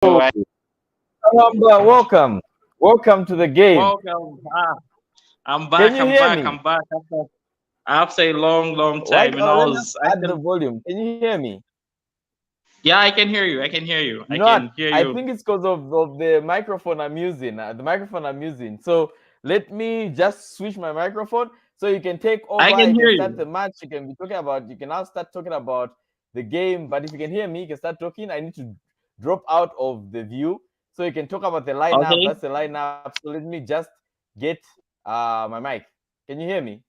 Oh, Right. welcome. Welcome to the game. Welcome. I'm Can back. you I'm hear back. me? I'm back after a long Why? time. Let's just add the volume. Can you hear me? Yeah, I can hear you. I can hear you. You I know what? can hear I you. think it's because of the microphone I'm using. The microphone I'm using. So let me just switch my microphone so you can take I over. can You hear can start you. the match. You can be talking about. You can now start talking about the game. But if you can hear me, you can start talking. I need to drop out of the view so you can talk about the lineup. Okay. That's the lineup. So let me just get my mic. Can you hear me?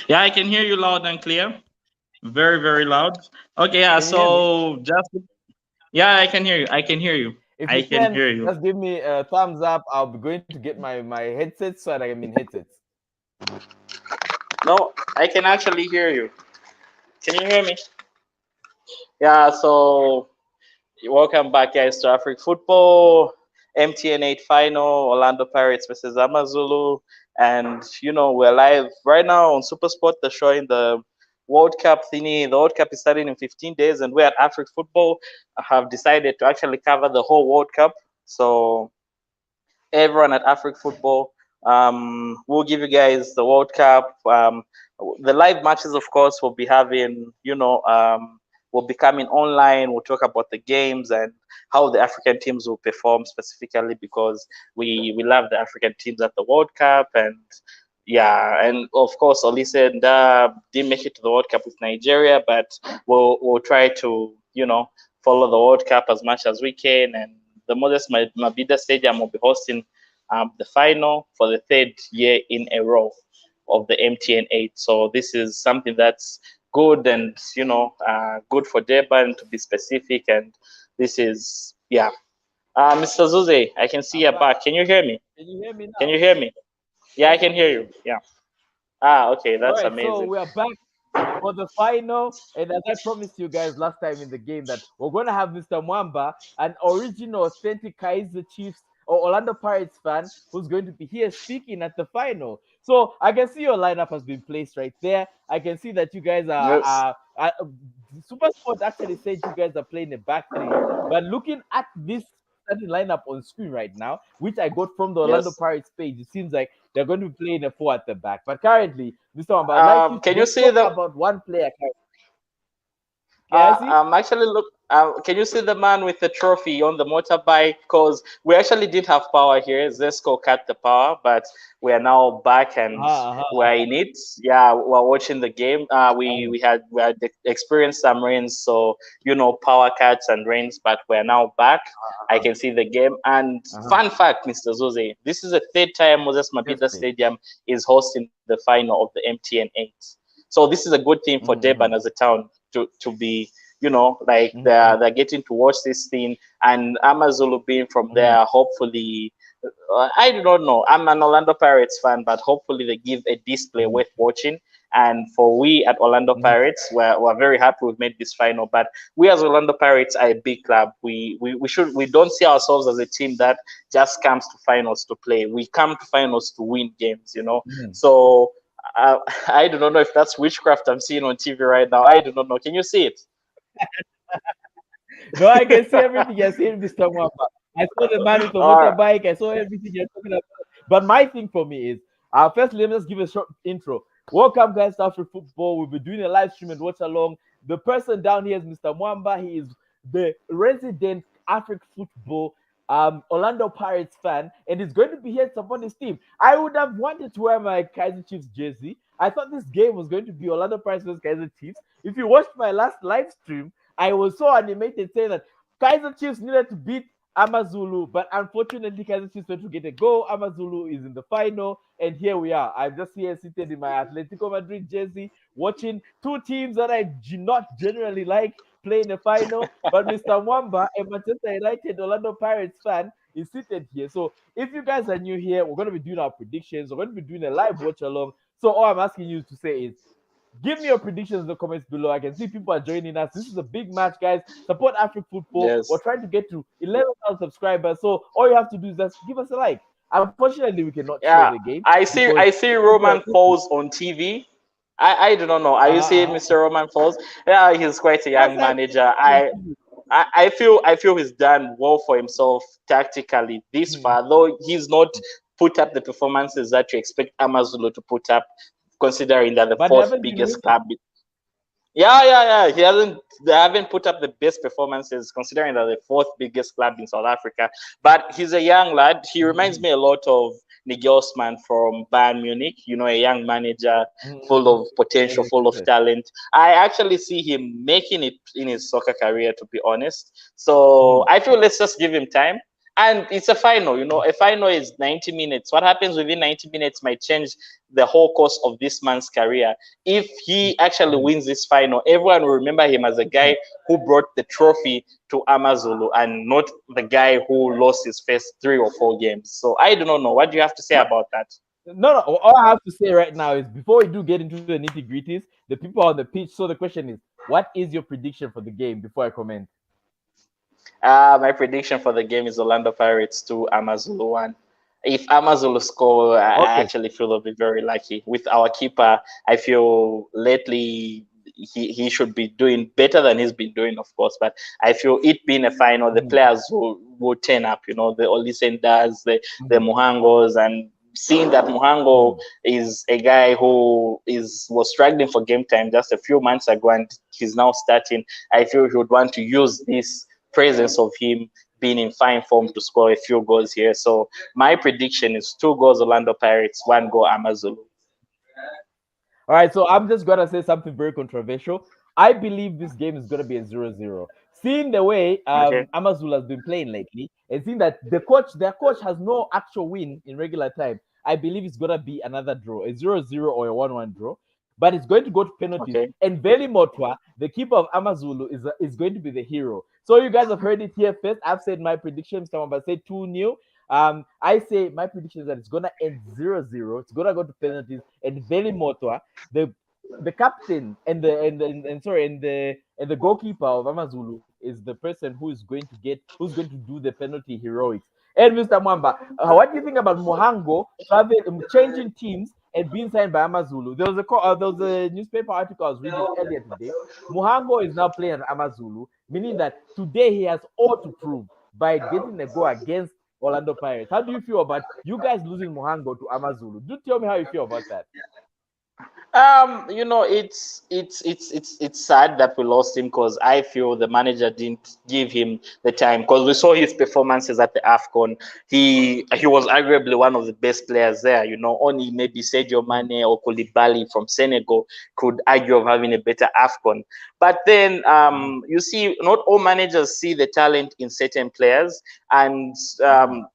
Yeah, I can hear you loud and clear. Very loud. Okay. Yeah. Can you hear me? So just yeah, I can hear you. I can hear you. If I you can can, hear you. just give me a thumbs up. I'll be going to get my headset so that I can headsets. No, I can actually hear you. Can you hear me? Yeah. So welcome back, guys, to Afrik Football. MTN8 final, Orlando Pirates versus Amazulu. And, we're live right now on Supersport. They're showing the World Cup thingy. The World Cup is starting in 15 days, and we at Afrik Football have decided to actually cover the whole World Cup. So, everyone at Afrik Football, we'll give you guys the World Cup. The live matches, of course, we'll be having, will be coming online. We'll talk about the games and how the African teams will perform specifically because we love the African teams at the World Cup. And yeah, and of course, Olise and didn't make it to the World Cup with Nigeria, but we'll try to, follow the World Cup as much as we can. And the Moses Mabida Stadium will be hosting the final for the third year in a row of the MTN8. So this is something that's good and good for Durban to be specific. And this is Mr. Zuze, I can see I'm you back. back. Can you hear me? Can you hear me Can now? you hear me? Yeah, I Yes, I can can hear hear you. you. Yeah. Okay, All that's right, so amazing. we are back for the final. And as I promised you guys last time in the game, that we're going to have Mr. Mwamba, an original, authentic Kaiser Chiefs or Orlando Pirates fan, who's going to be here speaking at the final. So I can see your lineup has been placed right there. I can see that you guys Yes. are Super Sport actually said you guys are playing a back three. But looking at this starting lineup on screen right now, which I got from the Orlando Yes. Pirates page, it seems like they're going to be playing a four at the back. But currently, Mr. Wamba, I'd like you to Can you just see talk the about one player. Can I see? I'm actually look. Can you see the man with the trophy on the motorbike? Because we actually did have power here. Zesco cut the power, but we are now back and Uh-huh, we're in it. Yeah, we're watching the game. We uh-huh, we had experienced some rains, so power cuts and rains, but we're now back. I can see the game. And uh-huh. fun fact, Mr. Zuze, this is the third time Moses Yes, Mabida please. Stadium is hosting the final of the MTN8. So this is a good thing for Mm-hmm, Durban as a town to be like mm-hmm, they're getting to watch this thing. And Amazulu being from mm-hmm, there, hopefully, I do not know. I'm an Orlando Pirates fan, but hopefully they give a display mm-hmm, worth watching. And for we at Orlando mm-hmm. Pirates, we're very happy we've made this final. But we as Orlando Pirates are a big club. We don't see ourselves as a team that just comes to finals to play. We come to finals to win games. Mm-hmm. So I do not know if that's witchcraft I'm seeing on TV right now. I do not know. Can you see it? No, I can see everything you're saying, Mr. Wamba. I saw the man with the All right. motorbike. I saw everything you're talking about. But my thing for me is, first, let me just give a short intro. Welcome, guys, to Afro Football. We'll be doing a live stream and watch along. The person down here is Mr. Mwamba. He is the resident Afro Football Orlando Pirates fan, and he's going to be here to support his team. I would have wanted to wear my Kaiser Chiefs jersey. I thought this game was going to be Orlando Pirates versus Kaiser Chiefs. If you watched my last live stream, I was so animated saying that Kaiser Chiefs needed to beat Amazulu, but unfortunately, Kaiser Chiefs went to get a goal. Amazulu is in the final, and here we are. I'm just here seated in my Atletico Madrid jersey, watching two teams that I do not generally like play in the final. But Mr. Mwamba, a Manchester United Orlando Pirates fan, is seated here. So if you guys are new here, we're going to be doing our predictions. We're going to be doing a live watch along. So all I'm asking you to say is, give me your predictions in the comments below. I can see people are joining us. This is a big match, guys. Support Afrik Football. We're Yes. trying to get to 11,000 subscribers. So all you have to do is just give us a like. Unfortunately, we cannot share Yeah. the game I see. because I see people are Roman busy. Falls on TV. I do not know. Are you seeing Uh-huh. Mr. Roman Falls? Yeah, he's quite a Yes, young I can manager. see it on TV. I feel he's done well for himself tactically this far, though he's not put up the performances that you expect Amazulu to put up, considering that the But they fourth haven't been biggest winning. club. Yeah. He hasn't. They haven't put up the best performances, considering that the fourth biggest club in South Africa. But he's a young lad. He reminds me a lot of Nigelsmann from Bayern Munich. A young manager full of potential, Yes, full of yes. talent. I actually see him making it in his soccer career, to be honest. So I feel let's just give him time. And it's a final. A final is 90 minutes. What happens within 90 minutes might change the whole course of this man's career. If he actually wins this final, everyone will remember him as a guy who brought the trophy to Amazulu and not the guy who lost his first 3 or 4 games. So I do not know. What do you have to say about that? No. All I have to say right now is before we do get into the nitty gritties, the people on the pitch. So the question is, what is your prediction for the game? Before I comment. My prediction for the game is Orlando Pirates 2, Amazulu 1. If Amazulu score, I Okay. actually feel a bit very lucky. With our keeper, I feel lately he should be doing better than he's been doing, of course. But I feel it being a final, the players will turn up. The Olisendas, the Muhangos, and seeing that Muhango is a guy who was struggling for game time just a few months ago, and he's now starting. I feel he would want to use this presence of him being in fine form to score a few goals here. So my prediction is 2 goals Orlando Pirates, 1 goal Amazulu. All right, so I'm just gonna say something very controversial. I believe this game is gonna be a 0-0. Seeing the way Okay. Amazulu has been playing lately, and seeing that their coach has no actual win in regular time, I believe it's gonna be another draw, a 0-0 or a 1-1 draw. But it's going to go to penalties. Okay. And Veli Motwa, the keeper of Amazulu, is going to be the hero. So you guys have heard it here first. I've said my prediction. Someone said 2-0. I say my prediction is that it's gonna end 0-0. It's gonna go to penalties, and Veli Motwa, the captain and the goalkeeper of Amazulu is the person who's going to do the penalty heroics. And Mr. Mwamba, what do you think about Mohango changing teams and being signed by Amazulu? There was a newspaper article I was reading earlier today. Mohango is now playing at Amazulu, meaning that today he has all to prove by getting a goal against Orlando Pirates. How do you feel about you guys losing Mohango to Amazulu? Do tell me how you feel about that. It's sad that we lost him because I feel the manager didn't give him the time because we saw his performances at the AFCON. He was arguably one of the best players there. Only maybe Sadio Mane or Koulibaly from Senegal could argue of having a better AFCON. But then you see, not all managers see the talent in certain players, and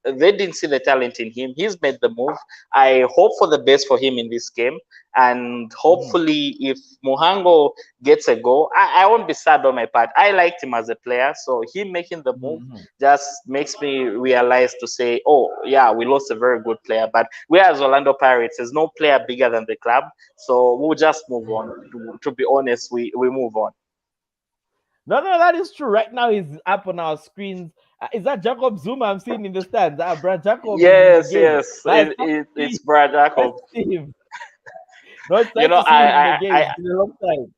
they didn't see the talent in him. He's made the move. I hope for the best for him in this game. And hopefully, if Muhango gets a goal, I won't be sad on my part. I liked him as a player, so him making the move just makes me realize to say, oh, yeah, we lost a very good player. But we as Orlando Pirates, there's no player bigger than the club, so we'll just move on. To be honest, we move on. No, that is true. Right now, he's up on our screens. Is that Jacob Zuma I'm seeing in the stands? Brad Jacob is in the Yes, game. yes, it's Brad Nice Jacob. to see him. No, it's You nice know, to see him in the I, game. I, It's been a long time.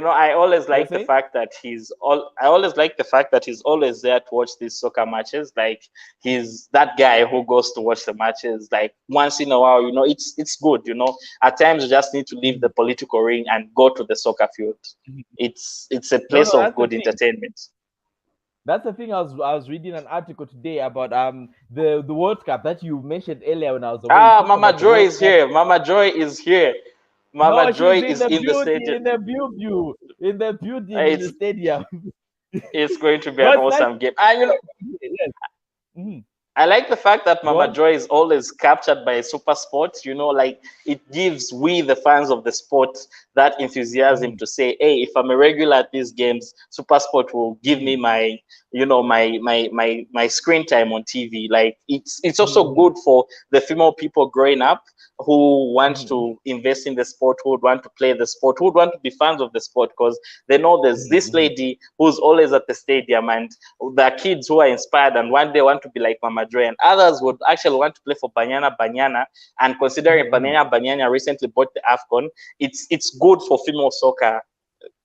I always You're like the saying? fact that I always like the fact that he's always there to watch these soccer matches. Like he's that guy who goes to watch the matches. Like once in a while, it's good. At times you just need to leave the political ring and go to the soccer field. It's a No, place of that's the good thing. entertainment. That's the thing. I was reading an article today about the World Cup that you mentioned earlier when I was away. You talked Mama about the Joy World is Cup. here. Mama Joy is here. Mama No, Joy she's in is the in the building, stadium. in the It's stadium. it's going to be No, an it's nice. awesome game. And Yes. Mhm. I like the fact that Go Mama on. Joy is always captured by super sport. Like it gives we the fans of the sport that enthusiasm Mhm. to say, hey, if I'm a regular at these games, super sport will give me Mhm. my screen time on TV. Like it's also Mhm. good for the female people growing up who want Mhm. to invest in the sport, who would want to play the sport, who would want to be fans of the sport because they know there's Mhm. this Mhm. lady who's always at the stadium and there are kids who are inspired and one day want to be like Mama Joy, and others would actually want to play for Banyana Banyana. And considering Mhm. Banyana Banyana recently bought the AFCON, it's good for female soccer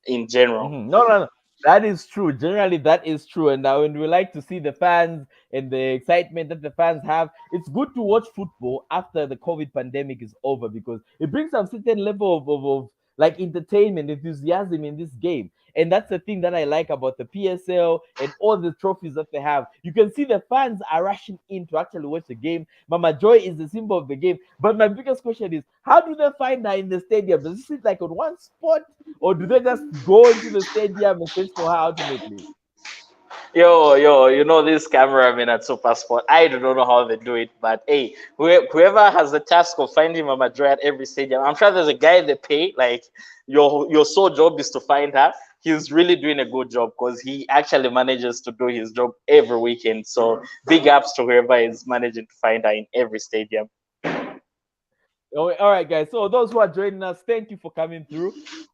in general. No. That is true. Generally, that is true. And now, when we like to see the fans and the excitement that the fans have, it's good to watch football after the COVID pandemic is over because it brings a certain level of like entertainment, enthusiasm in this game. And that's the thing that I like about the PSL and all the trophies that they have. You can see the fans are rushing in to actually watch the game. Mama Joy is the symbol of the game. But my biggest question is, how do they find her in the stadium? Does it sit like on one spot? Or do they just go into the stadium and search for her ultimately? Yo, you know this cameraman at Supersport. I don't know how they do it, but hey, whoever has the task of finding Mama Joy at every stadium, I'm sure there's a guy they pay. Like your sole job is to find her. He's really doing a good job because he actually manages to do his job every weekend. So big ups to whoever is managing to find her in every stadium. Oh, all right, guys. So those who are joining us, thank you for coming through.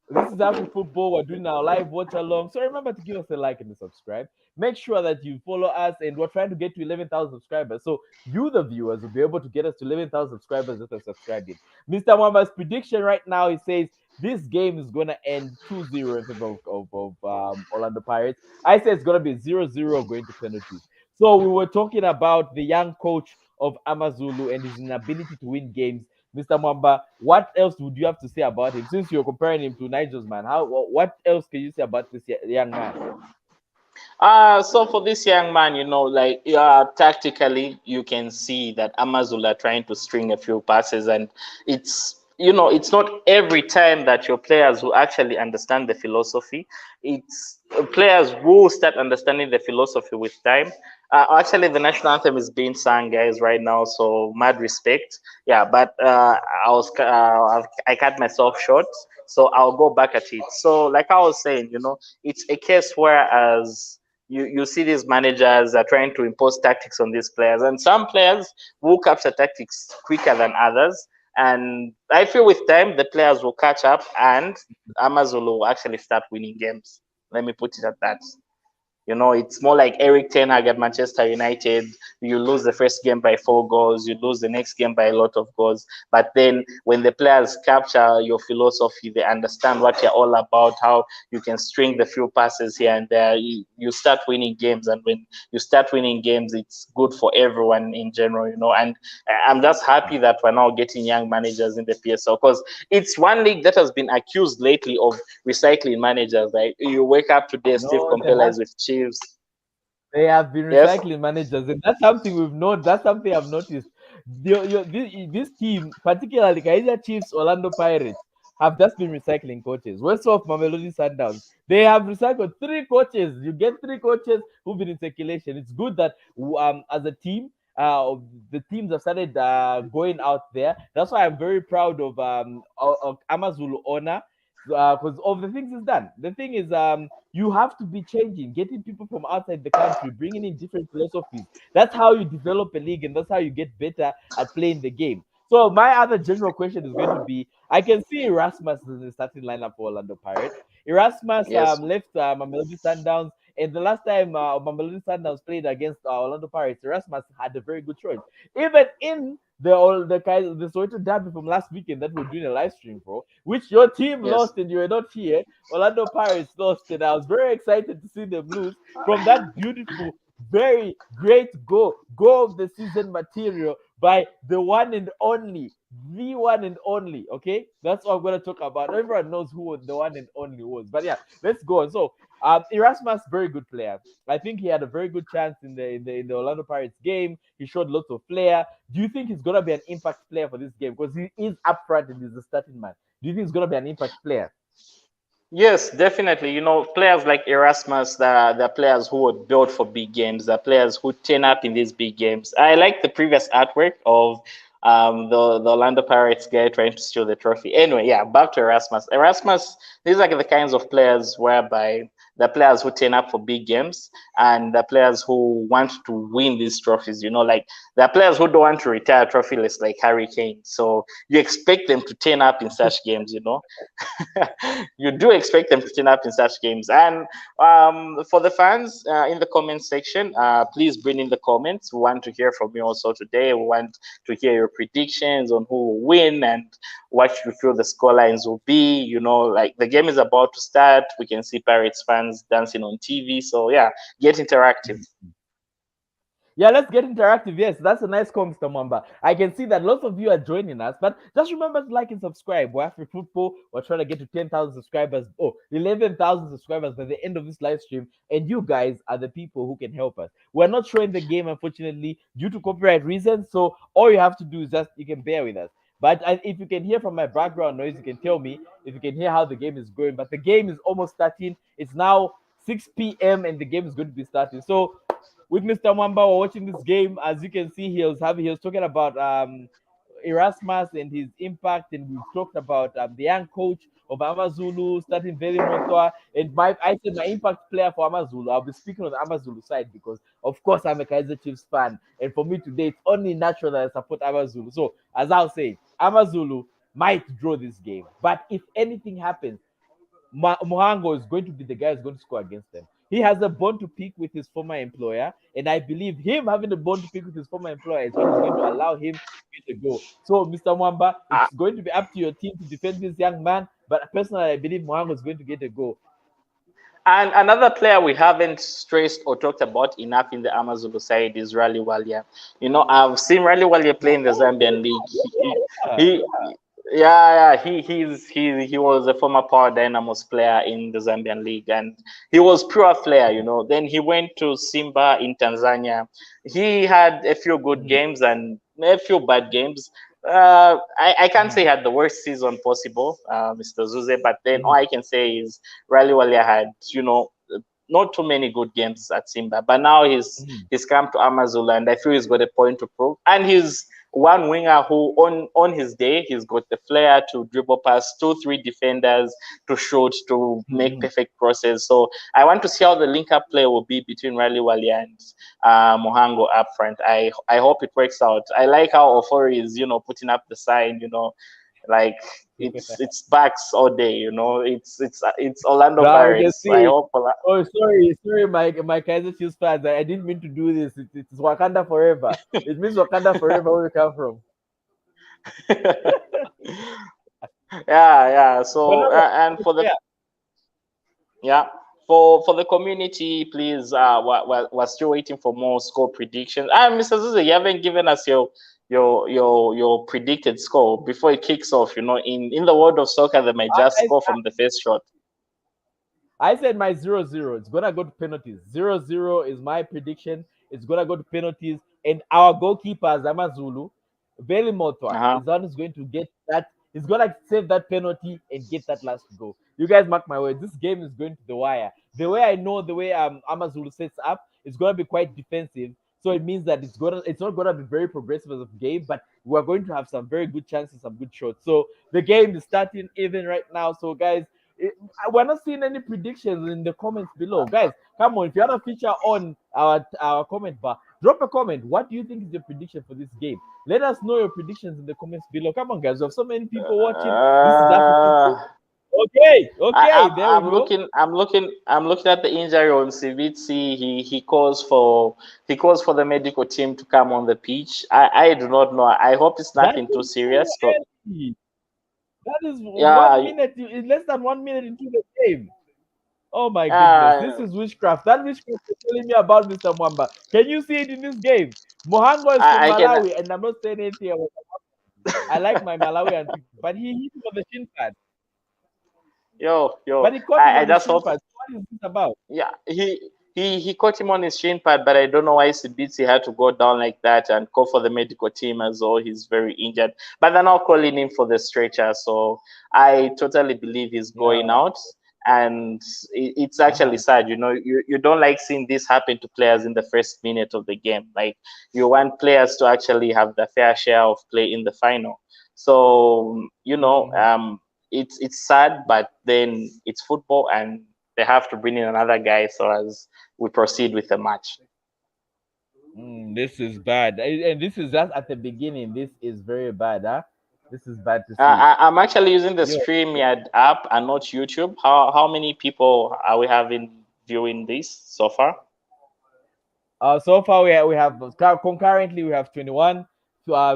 This is Afrik Football. We're doing our live watch along. So remember to give us a like and a subscribe. Make sure that you follow us, and we're trying to get to 11,000 subscribers. So you, the viewers, will be able to get us to 11,000 subscribers that are subscribing. Mr. Mwamba's prediction right now, he says this game is going to end 2-0 in favor of Orlando Pirates. I say it's going to be 0-0 going to penalties. So we were talking about the young coach of Amazulu and his inability to win games. Mr. Mwamba, what else would you have to say about him? Since you're comparing him to Nigel's man, what else can you say about this young man? So for this young man, like tactically, you can see that Amazulu are trying to string a few passes, and it's not every time that your players will actually understand the philosophy. It's players who start understanding the philosophy with time. Actually, the national anthem is being sung, guys, right now, so mad respect. Yeah, but I cut myself short, so I'll go back at it. So, like I was saying, it's a case where as you see these managers are trying to impose tactics on these players, and some players will capture tactics quicker than others. And I feel with time the players will catch up, and Amazulu will actually start winning games. Let me put it at that. It's more like Eric Ten Hag at Manchester United. You lose the first game by 4 goals, you lose the next game by a lot of goals. But then when the players capture your philosophy, they understand what you're all about, how you can string the few passes here and there, you start winning games. And when you start winning games, it's good for everyone in general. And I'm just happy that we're now getting young managers in the PSL because it's one league that has been accused lately of recycling managers. Like you wake up today, Steve No, Compella is with Chiefs. they have been Yes. recycling managers, and that's something we've known. That's something I've noticed. This team, particularly Kaizer Chiefs, Orlando Pirates, have just been recycling coaches. West of Mamelodi Sundowns, they have recycled 3 coaches. You get 3 coaches who've been in circulation. It's good that as a team, the teams have started going out there. That's why I'm very proud of Amazulu owner because of the things he's done. The thing is, you have to be changing, getting people from outside the country, bringing in different philosophies. That's how you develop a league, and that's how you get better at playing the game. So my other general question is going to be: I can see Erasmus in the starting lineup for Orlando Pirates. Erasmus Yes. left Mamelodi Sundowns, and the last time Mamelodi Sundowns played against Orlando Pirates, Erasmus had a very good choice. Even in the Soweto derby from last weekend that we're doing a live stream for, which your team Yes. lost and you were not here. Orlando Pirates lost, and I was very excited to see them lose from that beautiful, very great goal of the season material by the one and only, the one and only. Okay, that's what I'm gonna talk about. Everyone knows who the one and only was, but yeah, let's go on. So, Erasmus, very good player. I think he had a very good chance in the Orlando Pirates game. He showed lots of flair. Do you think he's gonna be an impact player for this game? Because he is up front and he's the starting man. Do you think he's gonna be an impact player? Yes, definitely. Players like Erasmus, the players who were built for big games, the players who turn up in these big games. I like the previous artwork of the Orlando Pirates guy trying to steal the trophy. Anyway, yeah, back to Erasmus. Erasmus, these are the kinds of players whereby the players who turn up for big games and the players who want to win these trophies. Like the players who don't want to retire trophyless like Harry Kane. So you expect them to turn up in such games. You do expect them to turn up in such games. And for the fans in the comment section, please bring in the comments. We want to hear from you also today. We want to hear your predictions on who will win and what you feel the score lines will be. Like the game is about to start. We can see Pirates fans dancing on TV. So yeah, get interactive. Yeah, let's get interactive. Yes, that's a nice call, Mr. Mwamba. I can see that lots of you are joining us, but just remember to like and subscribe. We're Afrik Football. We're trying to get to 10,000 subscribers. Oh, 11,000 subscribers by the end of this live stream. And you guys are the people who can help us. We're not showing the game, unfortunately, due to copyright reasons. So all you have to do is just, you can bear with us. But if you can hear from my background noise, you can tell me if you can hear how the game is going. But the game is almost starting. It's now 6 p.m. and the game is going to be starting. So with Mr. Mwamba, we're watching this game. As you can see, he was talking about Erasmus and his impact, and we've talked about the young coach of Amazulu starting very Motoa. And I said my impact player for Amazulu. I'll be speaking on the Amazulu side because, of course, I'm a Kaiser Chiefs fan, and for me today, it's only natural that I support Amazulu. So, as I'll say, Amazulu might draw this game, but if anything happens, Mohango is going to be the guy who's going to score against them. He has a bone to pick with his former employer, and I believe him having a bone to pick with his former employer is what is going to allow him to get a goal. So, Mr. Mwamba, Uh, it's going to be up to your team to defend this young man, but personally, I believe Mohango is going to get a goal. and another player we haven't stressed or talked about enough in the Amazulu side is Rally Walia. I've seen Rally Walia play in the Zambian league. Yeah. He Yeah, he was a former Power Dynamos player in the Zambian league, and he was pure flair. Then he went to Simba in Tanzania. He had a few good Mhm. games and a few bad games. I can't say he had the worst season possible, Mr. Zuze, but then all I can say is Riley Walia had, not too many good games at Simba, but now Mhm. he's come to Amazulu, and I feel he's got a point to prove. And he's one winger who, on his day, he's got the flair to dribble past two, three defenders, to shoot, to make Mhm. perfect crosses. So I want to see how the link-up play will be between Riley Wali and Mohango up front. I hope it works out. I like how Ofori is, putting up the sign, like it's backs all day, it's Orlando Now we can Pirates. I see. hope. Oh, sorry, my Kaiser Chiefs fans. I didn't mean to do this. It's Wakanda forever. It means Wakanda forever where we come from. Yeah. But So no, and for the yeah, Yeah. For the community, please, we're still waiting for more score predictions. Mr. Zuzu, you haven't given us your predicted score before it kicks off. In the world of soccer, they might just I, score from the first shot. I said my 0-0. It's gonna go to penalties. 0-0 is my prediction. It's gonna go to penalties, and our goalkeeper Zamazulu, Veli Motwa, Uh-huh. is the one who's going to get that. He's gonna save that penalty and get that last goal. You guys mark my words. This game is going to the wire. The way I know the way Amazulu sets up, it's gonna be quite defensive. So it means that it's not gonna be very progressive as a game, but we're going to have some very good chances, some good shots. So the game is starting even right now. So guys, we're not seeing any predictions in the comments below. Guys, come on. If you want to feature on our comment bar, drop a comment. What do you think is your prediction for this game? Let us know your predictions in the comments below. Come on, guys. We have so many people watching. This is Africa Uh, Football. Okay, there we go. I'm looking at the injury on Civitsi. He calls for the medical team to come on the pitch. I do not know. I hope it's That nothing too is too serious. So early. That is yeah, 1 minute, in less than 1 minute into the game. Oh my goodness, this uh, is witchcraft. That witchcraft you're telling me about, Mr. Mwamba. Can you see it in this game? Mohango is from I can. Malawi, and I'm not saying anything about. I like my Malawian people, but he hit him on the shin pad. Yo, But he caught him I on the just shin hope. pad. What is this about? Yeah, he caught him on his shin pad, but I don't know why Sibitsi had to go down like that and call for the medical team as though he's very injured. But they're now calling him for the stretcher, so I totally believe he's Yeah. going out. And it's actually Uh-huh. sad, you don't like seeing this happen to players in the first minute of the game. Like, you want players to actually have the fair share of play in the final. So, Mhm. it's sad, but then it's football, and they have to bring in another guy so as we proceed with the match. This is bad. And this is just at the beginning. This is very bad, huh? This is bad to see. I'm actually using the Yeah. StreamYard app and not YouTube. How many people are we having viewing this so far? So far we have concurrently we have 21.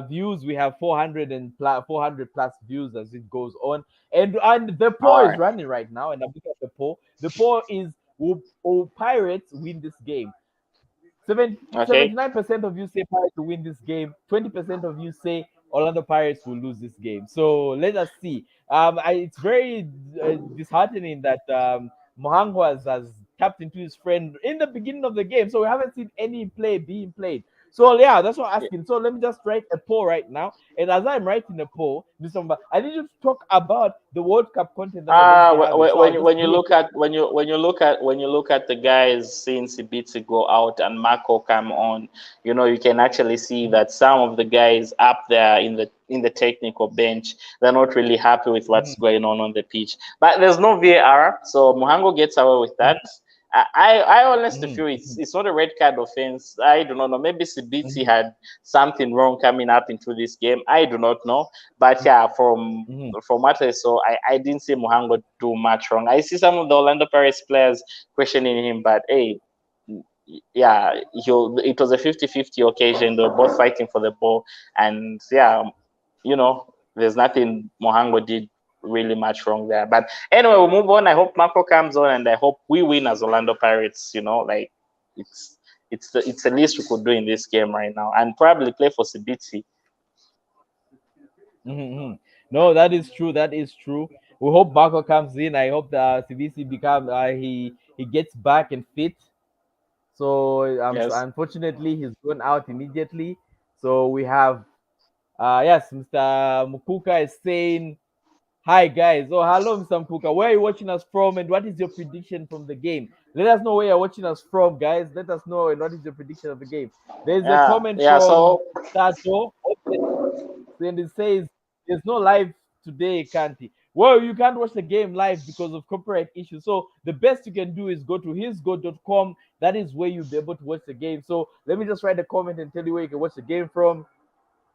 views. We have 400 plus views as it goes on, and the All poll is right. running right now. And I'm looking at the poll. The poll is, will Pirates win this game? Okay. 79% of you say Pirates will win this game. 20% of you say Orlando Pirates will lose this game. So let us see. It's very disheartening that Mohango has tapped into his friend in the beginning of the game. So we haven't seen any play being played. So yeah, that's what I'm asking. So let me just write a poll right now. And as I'm writing the poll, I need you to talk about the World Cup content that we're going to be having. So I'll just When you do a look quick. at when you look at the guys seeing Sibitsi go out and Marco come on, you can actually see that some of the guys up there in the technical bench, they're not really happy with what's Mhm, going on the pitch. But there's no VAR, so Muhango gets away with that. I honestly mhm, feel mhm, it's not a red card offense. I do not know. Maybe Sibitsi mhm, had something wrong coming up into this game. I do not know. But yeah, mhm, from what I saw, I didn't see Muhango do much wrong. I see some of the Orlando Pirates players questioning him, but hey, yeah, it was a 50-50 occasion. They were both fighting for the ball. And yeah, there's nothing Mohango did really much wrong there. But anyway, we'll move on. I hope Marco comes on, and I hope we win as Orlando Pirates. Like it's it's the least we could do in this game right now, and probably play for Sibitsi. mhm, mhm. No, that is true. That is true. We hope Marco comes in. I hope that CBC become he gets back and fit. So Yes. unfortunately he's gone out immediately. So we have yes, Mr. Mukuka is saying hi guys. Oh, hello, Mr. Mukuka. Where are you watching us from, and what is your prediction from the game? Let us know where you're watching us from, guys. Let us know, and what is your prediction of the game. There's a Yeah. comment Yeah. from So Tato, and it says there's no live today, Kanti. Well, you can't watch the game live because of copyright issues. So the best you can do is go to hisgo.com. That is where you'll be able to watch the game. So let me just write a comment and tell you where you can watch the game from.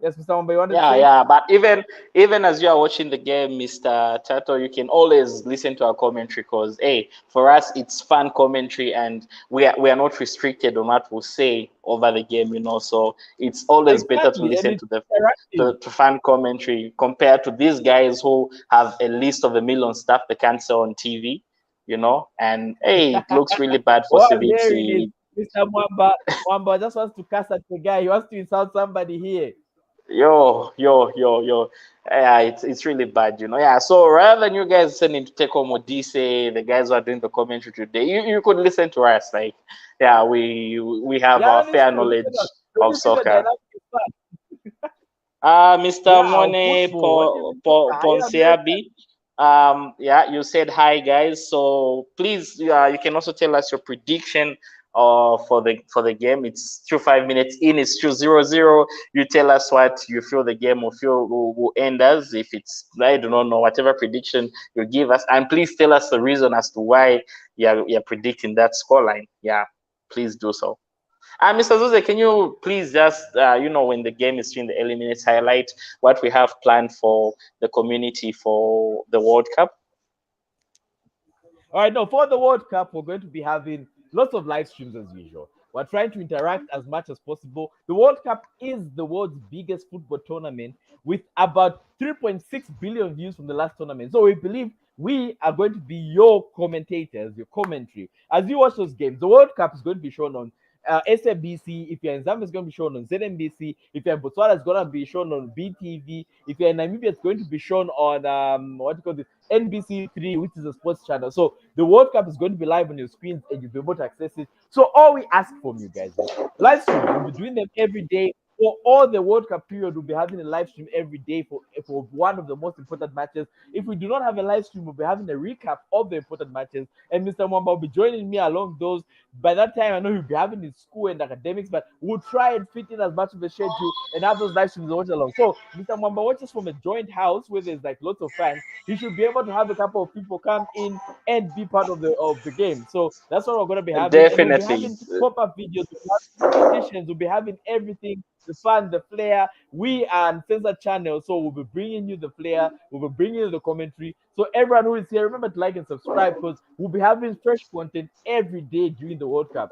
Yes, Mr. Wamba, you wanted to yeah, say? yeah. But even as you are watching the game, Mr. Tato, you can always listen to our commentary because, hey, for us it's fun commentary, and we are not restricted on what we'll say over the game. So it's always better to Exactly, and listen it's to the interactive. to fun commentary compared to these guys who have a list of a million stuff they can't sell on TV. And hey, it looks really bad for All I'm hearing is CBT. Mr. Mwamba just wants to cuss at the guy. He wants to insult somebody here. Yo. Yeah, it's really bad. Yeah, so rather than you guys listening to take home Odise, the guys who are doing the commentary today, you could listen to us. Like, yeah, we have Yeah, our that is fair true. Listen, knowledge don't of you think the soccer. dynamic is fun? Mr. Yeah, of Mone football. What even soccer? Yeah, Ponsiabi. Yeah, you said hi, guys. So please, you can also tell us your prediction for the game. It's still 5 minutes in. It's still 0-0. You tell us what you feel the game will end as. If it's, I do not know, whatever prediction you give us, and please tell us the reason as to why you're predicting that scoreline. Yeah, please do so. Mr. Zuze, can you please just, when the game is in the early minutes, highlight what we have planned for the community for the World Cup? All right, no, for the World Cup, we're going to be having lots of live streams as usual. We're trying to interact as much as possible. The World Cup is the world's biggest football tournament with about 3.6 billion views from the last tournament. So we believe we are going to be your commentators, your commentary. As you watch those games, the World Cup is going to be shown on SMBC. If you're in Zambia, it's going to be shown on ZMBC. If you're in Botswana, it's going to be shown on BTV. If you're in Namibia, it's going to be shown on what do you call this? NBC3, which is a sports channel. So the World Cup is going to be live on your screens and you'll be able to access it. So all we ask from you guys is live streams. We'll be doing them every day. For all the World Cup period, we'll be having a live stream every day for one of the most important matches. If we do not have a live stream, we'll be having a recap of the important matches. And Mr. Mwamba will be joining me along those. By that time, I know he'll be having his school and academics, but we'll try and fit in as much of a schedule and have those live streams to watch along. So Mr. Mwamba watches from a joint house where there's like lots of fans. He should be able to have a couple of people come in and be part of the game. So that's what we're going to be having, and we'll be Definitely. having pop-up videos, we'll be having competitions, we'll be having everything. The fun, the flair. We are uncensored channel, so we'll be bringing you the flair. We'll be bringing you the commentary. So everyone who is here, remember to like and subscribe because we'll be having fresh content every day during the World Cup.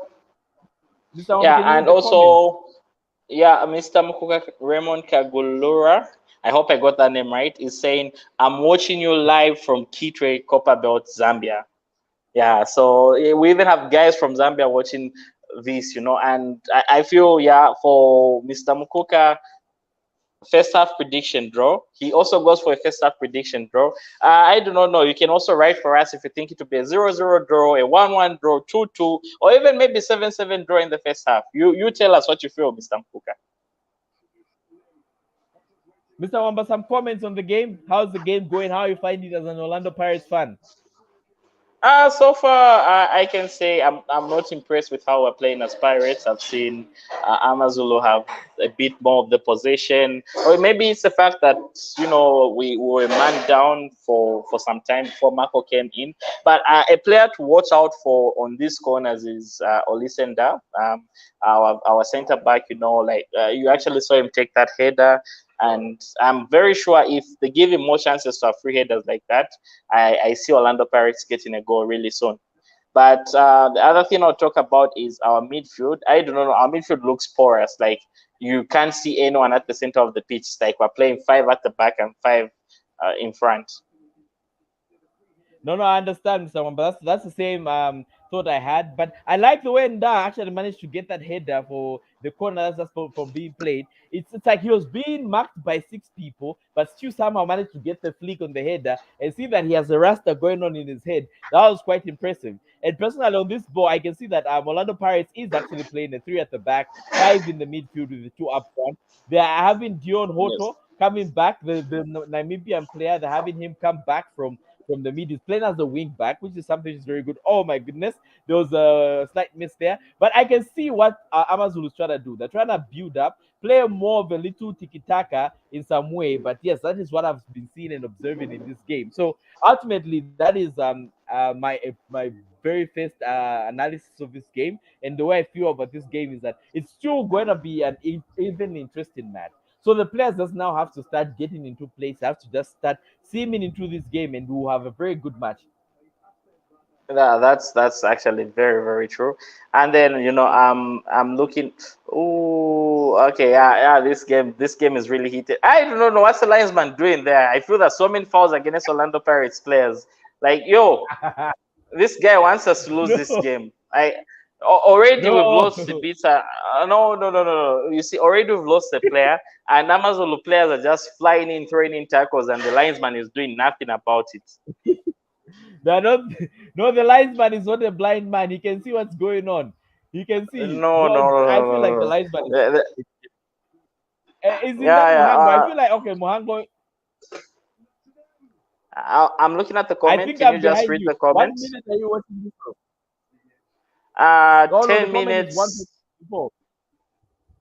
Mr. Wamba, Yeah, can you read and the comments? also Yeah, Mr. Mukuka Raymond Kagulura, I hope I got that name right, is saying, I'm watching you live from Kitwe, Copperbelt, Zambia. Yeah, so we even have guys from Zambia watching this, and I feel, yeah, for Mr. Mukuka, first half prediction draw. He also goes for a first half prediction draw. I do not know. You can also write for us if you think it to be a 0-0 draw, a 1-1 draw, 2-2, or even maybe 7-7 draw in the first half. You tell us what you feel, Mr. Mukuka. Mr. Wamba, some comments on the game. How's the game going? How you find it as an Orlando Pirates fan? So far, I can say I'm not impressed with how we're playing as Pirates. I've seen Amazulu have a bit more of the possession, or maybe it's the fact that we were man down for some time before Marco came in. But a player to watch out for on these corners is Olisenda, our centre back. You actually saw him take that header. And I'm very sure if they give him more chances to have free headers like that, I see Orlando Pirates getting a goal really soon. But the other thing I'll talk about is our midfield. I don't know. Our midfield looks porous. Like you can't see anyone at the center of the pitch. It's like we're playing five at the back and five in front. No, I understand someone, but that's the same thought I had. But I like the way Nda actually managed to get that header for the corner that's from being played. It's like he was being marked by 6 people, but still somehow managed to get the flick on the header and see that he has a raster going on in his head. That was quite impressive. And personally, on this ball, I can see that Orlando Pirates is actually playing a 3 at the back, 5 in the midfield with the 2 up front. They are having Dion Yes. Hoto coming back, the Namibian player. They're having him come back from the mid. He's playing as a wing back, which is something that's very good. Oh my goodness, there was a slight miss there, but I can see what Amazulu is trying to do. They're trying to build up, play more of a little tiki taka in some way. But yes, that is what I've been seeing and observing in this game. So ultimately, that is my very first analysis of this game, and the way I feel about this game is that it's still going to be an even interesting match. So the players just now have to start getting into place, have to just start seeming into this game, and we'll have a very good match. That's actually very very true. And then I'm looking. Oh, okay, yeah. This game is really heated. I don't know what's the linesman doing there. I feel that so many fouls against Orlando Pirates players. Like yo, this guy wants us to lose this No, game. Already we've no. lost the beats. No, no, no, no, no. You see, already we've lost the player, and Amazulu players are just flying in, throwing in tackles, and the linesman is doing nothing about it. They're not, no, the linesman is not a blind man. He can see what's going on. He can see. No, no, But no, I no, feel like the no, linesman is. no. Is in Yeah, that yeah. Muhango? I feel like okay, Muhango. I'm looking at the I comment. think Can you I'm just behind read you. the What comments? minute are you watching this from? Oh no, the 10 comment is minutes. 154.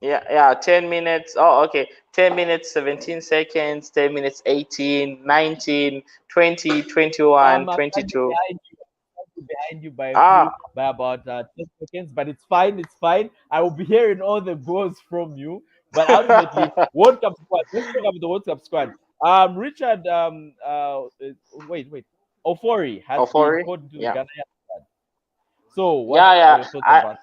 Yeah, yeah, 10 minutes. Oh, okay. 10 minutes, 17 seconds, 10 minutes, 18, 19, 20, 21, I'm slightly 22. behind you. Behind you by a Ah, few, by about 10 seconds, but it's fine. It's fine. I will be hearing all the goals from you. But ultimately, World Cup squad. Let's talk about the World Cup squad. Richard. Wait. Ofori has been Ofori. called into the Yeah. Ghana squad. So, what Yeah, are yeah. your thoughts about?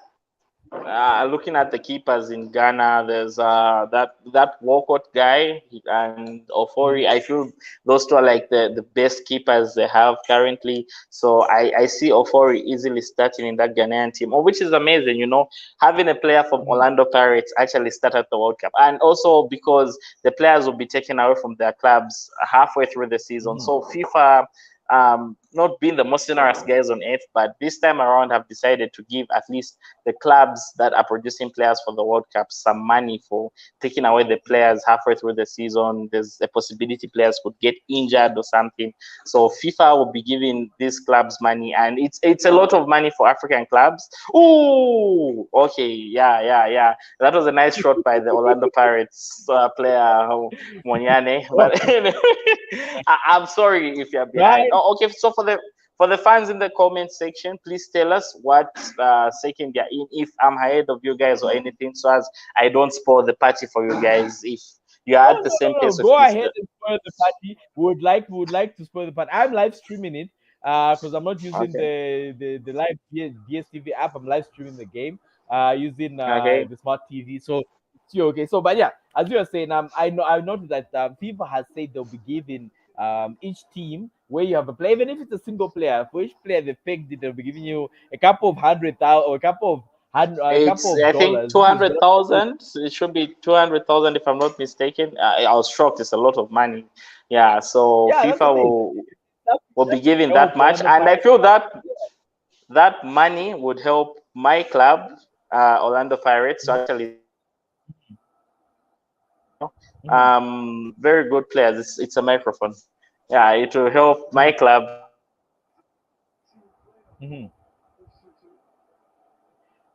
Looking at the keepers in Ghana, there's that Walcott guy and Ofori. Mhm. I feel those two are like the best keepers they have currently. So I see Ofori easily starting in that Ghanaian team, which is amazing. Having a player from Mhm. Orlando Pirates actually start at the World Cup, and also because the players will be taken away from their clubs halfway through the season. Mhm. So FIFA, not being the most generous guys on earth, but this time around have decided to give at least the clubs that are producing players for the World Cup some money for taking away the players halfway through the season. There's a possibility players could get injured or something. So FIFA will be giving these clubs money, and it's a lot of money for African clubs. Ooh, okay, yeah, yeah, yeah. That was a nice shot by the Orlando Pirates player Monyane. Oh, But anyway, I'm sorry if you're behind. right. Oh, okay. So for the fans in the comment section, please tell us what second you're in, if I'm ahead of you guys or anything, so as I don't spoil the party for you guys. If you're Oh at the no, same no. pace with Go Mr. ahead and spoil the party. We would like to spoil the party. I'm live streaming it because I'm not using Okay. the live DSTV app. I'm live streaming the game using Okay. the smart TV. So Okay. So, but yeah, as you were saying, I noticed that FIFA has said they'll be giving each team where you have a player, even if it's a single player, for each player they picked it, they'll be giving you a couple of 100,000 or a couple It's of I think dollars, which is gonna 200,000. It should be 200,000 if I'm not mistaken. I was shocked. It's a lot of money. Yeah, so yeah, that's the FIFA thing. will be That would giving that help much, Orlando and I Pirates. feel that that money would help my club, Orlando Pirates, to actually Mhm, very good players. It's a microphone. Yeah, it will help my mhm, club mhm.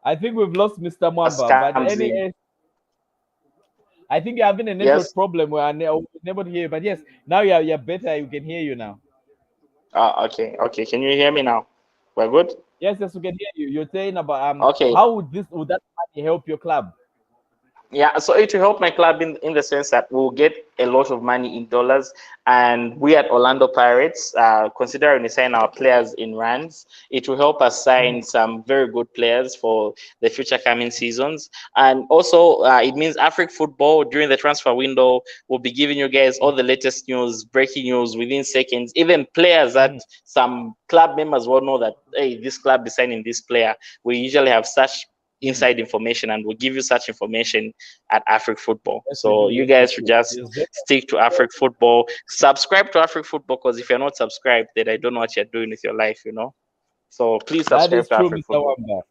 I think we've lost Mr. as Mwamba, but comes in. I think you're having a Yes. network problem where I'm unable to hear you. But yes, now you're better. You can hear you now. Okay. Okay. Can you hear me now? We're good. Yes, yes, we can hear you. You're saying about Okay. how would that money help your club? Yeah, so it will help my club in the sense that we'll get a lot of money in dollars. And we at Orlando Pirates, considering we sign our players in rands, it will help us sign Mhm, some very good players for the future coming seasons. And also, it means Afrik football during the transfer window will be giving you guys all the latest news, breaking news within seconds, even players that mhm, some club members will know that, hey, this club is signing this player. We usually have such mhm. inside information and we'll give you such information at Afrik Football. Yes, we So do. you Yes, we guys should do. just Yes, very stick to Afrik Football. Subscribe to Afrik Football because if you're not subscribed, then I don't know what you're doing with your life, you know. So please that subscribe is to true, Afrik Mr. Football. Wamba.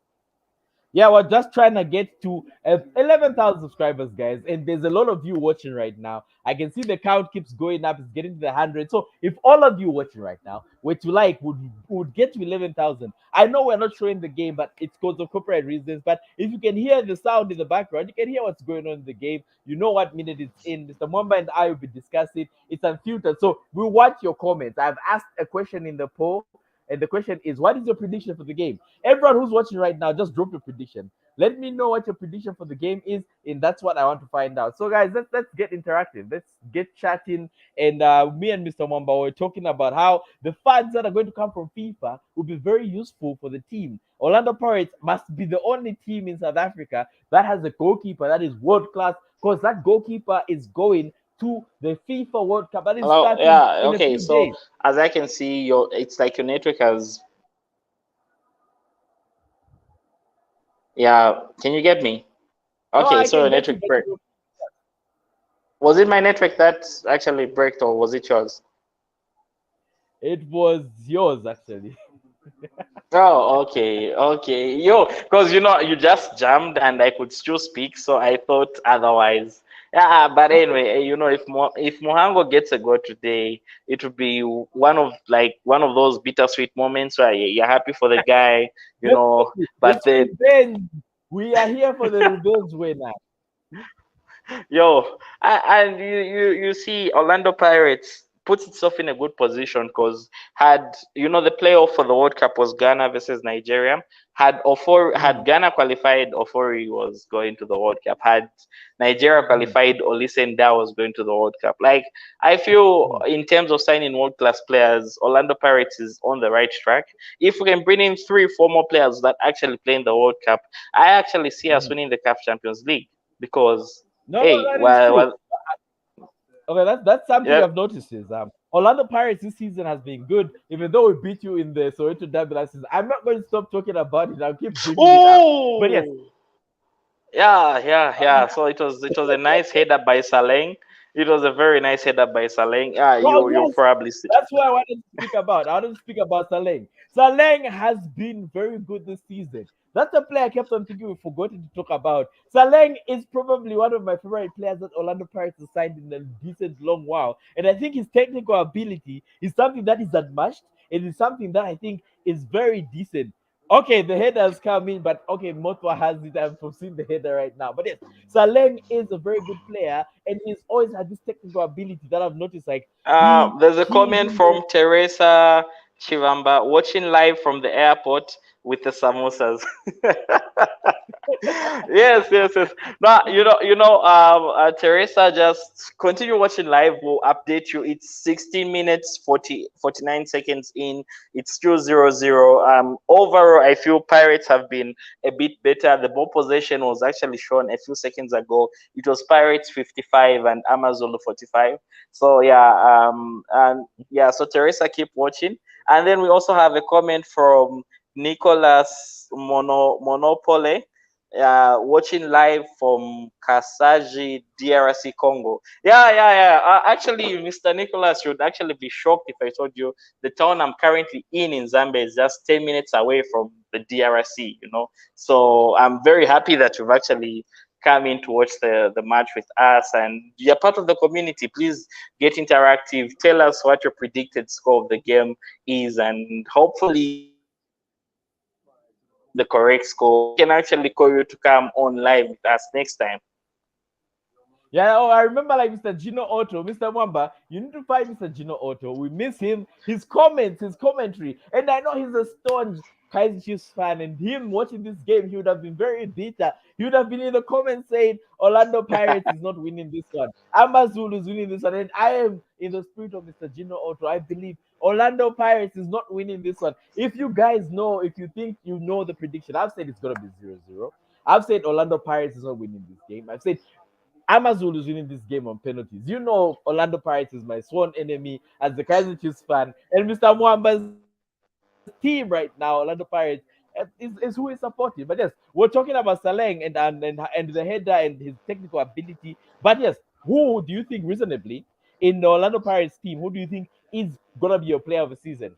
Yeah, we're just trying to get to 11,000 subscribers, guys. And there's a lot of you watching right now. I can see the count keeps going up. It's getting to the 100. So if all of you watching right now were to like, would get to 11,000. I know we're not showing the game, but it's because of copyright reasons. But if you can hear the sound in the background, you can hear what's going on in the game. You know what minute it's in. Mr. Mwamba and I will be discussing. It's unfiltered. So we watch your comments. I've asked a question in the poll. And the question is, what is your prediction for the game? Everyone who's watching right now, just drop your prediction. Let me know what your prediction for the game is, and that's what I want to find out. So, guys, let's get interactive. Let's get chatting. And me and Mr. Mwamba were talking about how the funds that are going to come from FIFA will be very useful for the team. Orlando Pirates must be the only team in South Africa that has a goalkeeper that is world class, because that goalkeeper is going to the FIFA World Cup that is Hello, starting yeah, in a okay. few So days. as I can see, it's like your network has, yeah. Can you get me? No, Okay, I so can your get you, network but break. Was it my network that actually broke or was it yours? it was yours actually. Oh, okay, okay. Yo, because you just jammed and I could still speak, so I thought otherwise. Yeah, but anyway, if Mohango gets a goal today, it would be one of those bittersweet moments where you're happy for the guy, you know, Definitely. but It's then revenge. We are here for the revenge winner. yo, and you see, Orlando Pirates puts itself in a good position because had the playoff for the World Cup was Ghana versus Nigeria. Had Mhm, Ghana qualified, Ofori was going to the World Cup. Had Nigeria mhm, qualified, Olisenda was going to the World Cup. Like I feel mhm, in terms of signing world class players, Orlando Pirates is on the right track. If we can bring in 3, 4 more players that actually play in the World Cup, I actually see us mhm. winning the CAF Champions League because No, no, hey, that is true. well, Okay, that's something yeah. I've noticed is Orlando Pirates this season has been good, even though we beat you in the Soweto Derby last season. I'm not going to stop talking about it. I'll keep bringing it up. But yes, Oh, yeah, yeah, um, yeah. So it was a nice header by Saleng. It was a very nice header by Saleng. Yeah, oh you'll yes, probably see. that's what I wanted to speak about. I wanted to speak about Saleng. Saleng has been very good this season. That's a player I kept on thinking we forgotten to talk about. Saleng is probably one of my favorite players that Orlando Pirates has signed in a decent long while. And I think his technical ability is something that is unmatched. It is something that I think is very decent. Okay, the header has come in, but okay, Motwa has it. I'm foreseeing the header right now. But yes, Saleng is a very good player, and he's always had this technical ability that I've noticed. Like There's a he is comment in the from Teresa Chivamba watching live from the airport with the samosas. Yes, yes, yes. No, Teresa, just continue watching live. We'll update you. It's 16 minutes, 49 seconds in. It's still 0-0. Overall, I feel Pirates have been a bit better. The ball possession was actually shown a few seconds ago. It was Pirates 55 and Amazulu 45. So so Teresa, keep watching. And then we also have a comment from Nicholas Monopole, watching live from Kasaji, DRC Congo. Yeah. Actually, Mr. Nicholas should actually be shocked if I told you the town I'm currently in Zambia is just 10 minutes away from the DRC, So I'm very happy that you've actually come in to watch the match with us, and you're part of the community. Please get interactive. Tell us what your predicted score of the game is, and hopefully if you give us the correct score, we can actually call you to come on live with us next time. Yeah, oh, I remember like Mr. Gino Otto, Mr. Mwamba. You need to find Mr. Gino Otto. We miss him, his comments, his commentary, and I know he's a staunch Kaiser Chiefs fan. And him watching this game, he would have been very bitter. He would have been in the comments saying Orlando Pirates is not winning this one. Amazulu is winning this one, and I am in the spirit of Mr. Gino Otto. I believe Orlando Pirates is not winning this one. If you guys know, if you think you know the prediction, I've said it's gonna be 0-0. I've said Orlando Pirates is not winning this game. I've said Amazulu is winning this game on penalties. You know, Orlando Pirates is my sworn enemy as the Kaiser Chiefs fan, and Mr. Mwamba's team right now, Orlando Pirates, is who is supporting. But yes, we're talking about Saleng and the header and his technical ability. But yes, who do you think reasonably in the Orlando Pirates team? Who do you think is gonna be your player of the season?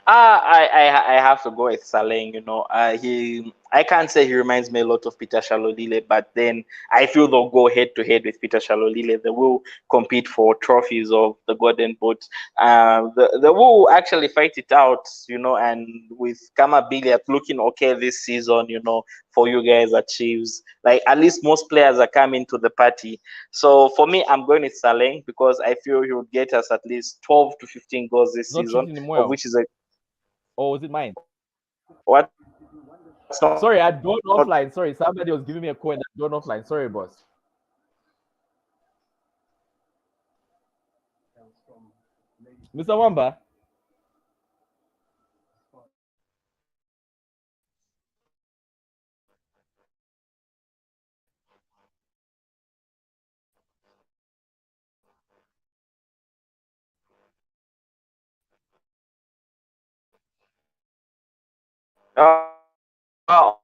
I have to go with Saleng. I can't say he reminds me a lot of Peter Shalolile, but then I feel they'll go head to head with Peter Shalolile. They will compete for trophies of the Golden Boot. They will actually fight it out, and with Kama Billiard looking okay this season, for you guys at Chiefs. Like at least most players are coming to the party. So for me, I'm going with Saleng because I feel he would get us at least 12 to 15 goals this Not season, treating him of well, which is a or was it mine? what's not Sorry, I'd gone offline. Sorry, somebody was giving me a call and I'd gone offline. Sorry, boss. Mr. Wamba. oh,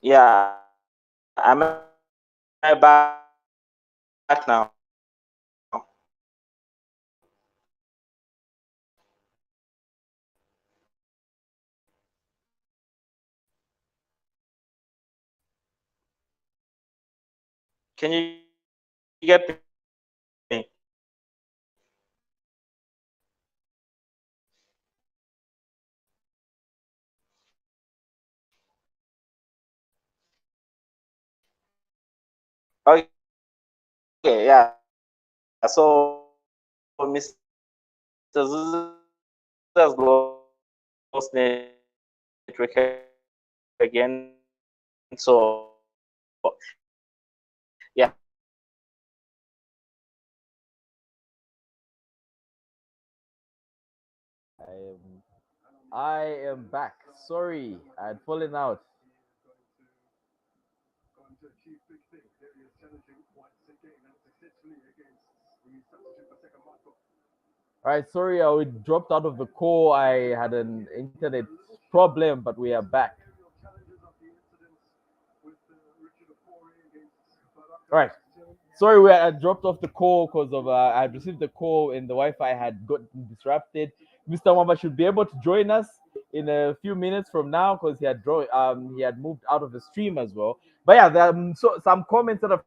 yeah, am I back now? Can you get me? Okay, yeah. So Mr. Zuze has lost network again. So yeah, I am I am back. Sorry, I'd fallen out. All right, sorry, I dropped out of the call. I had an internet problem, but we are back. All right. Sorry, I dropped off the call because of I had received the call and the Wi-Fi had gotten disrupted. Mr. Wamba should be able to join us in a few minutes from now because he had moved out of the stream as well. But yeah, so some comments that have come in.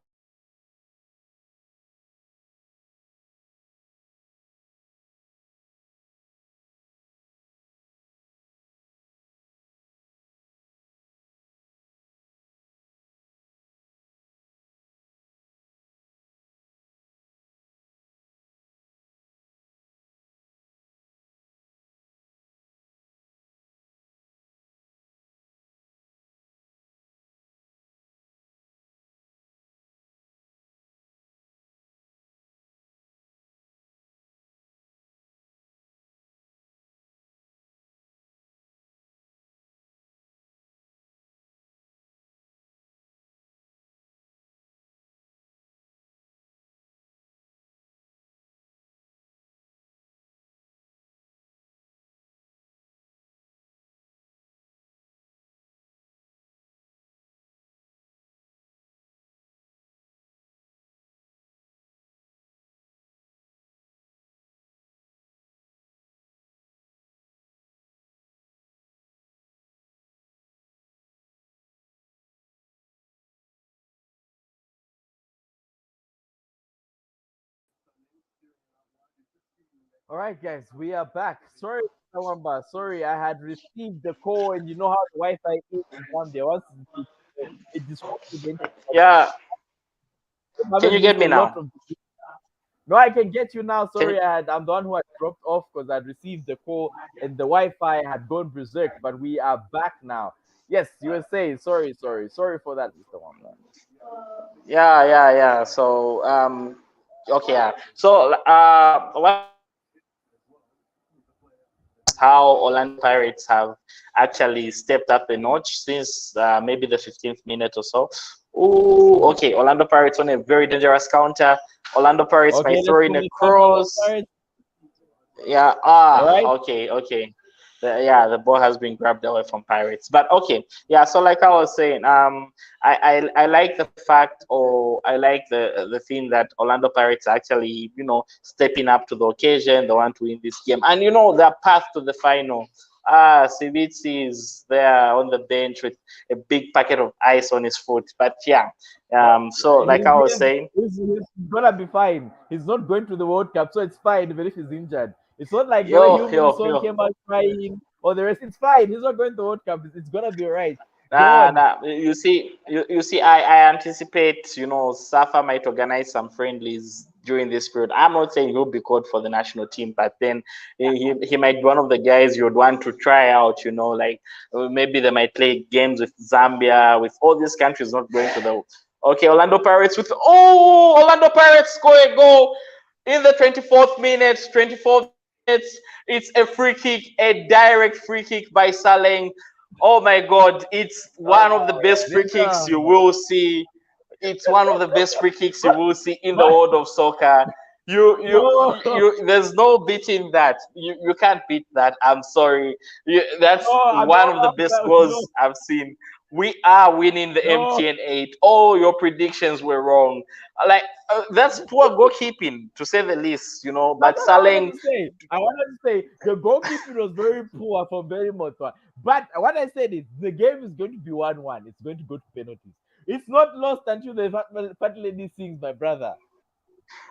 All right, guys, we are back. Sorry, Mr. Wamba. Sorry, I had received the call, and you know how the Wi-Fi is down there. Once it disrupted the internet. Yeah. I Can you haven't get missed me a lot now? of. No, I can get you now. Can Sorry, I'm the one who had dropped off because I'd received the call and the Wi-Fi had gone berserk. But we are back now. Yes, you were saying. Sorry for that, Mr. Wamba. yeah. So okay, yeah. So what I was saying how Orlando Pirates have actually stepped up a notch since maybe the 15th minute or so. Ooh, Mhm. okay. Orlando Pirates on a very dangerous counter. Orlando Pirates by Okay, let's throwing go. a Let's start our cross. Pirates. Yeah. All right. Okay. Yeah, the ball has been grabbed away from Pirates. But okay. Yeah. So like I was saying, I like the fact, or I like the thing that Orlando Pirates are actually, stepping up to the occasion. They want to win this game, and their path to the final. Civitzi is there on the bench with a big packet of ice on his foot. But yeah. So like I was saying, He's gonna be fine. He's not going to the World Cup, so it's fine even if he's injured. It's not like the way yo Human yo Song yo. came out crying or the rest. It's fine. He's not going to the World Cup. It's gonna be alright. Go Nah, on. nah. You see, I anticipate, Safa might organize some friendlies during this period. I'm not saying he'll be called for the national team, but then he might be one of the guys you would want to try out, like maybe they might play games with Zambia, with all these countries not going to the. Okay, Orlando Pirates score a goal in the 24th minute, 24th minutes. It's a free kick, a direct free kick by Saleng. Oh my God, it's one of the best free kicks you Nino. will see. It's one of the best free kicks you But, will see in the but world of soccer. no, There's no beating that. You can't beat that. I'm sorry. That's no, I'm one of the best not. No, goals I've seen. We are winning the no. MTN8. Oh, your predictions were wrong. Like that's poor goalkeeping to say the least. That's But what I wanted Saleng, to say. I wanted to say the goalkeeping was very poor from very much. But what I said is the game is going to be 1-1. It's going to go to penalties. It's not lost until the fat lady sings, my brother.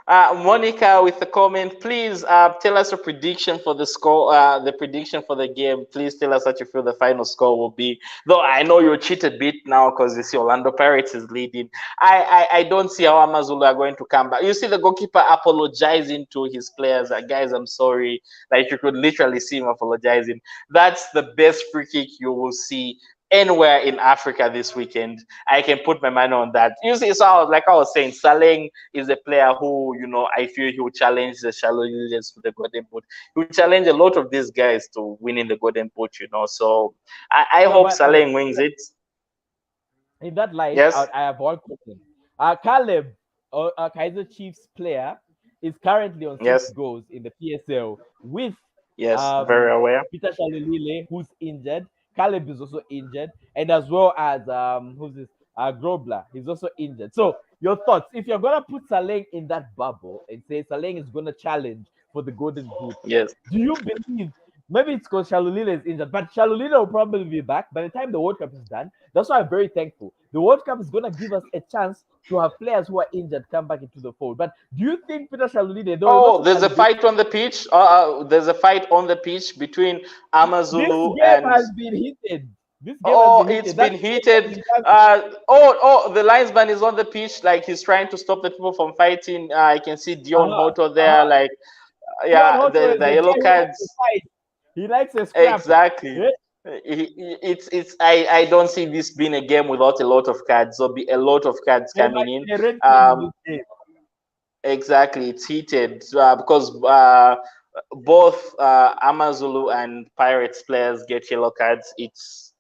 Monica with the comment, please tell us a prediction for the score, the prediction for the game. Please tell us what you feel the final score will be. Though I know you're cheated bit now because you see Orlando Pirates is leading. I don't see how Amazulu are going to come back. You see the goalkeeper apologizing to his players. Guys, I'm sorry. Like you could literally see him apologizing. That's the best free kick you will see anywhere in Africa this weekend. I can put my money on that. You see, so like I was saying, Saleng is a player who, I feel he will challenge the shallow leaders for the Golden Boot. He will challenge a lot of these guys to winning the Golden Boot. So I No, hope but Saleng wins it. in that light, Yes, I have one question. Caleb, Kaiser Chiefs player, is currently on six yes, goals in the PSL with yes, very um, aware. Peter Shalulile, who's injured. Caleb is also injured, and as well as who's this? Grobler, he's also injured. So, your thoughts? If you're gonna put Saleng in that bubble and say Saleng is gonna challenge for the Golden Boot, Yes. do you believe? Maybe it's because Shalulila is injured, but Shalulila will probably be back by the time the World Cup is done. That's why I'm very thankful. The World Cup is going to give us a chance to have players who are injured come back into the fold. But do you think Peter Shalulila, though not Oh, to there's a celebrate, fight on the pitch. There's a fight on the pitch between this Amazulu game and. has been heated. This game has Oh, been it's heated. That been game has heated. been coming. The linesman is on the pitch, like he's trying to stop the people from fighting. I can see Dion Uh-huh. Hoto there, Uh-huh. like, Dion yeah, Hoto is the a yellow guy who likes to cards. fight. He likes a scrap. Exactly. Eh? It's I don't see this being a game without a lot of cards. There'll be a lot of cards There coming might in. be a red card in Um, this game. exactly, it's heated because both Amazulu and Pirates players get yellow cards. It's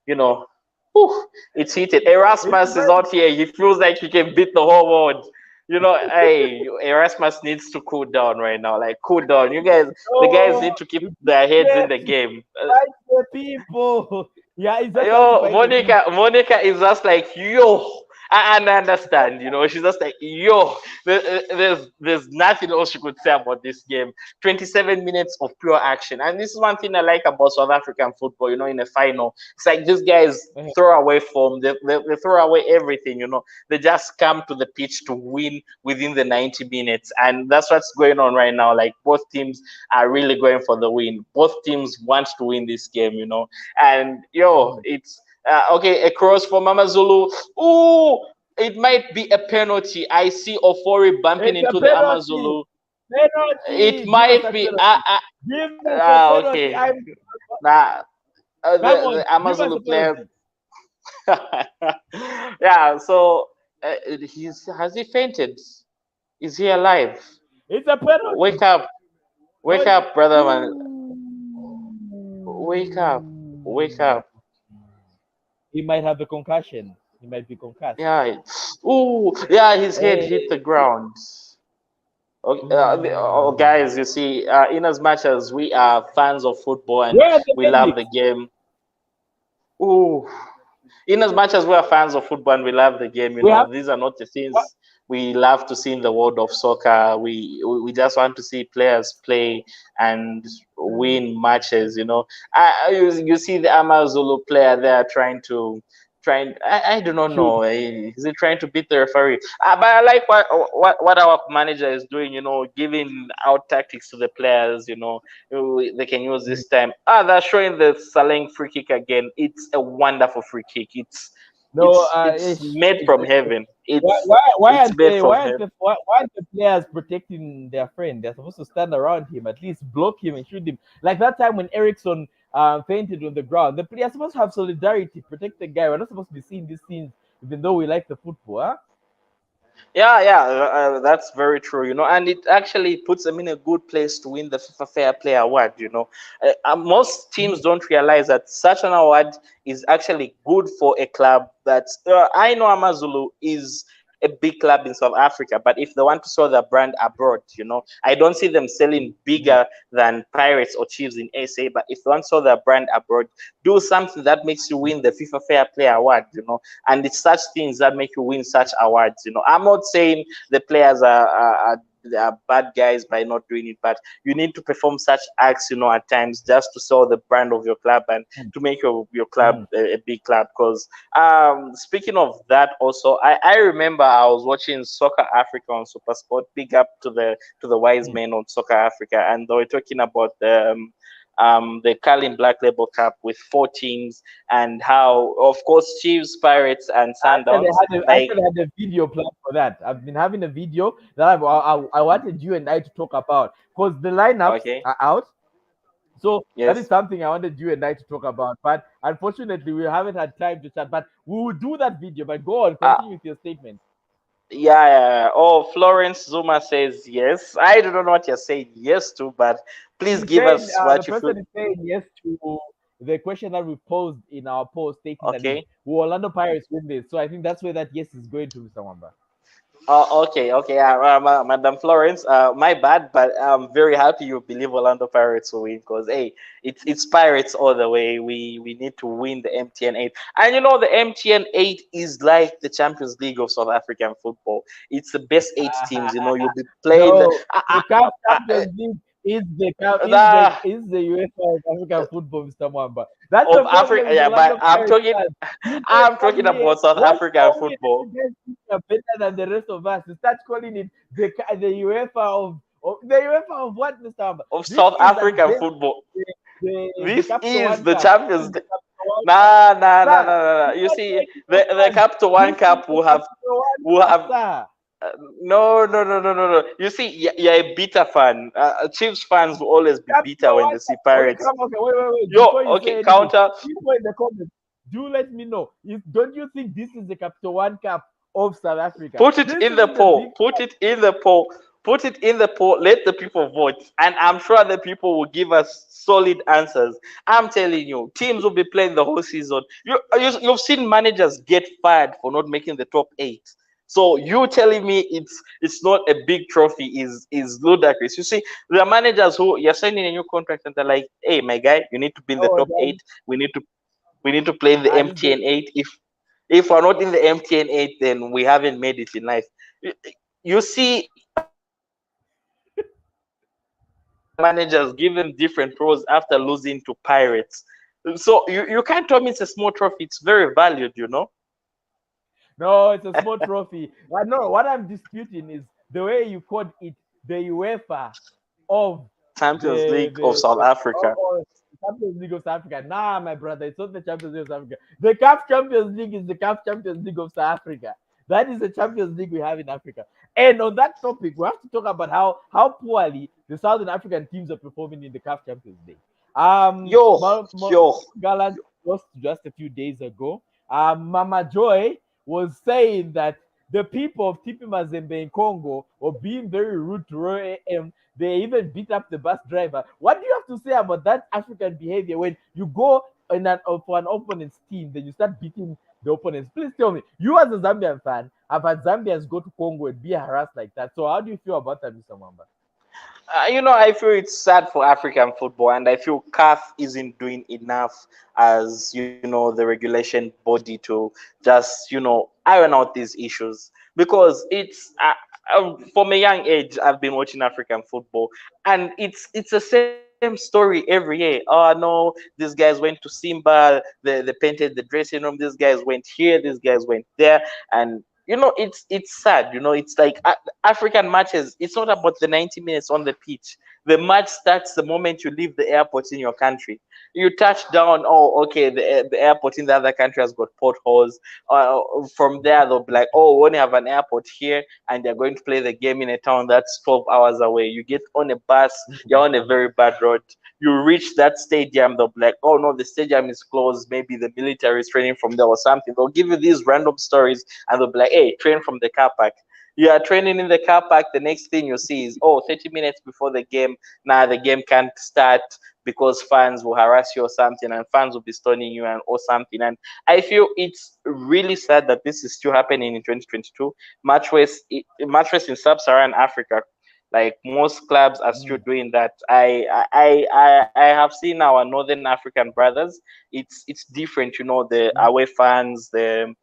you know, whew, it's heated. It's Erasmus is very, out here. He feels like he can beat the whole world. Hey, Erasmus needs to cool down right now. Like, cool down. The guys oh, need to keep their heads in the game. fight the people. Yeah, it's just trying to Yo, fight the people. Monica is just like, yo, And I understand, she's just like, yo, there's nothing else you could say about this game. 27 minutes of pure action. And this is one thing I like about South African football, in a final. It's like these guys throw away form, they throw away everything, They just come to the pitch to win within the 90 minutes. And that's what's going on right now. Like, both teams are really going for the win. Both teams want to win this game, And, it's okay, a cross for Amazulu. Ooh, it might be a penalty. I see Ofori bumping It's a into the penalty. Amazulu. It Penalty. Give us might a be. penalty. Give us a penalty. Okay. Nah, Come the on. Give us a Amazulu player. penalty. Yeah. So has he fainted? Is he alive? It's a penalty. Wake up! No, Wake up, brother man! Wake up! Wake Ooh. up! He might have a concussion. He might be concussed. Yeah. Ooh. Yeah. His head hit the Hey. ground. Okay, Ooh. guys, you see, in as much as we are fans of football and Where are the we love the medics? game, ooh, in as much as we are fans of football and we love the game, We have these are not the what? things we love to see in the world of soccer. We just want to see players play and win matches. You see the Amazulu player there trying. I do not Shoot. know. Is he trying to beat the referee? But I like what our manager is doing. Giving out tactics to the players. They can use this time. They're showing the Saleng free kick again. It's a wonderful free kick. No, It's made from heaven. why It's aren't made they? from heaven. Why aren't the players protecting their friend? They're supposed to stand around him, at least block him and shoot him. Like that time when Ericsson fainted on the ground. The players supposed to have solidarity, protect the guy. We're not supposed to be seeing these scenes, even though we like the football. Huh? Yeah, that's very true, and it actually puts them in a good place to win the FIFA Fair Play Award, most teams Mhm. don't realize that such an award is actually good for a club that, I know Amazulu is a big club in South Africa, but if they want to sell their brand abroad, I don't see them selling bigger than Pirates or Chiefs in SA, but if they want to sell their brand abroad, do something that makes you win the FIFA Fair Play Award, and it's such things that make you win such awards. I'm not saying the players are bad guys by not doing it, but you need to perform such acts, at times, just to sell the brand of your club and to make your club Mhm. a big club. Because speaking of that, also, I remember I was watching Soccer Africa on Super Sport. Big up to the wise Mhm. men on Soccer Africa, and they were talking about the Carlin Black Label Cup with 4 teams, and how, of course, Chiefs, Pirates, and Sundowns. I Like, actually had a video planned for that. I've been having a video that I wanted you and I to talk about because the lineups okay, are out. So that is yes. something I wanted you and I to talk about. But unfortunately, we haven't had time to chat. But we will do that video. But go on, Uh, continue with your statement. yeah. Oh, Florence Zuma says yes. I don't know what you're saying yes to, but please He's give saying us the what you feel. person is saying yes to the question that we posed in our post, stating that is Okay. will Orlando Pirates win this? So I think that's where that yes is going to, Mr. Wamba. Okay. Madam Florence, my bad, but I'm very happy you believe Orlando Pirates will win because, hey, it's Pirates all the way. We need to win the MTN8, and the MTN8 is like the Champions League of South African football. It's the best 8 teams. You'll be playing the. No, the CAF Champions League is the The is the UEFA of African football, Mr. Mwamba. That's the of Africa, problem with yeah, but Orlando I'm Pirates talking, fans. You guys I'm come talking here about South once African you win, football you guys think you're better than the rest of us. You start calling it the UEFA of the UEFA of what, Mr. Mwamba? of This South is at African best football. the This Capital is One the Cup. This Champions. is the Capital One Cup, sir. Nah. Do You not see, make it so the fun. Capital One This is Cup the will have Capital One will Cup, have sir. no. You see, you're a bitter fan. Chiefs fans will always be bitter Capital when One they see Cup. Okay, Pirates. come. Okay, wait. Yo, Before you okay, say anything, counter. people in the comments, do let me know. Don't you think this is the Capital One Cup of South Africa? Put it This in the isn't the big poll. Put it in the poll. Put it in the poll. Let the people vote. And I'm sure the people will give us solid answers. I'm telling you, teams will be playing the whole season. You've seen managers get fired for not making the top 8. So you telling me it's not a big trophy is ludicrous. You see, there are managers who you're signing a new contract and they're like, hey, my guy, you need to be in the oh, top 8. We need to play in the I just get MTN8. If we're not in the MTN8, then we haven't made it in life. You see, other managers give them different roles after losing to Pirates. So you can't tell me it's a small trophy. It's very valued, you know. No, it's a small trophy. But no, what I'm disputing is the way you called it the UEFA of Champions League of South Africa. oh, Champions League of South Africa. Nah, my brother, it's not the Champions League of South Africa. The CAF Champions League is the CAF Champions League of South Africa. That is the Champions League we have in Africa. And on that topic, we have to talk about how poorly the Southern African teams are performing in the CAF Champions League. Yo. Gallant lost just a few days ago. Mama Joy was saying that the people of TP Mazembe in Congo were being very rude to Royal AM. They even beat up the bus driver. What do you have to say about that African behavior when you go for an opponent's team, then you start beating the opponents? Please tell me, you as a Zambian fan, have had Zambians go to Congo and be harassed like that. So how do you feel about that, Mr. Mamba? I feel it's sad for African football, and I feel CAF isn't doing enough as the regulation body to just iron out these issues, because it's from a young age I've been watching African football, and it's the same story every year. Oh no, these guys went to Simba, they painted the dressing room. These guys went here, these guys went there, and it's sad. It's like African matches. It's not about the 90 minutes on the pitch. The match starts the moment you leave the airport in your country. You touch down. Oh, okay. The airport in the other country has got potholes. From there, they'll be like, oh, we only have an airport here, and they're going to play the game in a town that's 12 hours away. You get on a bus. You're on a very bad road. You reach that stadium. They'll be like, oh no, the stadium is closed. Maybe the military is training from there or something. They'll give you these random stories, and they'll be like, hey, train from the car park. You are training in the car park. The next thing you see is, 30 minutes before the game, now the game can't start because fans will harass you or something, and fans will be stoning you or something. And I feel it's really sad that this is still happening in 2022. Much worse in sub-Saharan Africa. Like, most clubs are still doing that. I have seen our Northern African brothers. It's different, the away fans, the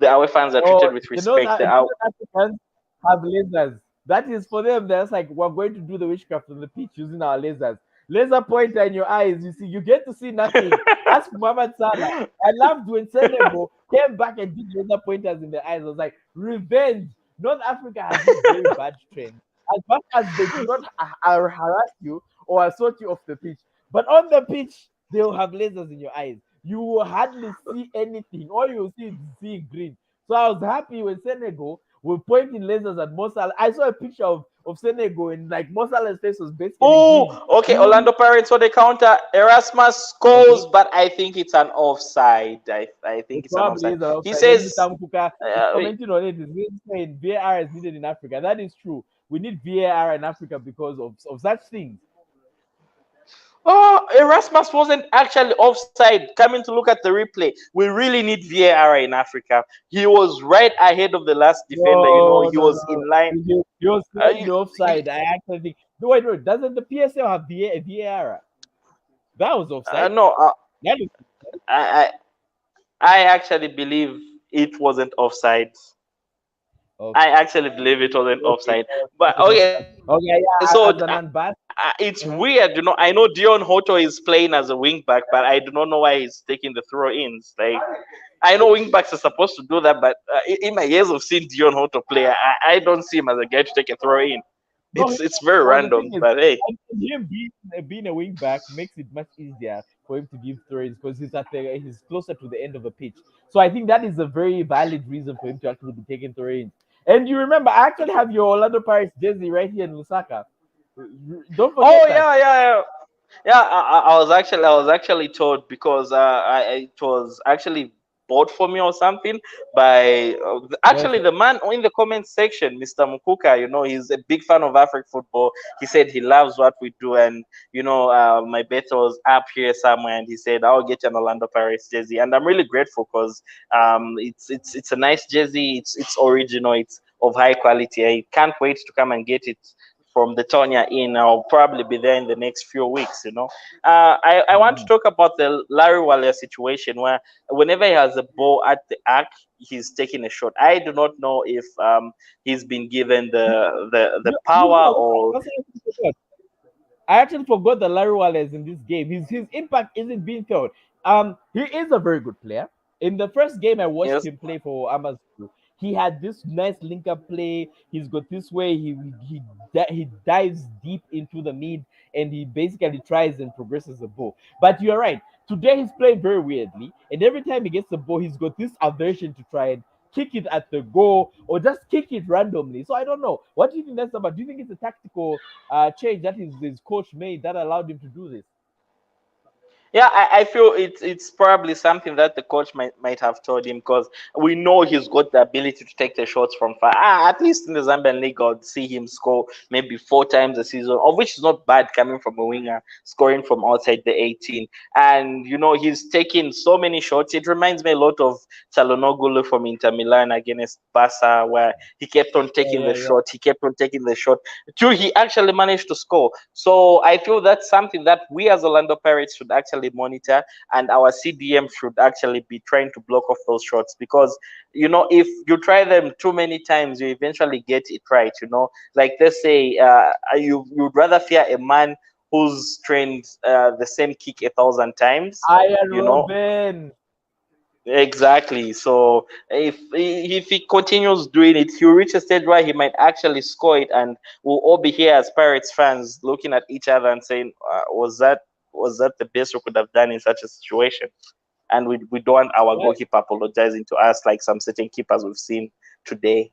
away fans are treated with respect. The Africans have lasers. That is for them. That's like, we're going to do the witchcraft on the pitch using our lasers. Laser pointer in your eyes. You see, you get to see nothing. Ask Mohamed Salah. I loved when Senegal came back and did laser pointers in the eyes. I was like, revenge. North Africa has this very bad trend. As much as they do not harass you or assault you off the pitch, but on the pitch, they will have lasers in your eyes. You will hardly see anything. All you will see is seeing green. So I was happy when Senegal were pointing lasers at Mo Salah. I saw a picture of Senegal, and like Mo Salah's face was basically green. Okay. Orlando Pirates for the counter. Erasmus scores, but I think it's an offside. I think it's an offside. He says, commenting on it, is saying VAR is needed in Africa. That is true. We need VAR in Africa because of such things. Oh, Erasmus wasn't actually offside. Coming to look at the replay, we really need VAR in Africa. He was right ahead of the last defender. He was in line. He was offside. I actually think. No, wait. Doesn't the PSL have VAR? That was offside. No. I actually believe it wasn't offside. Okay. I actually believe it wasn't offside. But okay. So it's weird, I know Dion Hoto is playing as a wing back, but I do not know why he's taking the throw-ins. Like, I know wing backs are supposed to do that, but in my years of seeing Dion Hoto play, I don't see him as a guy to take a throw-in. It's very random, but hey. Him being a wing back makes it much easier for him to give throws because he's closer to the end of the pitch. So I think that is a very valid reason for him to actually be taking throw-ins. And you remember, I actually have your Orlando Pirates jersey right here in Lusaka. Don't forget. Yeah. I was actually told because it was actually bought for me or something by the man in the comment section, Mr. Mukuka. He's a big fan of Afrik football. He said he loves what we do, and my bet was up here somewhere, and he said I'll get an Orlando Pirates jersey, and I'm really grateful because it's a nice jersey. It's original. It's of high quality. I can't wait to come and get it from the Tonya in. I'll probably be there in the next few weeks. I want to talk about the Larry Wale situation where whenever he has a ball at the arc, he's taking a shot. I do not know if he's been given the power or That's what I forgot. I actually forgot that Larry Wallace in this game. His impact isn't being felt. He is a very good player. In the first game I watched yes. him play for Amazulu, he had this nice link up play. He's got this way. He dives deep into the mid and he basically tries and progresses the ball. But you're right. Today he's playing very weirdly, and every time he gets the ball, he's got this aversion to try and kick it at the goal or just kick it randomly. So I don't know. What do you think that's about? Do you think it's a tactical change that his coach made that allowed him to do this? Yeah, I feel it's probably something that the coach might have told him because we know he's got the ability to take the shots from far. At least in the Zambian league, I'd see him score maybe 4 times a season, of which is not bad coming from a winger, scoring from outside the 18. And he's taking so many shots. It reminds me a lot of Çalhanoğlu from Inter Milan against Barca, where he kept on taking the Yeah. shot. He kept on taking the shot. Till he actually managed to score. So I feel that's something that we as Orlando Pirates should actually monitor, and our CDM should actually be trying to block off those shots because if you try them too many times, you eventually get it right. Like they say, you'd rather fear a man who's trained the same kick 1,000 times. Iron You know, Robin. Exactly. So if he continues doing it, he'll reach a stage where he might actually score it, and we'll all be here as Pirates fans looking at each other and saying, was that the best we could have done in such a situation? And we don't want our Right. goalkeeper apologizing to us like some certain keepers we've seen today.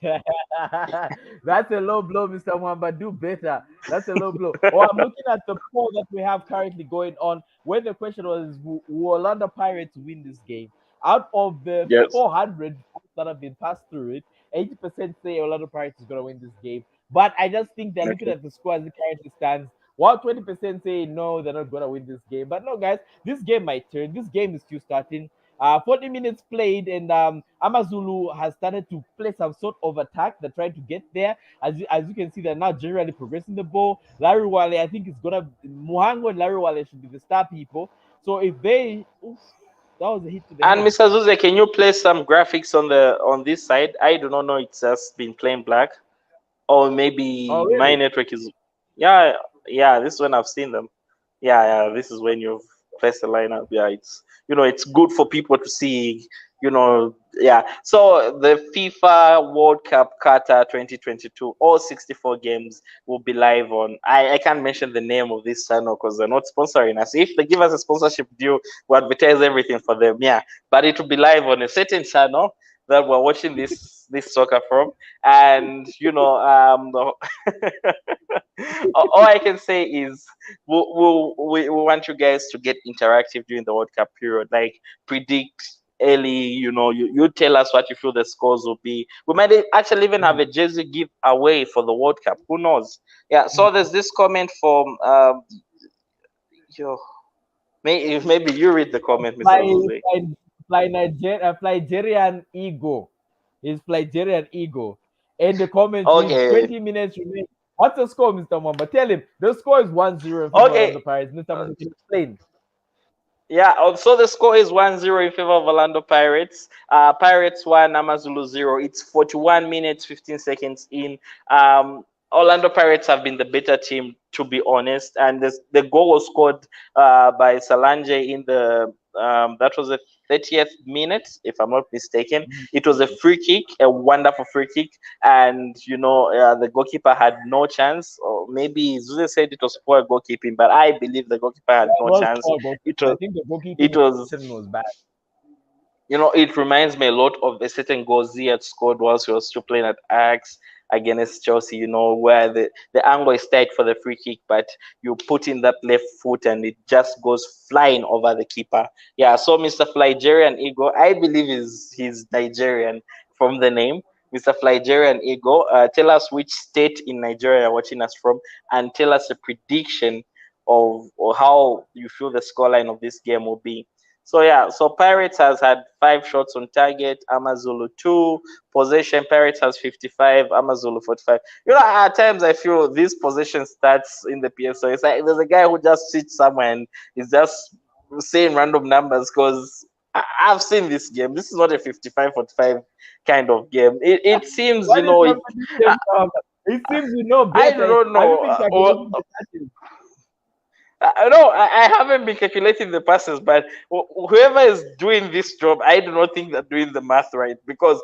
That's a low blow, Mr. Mwamba. Do better. That's a low blow. Oh, I'm looking at the poll that we have currently going on, where the question was, will Orlando Pirates win this game? Out of the Yes. 400 that have been passed through it, 80% say Orlando Pirates is going to win this game. But I just think they're looking Okay. at the score as it currently stands. While 20% say no, they're not going to win this game. But no, guys, this game might turn. This game is still starting. 40 minutes played, and Amazulu has started to play some sort of attack. They're trying to get there. As you can see, they're now generally progressing the ball. Larry Wale, I think it's gonna Muhango and Larry Wale should be the star people. So if they, oof, that was a hit to the And head. Mr. Zuze, can you play some graphics on this side? I do not know. It's just been plain black, or Oh maybe my really? network is. Yeah, yeah. This is when I've seen them. Yeah, yeah. This is when you've placed the lineup. Yeah, it's good for people to see. Yeah. So the FIFA World Cup Qatar 2022, all 64 games will be live on. I can't mention the name of this channel because they're not sponsoring us. If they give us a sponsorship deal, we advertise everything for them. Yeah, but it will be live on a certain channel that we're watching this soccer from, and all I can say is we want you guys to get interactive during the World Cup period. Like predict early, you tell us what you feel the scores will be. We might actually even have a jersey giveaway for the World Cup. Who knows? Yeah. So there's this comment from yo, maybe you read the comment, Mr. Fly, Zuze. fly Nigerian ego. His Nigerian ego. And the comment reads Okay. 20 minutes remain. What's the score, Mr. Mwamba? Tell him the score is 1-0 in favor of Okay. the Pirates. Mr. Mwamba, can you explain? Yeah, so the score is 1-0 in favor of Orlando Pirates. Pirates 1, Amazulu 0. It's 41 minutes, 15 seconds in. Orlando Pirates have been the better team, to be honest. And the goal was scored by Salanje in that was the 30th minute, if I'm not mistaken. It was a free kick, a wonderful free kick. And, the goalkeeper had no chance. Or maybe Zuze said it was poor goalkeeping, but I believe the goalkeeper had Yeah, it no was chance. poor It goalkeeping. I was think the it goalkeeping was was bad. it reminds me a lot of a certain goal Ziyech scored whilst he was still playing at Ajax against Chelsea, where the angle is tight for the free kick, but you put in that left foot and it just goes flying over the keeper. Yeah, so Mr. Flygerian Eagle, I believe he's Nigerian from the name. Mr. Flygerian Eagle, tell us which state in Nigeria you're watching us from, and tell us a prediction of or how you feel the scoreline of this game will be. So yeah, so Pirates has had 5 shots on target, Amazulu 2. Possession, Pirates has 55, Amazulu 45. At times I feel this possession stats in the PSO. It's like there's a guy who just sits somewhere and is just saying random numbers because I've seen this game. This is not a 55-45 kind of game. It seems, What is it, wrong with this game now? It seems you know I better. don't Have you know. been calculating the touches? No, I haven't been calculating the passes, but whoever is doing this job, I do not think they're doing the math right because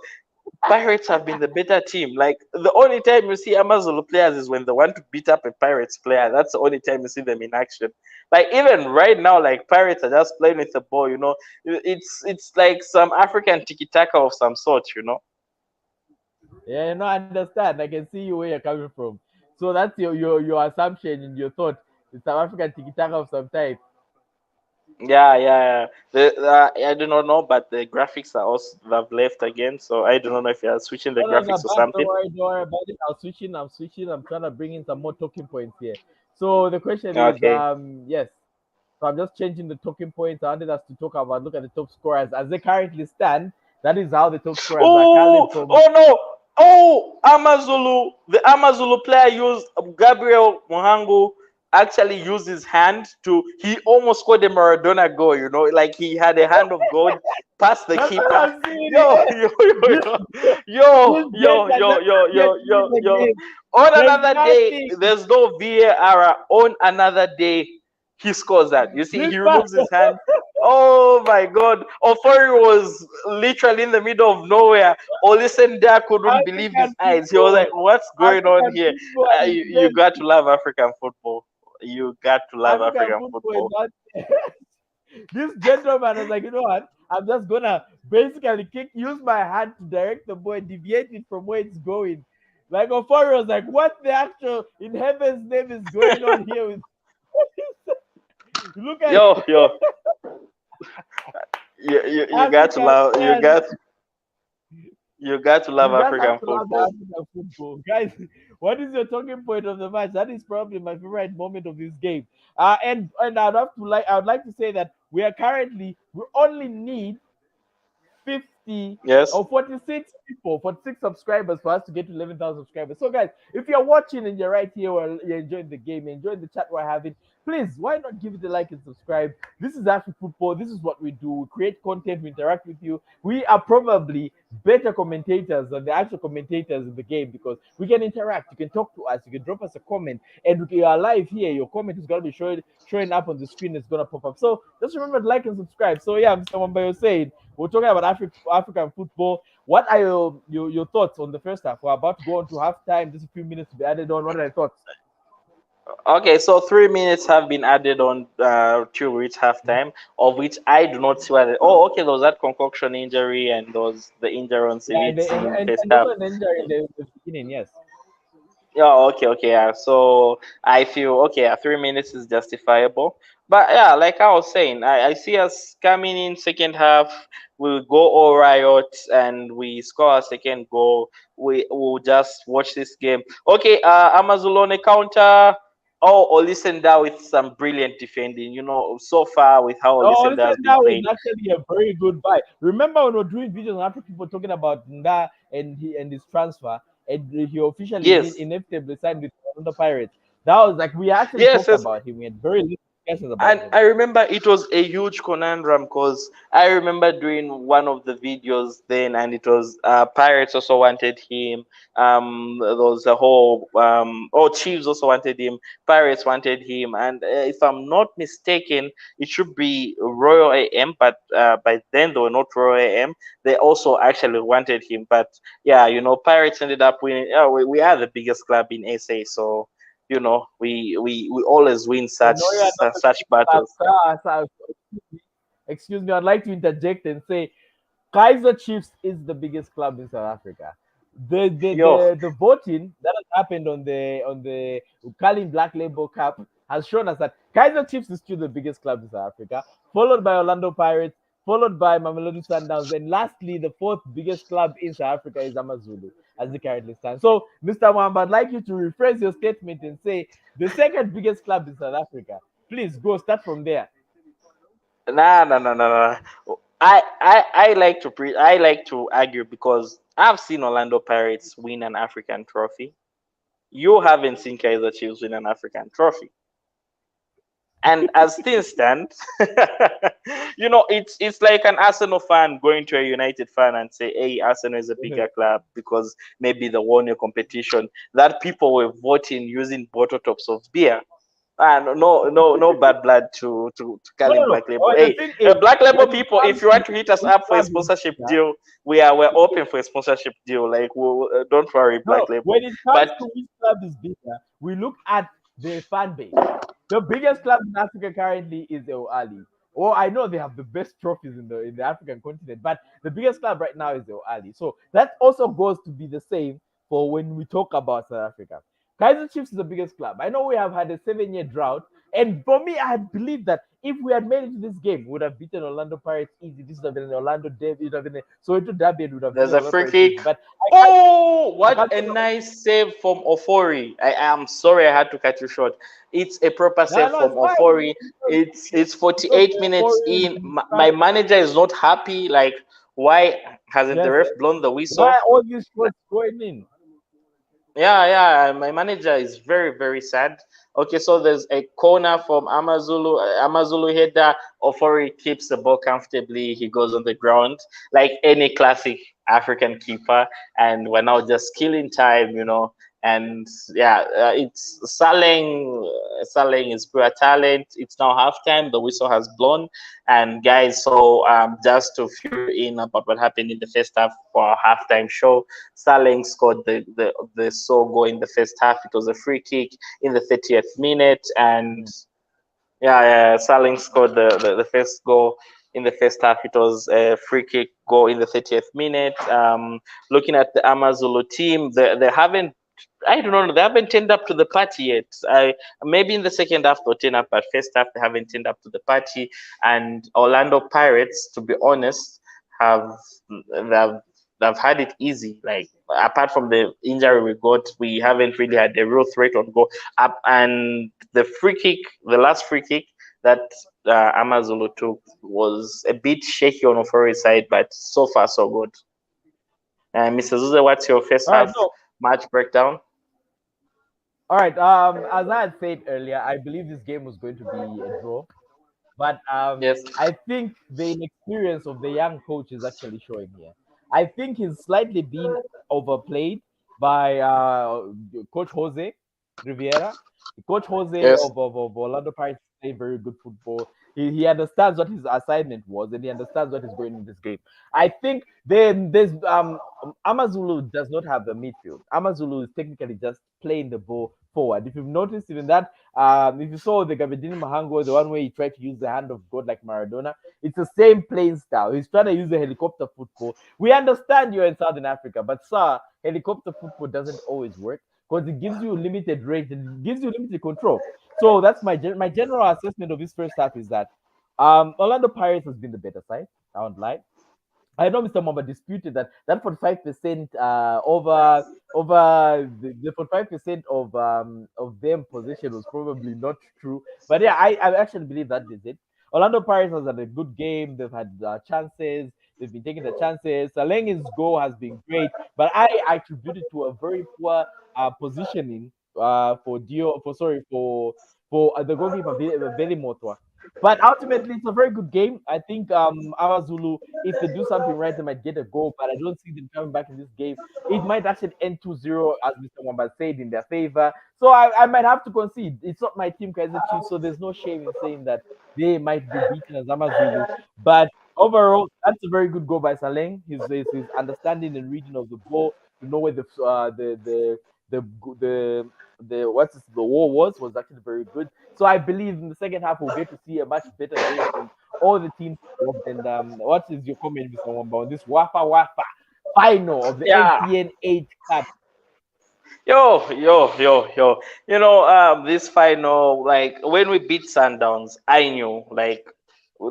Pirates have been the better team. Like the only time you see Amazulu players is when they want to beat up a Pirates player. That's the only time you see them in action. Like even right now, like Pirates are just playing with the ball. It's like some African tiki taka of some sort. Yeah, I understand. I can see you where you're coming from. So that's your assumption and your thought. The South African tiki taka of some type. Yeah, yeah. I do not know, but the graphics are also have left again. So I do not know if you are switching the No, no, no, graphics or but something. don't worry about it. I'm switching. I'm trying to bring in some more talking points here. So the question is, Okay. yes. So I'm just changing the talking points. I wanted us to talk about look at the top scorers as they currently stand. That is how the top scorers are. Caleb Oh, from oh no. Oh, Amazulu. The Amazulu player used Gabriel Muhangu actually used his hand he almost scored a Maradona goal, like he had a hand of God past the that's what keeper. I'm saying. Yo, yo, yo, This yo, this yo, gender yo, just yo, appeared yo, to win yo, the yo. game. On There's another day, nothing. there's no VAR. On another day, he scores that. You see, This he man, removes his hand. Oh my God. Ofori was literally in the middle of nowhere. Olisen there couldn't believe his African eyes. He was football, like, "What's going on African here?" football at its You best. got to love African football. You got to love African African football is football. not. This gentleman was like, you know what? I'm just gonna basically use my hand to direct the ball, deviate it from where it's going. Like Ofori was like, what the actual in heaven's name is going on here? With look at Yo, yo, you got to African love players. you got to love You just have African to love the football. African football, guys. What is your talking point of the match? That is probably my favorite moment of this game. And I would like to say that we only need 50 Yes. or 46 people, 46 subscribers for us to get to 11,000 subscribers. So, guys, if you're watching and you're right here or you're enjoying the game, you're enjoying the chat we're having, please, why not give it a like and subscribe? This is Afrik Football. This is what we do. We create content, we interact with you. We are probably better commentators than the actual commentators in the game because we can interact. You can talk to us. You can drop us a comment. And if you are live here, your comment is going to be showing up on the screen. It's going to pop up. So just remember to like and subscribe. So, yeah, Mr. Wambayo said, we're talking about African football. What are your thoughts on the first half? We're about to go on to halftime. Just a few minutes to be added on. What are your thoughts? Okay, so 3 minutes have been added on to reach halftime, of which I do not see why. Oh, okay, there was that concoction injury and there was the injury on Yeah, Sivitsi in first and half. also an injury in the beginning. Yes. Yeah, okay, okay, yeah. So I feel okay, yeah, 3 minutes is justifiable. But yeah, like I was saying, I see us coming in second half, we'll go all riot and we score a second goal. Will just watch this game. Okay, Amazulone counter. Oh, Olisenda with some brilliant defending. So far with how Oh, Olisenda listen, has been that was playing. actually a very good buy. Remember when we were doing videos on African people talking about Nda and his transfer, and he officially Yes, inevitably signed with the Pirates. That was like we actually yes, talked yes. about him. We had very little discussions about And him. I remember it was a huge conundrum because I remember doing one of the videos then, and it was Pirates also wanted him. There was a whole Chiefs also wanted him. Pirates wanted him, and if I'm not mistaken, it should be Royal AM, but by then they were not Royal AM. They also actually wanted him, but yeah, Pirates ended up winning. We are the biggest club in SA, so we always win I such know you are not the such biggest club. battles. Excuse me, I'd like to interject and say Kaiser Chiefs is the biggest club in South Africa. Yo, The voting that has happened on the Carling Black Label Cup has shown us that Kaiser Chiefs is still the biggest club in South Africa, followed by Orlando Pirates, followed by Mamelodi Sundowns, and lastly, the fourth biggest club in South Africa is Amazulu, as it currently stands. So, Mr. Mwamba, I'd like you to rephrase your statement and say the second biggest club in South Africa. Please go start from there. Nah, no, no, no, no. I like to argue because I've seen Orlando Pirates win an African trophy. You haven't seen Kaiser Chiefs win an African trophy. And as things stand, it's like an Arsenal fan going to a United fan and say, "Hey, Arsenal is a bigger club because maybe they won a competition." That people were voting using bottle tops of beer. No bad blood to No, call no, him no. Black Label. Oh, the Hey, thing is, Black Label when it people, if comes you to want to hit us which up for a club is sponsorship bigger, deal, we're open for a sponsorship deal. Like, don't worry, Black no, Label. when it comes But to which club is bigger, we look at the fan base. The biggest club in Africa currently is El Ali. Oh, I know they have the best trophies in the African continent, but the biggest club right now is El Ali. So that also goes to be the same for when we talk about South Africa. Kaiser Chiefs is the biggest club. I know we have had a 7-year drought, and for me, I believe that if we had made it to this game, we would have beaten Orlando Pirates easy. This would have been an Orlando Derby. It would have been so into Derby. It would have there's beaten a Orlando free Pirates kick. easy. But Oh, I what can't a say no. nice save from Ofori. I am sorry I had to cut you short. It's a proper No, save no, from it's fine. Ofori. It's Because 48 minutes Corey has in. been My trying. manager is not happy. Like, why hasn't the Yes, ref blown the why whistle? all these shots going in? Yeah, yeah. My manager is very, very sad. Okay, so there's a corner from Amazulu. Amazulu header. Ofori keeps the ball comfortably. He goes on the ground like any classic African keeper, and we're now just killing time. And yeah, it's Saleng. Saleng is pure talent. It's now halftime. The whistle has blown, and guys, so just to fill you in about what happened in the first half for our halftime show. Saleng scored the sole goal in the first half. It was a free kick in the 30th minute, and yeah, Saleng scored the first goal in the first half. It was a free kick goal in the 30th minute. Looking at the Amazulu team, they haven't. I don't know. They haven't turned up to the party yet. Maybe in the second half they'll turn up, but first half they haven't turned up to the party. And Orlando Pirates, to be honest, have they've they've had it easy. Like, apart from the injury we got, we haven't really had a real threat on goal. Up and the free kick, the last free kick that Amazulu took was a bit shaky on Ofori's side, but so far so good. Mr. Zuze, what's your first All right, half no, match breakdown? all right. As I had said earlier, I believe this game was going to be a draw, but Yes. I think the inexperience of the young coach is actually showing here. I think he's slightly been overplayed by Coach Jose Riviera. Coach Jose Yes. of Orlando Pirates play very good football. He understands what his assignment was and he understands what is going in this game. I think then there's Amazulu does not have the midfield. Amazulu is technically just playing the ball forward. If you've noticed even that, if you saw the Gabedini Mahango, the one where he tried to use the hand of God like Maradona, it's the same playing style. He's trying to use the helicopter football. We understand you're in Southern Africa, but sir, helicopter football doesn't always work because it gives you limited range and it gives you limited control. So that's my general assessment of this first half is that Orlando Pirates has been the better side. I won't lie. I know Mr. Mamba disputed that 45% over the 45% of them possession was probably not true. But yeah, I actually believe that is it. Orlando Pirates has had a good game. They've had chances. They've been taking the chances. Saleng's goal has been great, but I attribute it to a very poor positioning for Dio. For the goalkeeper Veli Motwa. But ultimately, it's a very good game. I think Amazulu, if they do something right, they might get a goal. But I don't see them coming back in this game. It might actually end 2-0, as Mr. Wamba said, in their favor. So I might have to concede. It's not my team, Kaiser Chiefs, so there's no shame in saying that they might be beaten as Amazulu. But overall, that's a very good goal by Saleng. His understanding and reading of the ball to know where the the the war was actually very good. So I believe in the second half we'll get to see a much better game from all the teams involved. And what is your comment, Mr. Wamba, on this Wafa Wafa final of the Yeah. MTN8 Cup? Yo. This final, like when we beat Sundowns, I knew, like,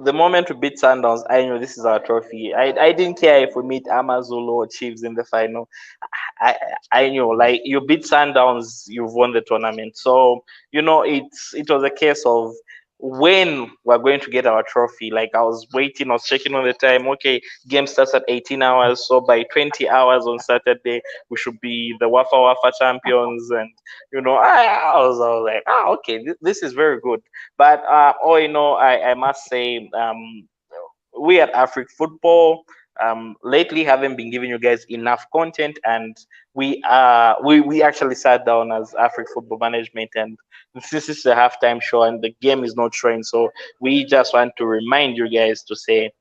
the moment we beat Sundowns, I knew this is our trophy. I didn't care if we meet Amazulu or Chiefs in the final. I I knew, like, you beat Sundowns, you've won the tournament. So it was a case of when we're going to get our trophy. Like I was waiting, I was checking on the time. Okay, game starts at 18 hours, so by 20 hours on Saturday we should be the Wafa Wafa champions. And I was like, okay, this is very good. But I must say, we at Afrik Football lately haven't been giving you guys enough content, and we actually sat down as Afrik Football Management, and this is the halftime show, and the game is not showing. So we just want to remind you guys to say,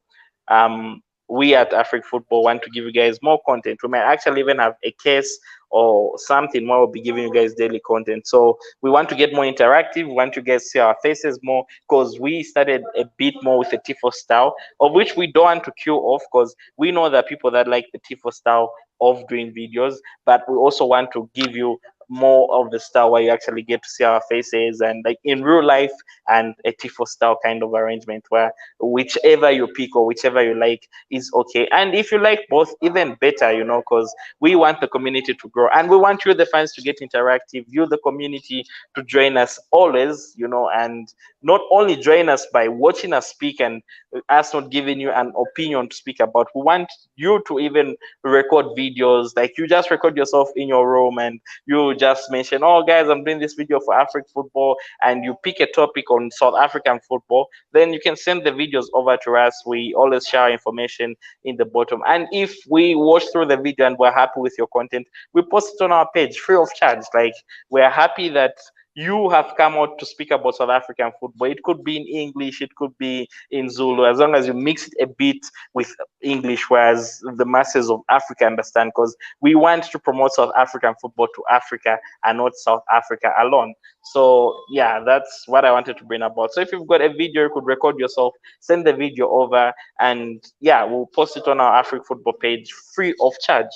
we at Afrik Football want to give you guys more content. We might actually even have a case or something where we'll be giving you guys daily content. So we want to get more interactive. We want you guys to see our faces more, because we started a bit more with the Tifo style, of which we don't want to kill off, because we know that people that like the Tifo style of doing videos, but we also want to give you more of the style where you actually get to see our faces and like in real life, and a Tifo style kind of arrangement where whichever you pick or whichever you like is okay. And if you like both, even better, because we want the community to grow, and we want you, the fans, to get interactive, you, the community, to join us always, and not only join us by watching us speak and us not giving you an opinion to speak about. We want you to even record videos, like you just record yourself in your room and you just mention, oh guys, I'm doing this video for African football, and you pick a topic on South African football. Then you can send the videos over to us. We always share information in the bottom. And if we watch through the video and we're happy with your content, we post it on our page free of charge. Like, we're happy that you have come out to speak about South African football. It could be in English, it could be in Zulu, as long as you mix it a bit with English, whereas the masses of Africa understand, because we want to promote South African football to Africa and not South Africa alone. So yeah, that's what I wanted to bring about. So if you've got a video, you could record yourself, send the video over, and yeah, we'll post it on our Afrik football page free of charge.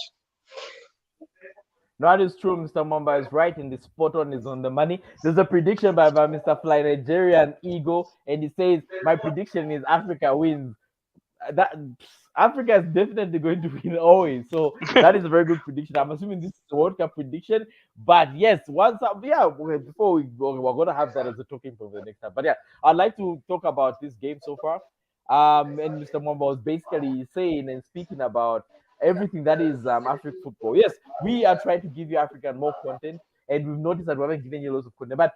No, that is true. Mr. Mamba is right, and the spot on is on the money. There's a prediction by Mr. Fly Nigerian Eagle, and he says, my prediction is Africa wins. That Africa is definitely going to win always. So that is a very good prediction. I'm assuming this is a World Cup prediction. But yes, once before we're gonna have that as a talking point for the next time. But yeah, I'd like to talk about this game so far. And Mr. Mwamba was basically saying and speaking about everything that is African football. Yes, we are trying to give you African more content, and we've noticed that we haven't given you loads of content. But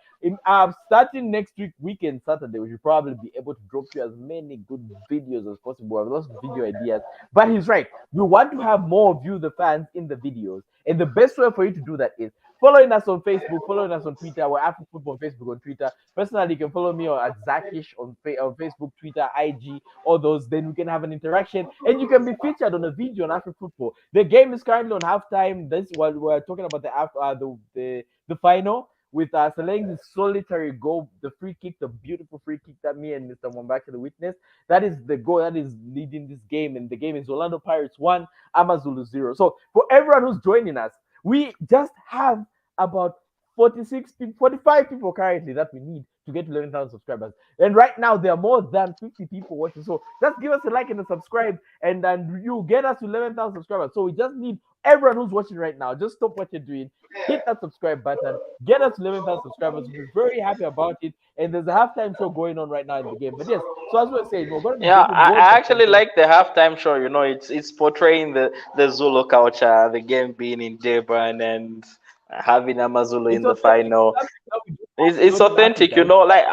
starting next weekend, Saturday, we should probably be able to drop you as many good videos as possible. We have lots of video ideas. But he's right. We want to have more of you, the fans, in the videos. And the best way for you to do that is following us on Facebook, following us on Twitter. We're African Football on Facebook, on Twitter. Personally, you can follow me at Zakish on Facebook, Twitter, IG, all those. Then we can have an interaction, and you can be featured on a video on African Football. The game is currently on halftime. This while we're talking about the final with Seleng's solitary goal, the free kick, the beautiful free kick that me and Mr. Mwambaki witnessed. That is the goal that is leading this game, and the game is Orlando Pirates 1, Amazulu 0. So for everyone who's joining us, we just have about 45 people currently that we need to get to 11,000 subscribers. And right now, there are more than 50 people watching. So just give us a like and a subscribe, and then you get us to 11,000 subscribers. So we just need everyone who's watching right now, just stop what you're doing, hit that subscribe button, get us 11,000 subscribers. We're very happy about it. And there's a halftime show going on right now in the game. But yes, so as we were saying, we're going to be Yeah, dropping I actually like the halftime show. It's portraying the Zulu culture, the game being in Durban, and having Amazulu It's in the authentic. final. That's how we do It's not in authentic, Africa. like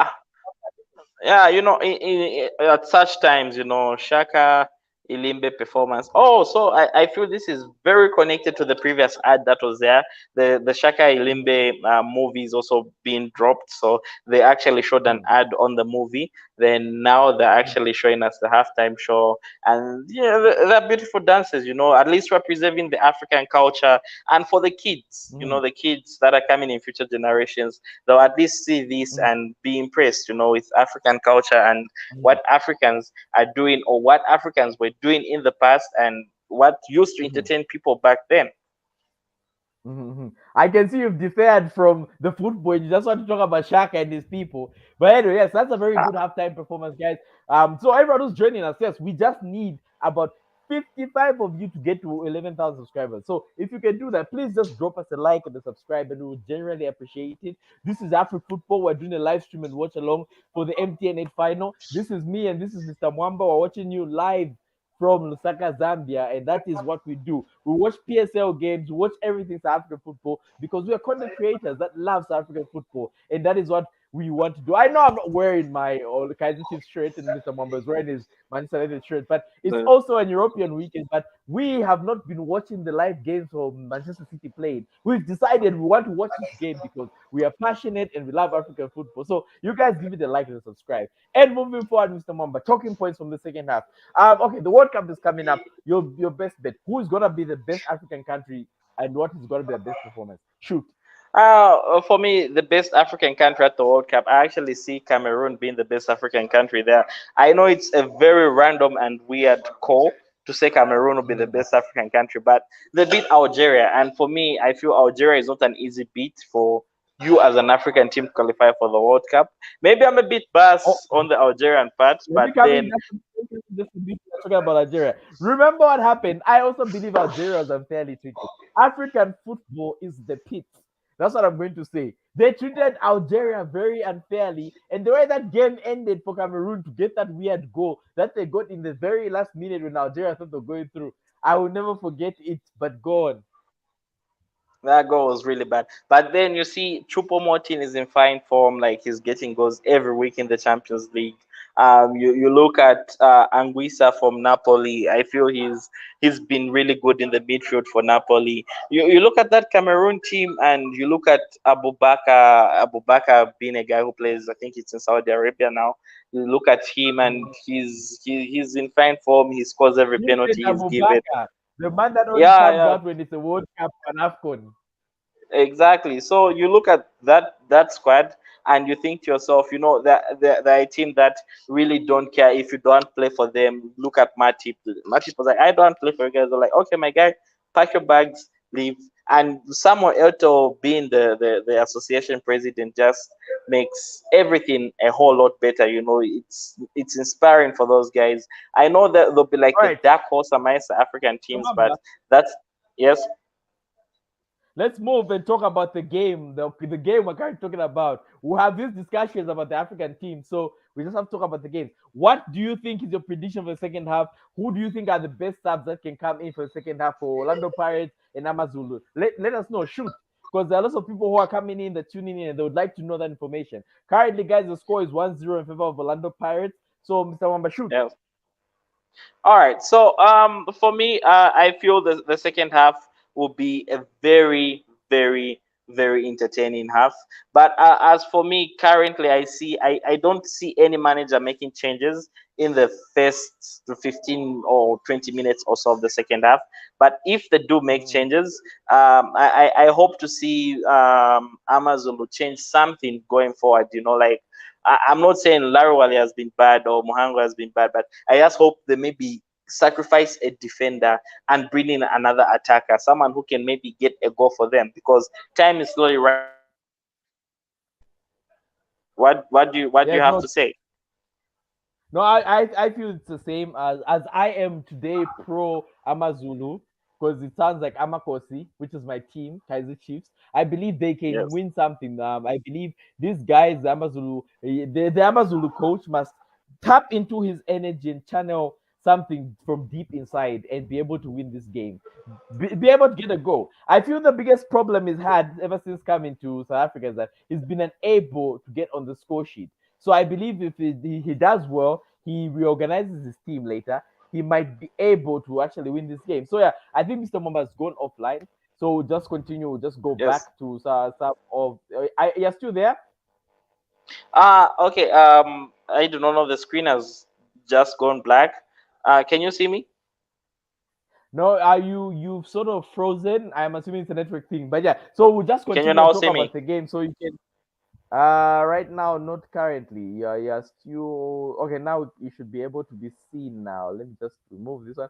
yeah, at such times, Shaka Ilimbe performance. Oh, so I feel this is very connected to the previous ad that was there. The Shaka Ilimbe movie is also being dropped, so they actually showed an Mm, ad on the movie. Then now they're mm, actually showing us the halftime show, and yeah, they're beautiful dances. At least we're preserving the African culture, and for the kids, mm, the kids that are coming in future generations, they'll at least see this mm, and be impressed, with African culture and mm, what Africans are doing, or what Africans were doing in the past, and what used to mm. entertain people back then. Mm-hmm. I can see you've deferred from the football. You just want to talk about Shaka and his people. But anyway, that's a very Ah, good halftime performance, guys. So everyone who's joining us, yes, we just need about 55 of you to get to 11,000 subscribers. So if you can do that, please just drop us a like and a subscribe, and we would generally appreciate it. This is Afrik Football. We're doing a live stream and watch along for the MTN8 final. This is me and this is Mr. Mwamba. We're watching you live from Lusaka, Zambia, and that is what we do. We watch PSL games, we watch everything South African football because we are content creators that love South African football, and that is what we want to do. I know I'm not wearing my Kaiser Chiefs shirt and Mr. Mamba is wearing his Manchester United shirt, but it's also an European weekend. But we have not been watching the live games from Manchester City playing. We've decided we want to watch this game because we are passionate and we love African football. So you guys give it a like and subscribe. And moving forward, Mr. Mamba, talking points from the second half. Okay, the World Cup is coming up. Your best bet. Who is gonna be the best African country, and what is gonna be the best performance? Shoot. For me, the best African country at the World Cup, I actually see Cameroon being the best African country there. I know it's a very random and weird call to say Cameroon will be the best African country, but they beat Algeria. And for me, I feel Algeria is not an easy beat for you as an African team to qualify for the World Cup. Maybe I'm a bit biased on the Algerian part, but then. Talking about Algeria. Remember what happened? I also believe Algeria was unfairly treated. African football is the pit. That's what I'm going to say. They treated Algeria very unfairly, and the way that game ended for Cameroon to get that weird goal that they got in the very last minute when Algeria thought they were going through, I will never forget it. But go on. That goal was really bad. But then you see, Choupo-Moting is in fine form. Like he's getting goals every week in the Champions League. You look at Anguissa from Napoli. I feel he's been really good in the midfield for Napoli. You look at that Cameroon team, and you look at Abubakar being a guy who plays. I think it's in Saudi Arabia now. You look at him, and he's in fine form. He scores every penalty he's given. The man that only comes out when it's a World Cup and AFCON. Exactly. So you look at that squad and you think to yourself, that they're a team that really don't care if you don't play for them. Look at Matip. Matip was like, I don't play for you guys. They're like, okay, my guy, pack your bags, leave. And Samuel Eto'o being the association president just makes everything a whole lot better. It's inspiring for those guys. I know that they'll be like the dark horse amongst the African teams, but that's yes. Let's move and talk about the game. The game we're currently talking about. We have these discussions about the African team, so we just have to talk about the game. What do you think is your prediction for the second half? Who do you think are the best subs that can come in for the second half for Orlando Pirates and Amazulu? Let us know. Shoot. Because there are lots of people who are coming in, that tuning in, and they would like to know that information. Currently, guys, the score is 1-0 in favor of Orlando Pirates. So, Mr. Wamba, shoot. Yeah. All right. So, for me, I feel the second half will be a very, very, very entertaining half. But as for me, currently, I don't see any manager making changes in the first 15 or 20 minutes or so of the second half. But if they do make changes, I hope to see Amazulu change something going forward. Like I'm not saying Larawali has been bad or Muhango has been bad, but I just hope they maybe sacrifice a defender and bring in another attacker, someone who can maybe get a goal for them, because time is slowly running. What do you have to say? No, I feel it's the same as I am today pro Amazulu, because it sounds like Amakosi, which is my team, Kaiser Chiefs. I believe they can win something. I believe these guys, Amazulu, the Amazulu coach must tap into his energy and channel something from deep inside and be able to win this game, be able to get a goal. I feel the biggest problem he's had ever since coming to South Africa is that he's been unable to get on the score sheet. So I believe if he does well, he reorganizes his team later, he might be able to actually win this game. So yeah, I think Mr. Mamba has gone offline. So just continue, just go back to some of. You're still there? Okay. I do not know. The screen has just gone black. Can you see me? No, you've sort of frozen. I'm assuming it's a network thing, but yeah. So we'll just continue to talk about the game. So you can. Right now, not currently. You're still okay. Now you should be able to be seen now. Let me just remove this one.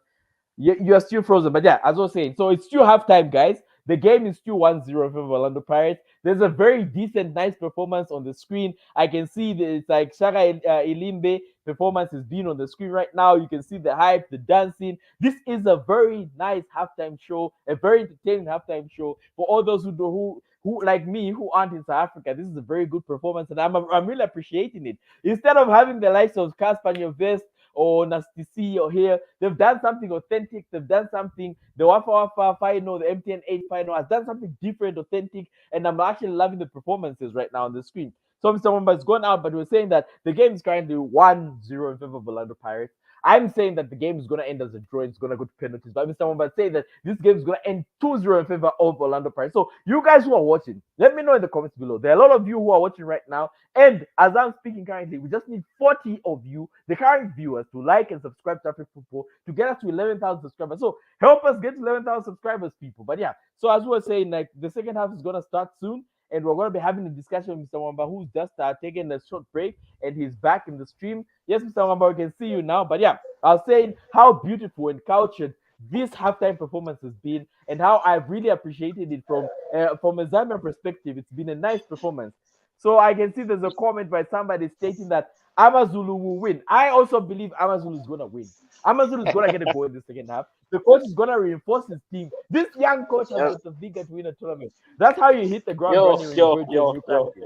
You're still frozen, but yeah, as I was saying, so it's still halftime, guys. The game is still 1-0 for Orlando Pirates. There's a very decent, nice performance on the screen. I can see that it's like Shaka Ilimbe performance is being on the screen right now. You can see the hype, the dancing. This is a very nice halftime show, a very entertaining halftime show for all those who like me who aren't in South Africa. This is a very good performance, and I'm really appreciating it. Instead of having the likes of Casper Vest or Nastisi or here, they've done something authentic. They've done something. The Wafa Wafa final, the MTN8 final has done something different, authentic, and I'm actually loving the performances right now on the screen. So Mr. Wamba has gone out, but we're saying that the game is currently 1-0 in favor of Orlando Pirates. I'm saying that the game is going to end as a draw. It's going to go to penalties. But Mr. Wamba is saying that this game is going to end 2-0 in favor of Orlando Pirates. So you guys who are watching, let me know in the comments below. There are a lot of you who are watching right now. And as I'm speaking currently, we just need 40 of you, the current viewers, to like and subscribe to Afrik Football to get us to 11,000 subscribers. So help us get to 11,000 subscribers, people. But yeah, so as we were saying, like the second half is going to start soon. And we're going to be having a discussion with Mr. Wamba, who's just taking a short break, and he's back in the stream. Yes, Mr. Wamba, we can see you now. But yeah, I was saying how beautiful and cultured this halftime performance has been, and how I've really appreciated it from a Zambian perspective. It's been a nice performance. So I can see there's a comment by somebody stating that Amazulu will win. I also believe Amazulu is going to win. Amazulu is going to get a goal in the second half. The coach is going to reinforce his team. This young coach has got the vigor to win a tournament. That's how you hit the ground running when you go to a new country.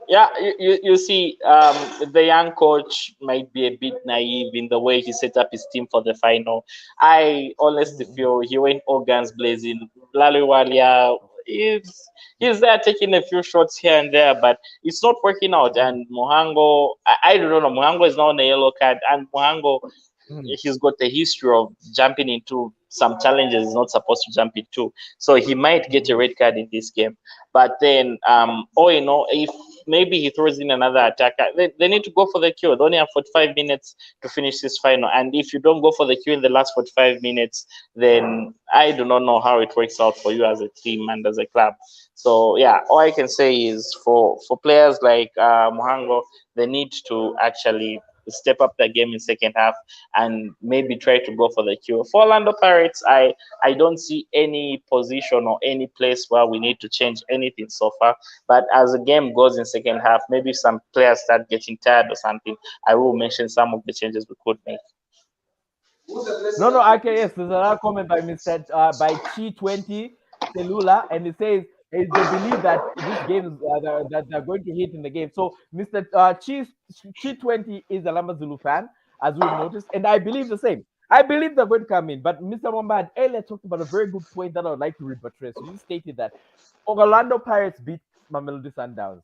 Yeah, you see, the young coach might be a bit naive in the way he set up his team for the final. I honestly feel he went all guns blazing. Laliwalia he's there taking a few shots here and there, but it's not working out. And Mohango, I don't know, Mohango is now on a yellow card, and Mohango, he's got a history of jumping into some challenges he's not supposed to jump into. So he might get a red card in this game. But then, if maybe he throws in another attacker, they need to go for the kill. They only have 45 minutes to finish this final. And if you don't go for the kill in the last 45 minutes, then I do not know how it works out for you as a team and as a club. So, yeah, all I can say is for players like Mohango, they need to actually step up their game in second half and maybe try to go for the cure. For Orlando Pirates, I don't see any position or any place where we need to change anything so far. But as the game goes in second half, maybe some players start getting tired or something, I will mention some of the changes we could make. No, okay, yes, there's another comment by Mr. By Chi20 Cellular, and it says they believe that this game is that they're going to hit in the game. So Mr. Chi20 is a Amazulu fan, as we've noticed, and I believe the same. I believe they're going to come in, but Mr. Wamba had earlier talked about a very good point that I would like to rebuttress. He stated that Orlando Pirates beat Mamelodi Sundowns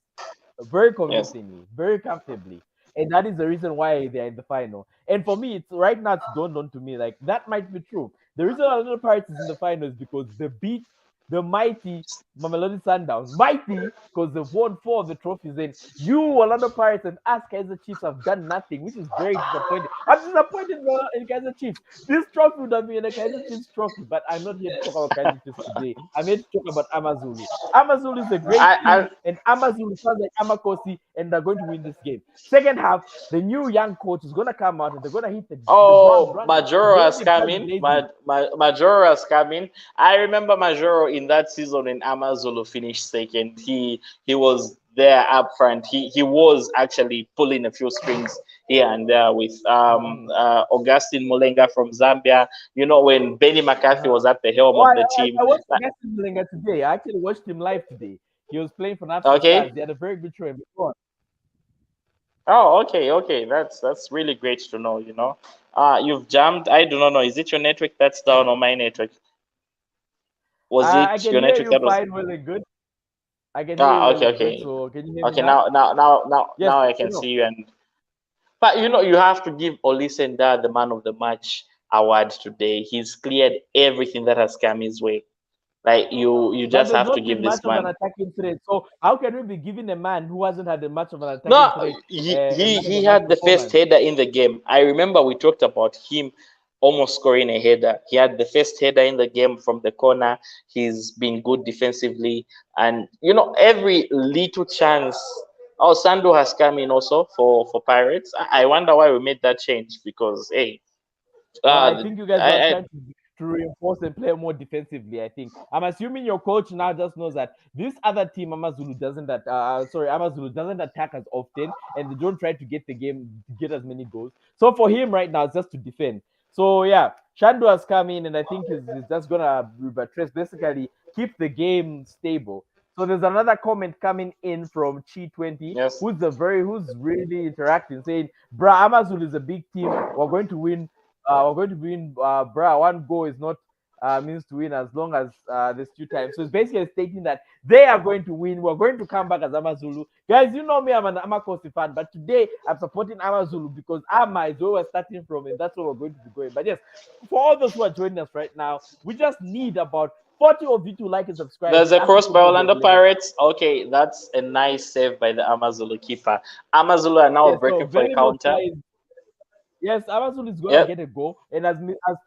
very convincingly, very comfortably. And that is the reason why they're in the final. And for me, it's right now it's dawned on to me like that might be true. The reason Orlando Pirates is in the final is because they beat the mighty Mamelodi Sundowns. Mighty because they've won 4 of the trophies. And you, Orlando Pirates, and us Kaiser Chiefs have done nothing, which is very disappointing. I'm disappointed in Kaiser Chiefs. This trophy would have been a Kaiser Chiefs trophy, but I'm not here to talk about Kaiser Chiefs today. I'm here to talk about Amazulu. Amazulu is a great team, and Amazulu sounds like Amakosi, and they're going to win this game. Second half, the new young coach is going to come out, and they're going to hit the Majoro has come in. Majoro has come in. I remember Majoro in that season when Amazulu finished second. He was there up front. He was actually pulling a few strings here and there with Augustine Mulenga from Zambia. You know, when Benny McCarthy was at the helm of the team. I watched Augustine Mulenga today. I actually watched him live today. He was playing for Napster Stars. He had a very good show before. Oh, okay. That's really great to know. You know, you've jumped. I do not know. Is it your network that's down or my network? Was it your network that was fine, really good? I can hear you really good. So can you hear me now? Now I can see you. But you know, you have to give Olisenda the man of the match award today. He's cleared everything that has come his way. Like you just have to give this man. Of an attacking threat. So how can we be giving a man who hasn't had much of an attacking threat? He had the first header in the game. I remember we talked about him almost scoring a header. He had the first header in the game from the corner. He's been good defensively, and you know, every little chance. Oh, Sando has come in also for Pirates. I wonder why we made that change, because hey, I think you guys are to reinforce and play more defensively. I think I'm assuming your coach now just knows that this other team, Amazulu, Amazulu doesn't attack as often, and they don't try to get the game to get as many goals. So for him right now, it's just to defend. So yeah, Shandu has come in, and I think he's just gonna buttress, basically keep the game stable. So there's another comment coming in from Chi20, Yes. who's really interacting, saying, "Bra, Amazulu is a big team. We're going to win. We're going to win. Bra, one goal is not means to win as long as there's two times." So it's basically stating that they are going to win. We're going to come back as Amazulu. Guys, you know me, I'm an Amakosi fan, but today I'm supporting Amazulu because Ama is where we're starting from, and that's where we're going to be going. But yes, for all those who are joining us right now, we just need about 40 of you to like and subscribe. There's This a cross by Football Orlando 11. Pirates. Okay, that's a nice save by the Amazulu keeper. Amazulu are now Yes, so breaking for a very much counter. guys. Yes, Amazulu is gonna Yep. get a goal, and as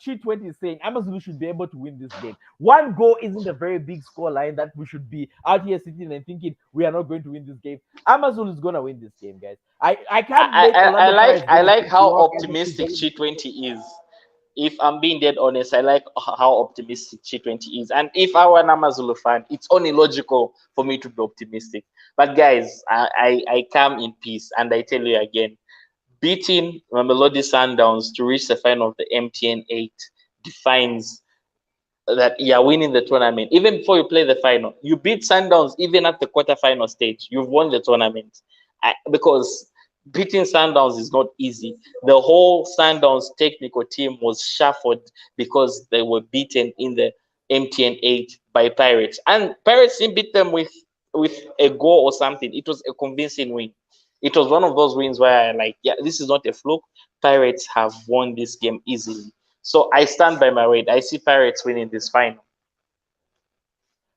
Chi20 is saying, Amazulu should be able to win this game. One goal isn't a very big score line that we should be out here sitting and thinking we are not going to win this game. Amazulu is gonna win this game, guys. I can't let Orlando Pirates I get a like how rock. optimistic G20 is. If I'm being dead honest, I like how optimistic G20 is. And if I were an Amazulu fan, it's only logical for me to be optimistic. But guys, I come in peace, and I tell you again, beating Mamelodi Sundowns to reach the final of the MTN8 defines that you're winning the tournament. Even before you play the final, you beat Sundowns even at the quarterfinal stage. You've won the tournament. Because beating Sundowns is not easy. The whole Sundowns technical team was shuffled because they were beaten in the MTN8 by Pirates. And Pirates didn't beat them with a goal or something. It was a convincing win. It was one of those wins where I like, yeah, this is not a fluke. Pirates have won this game easily. So I stand by my word. I see Pirates winning this final.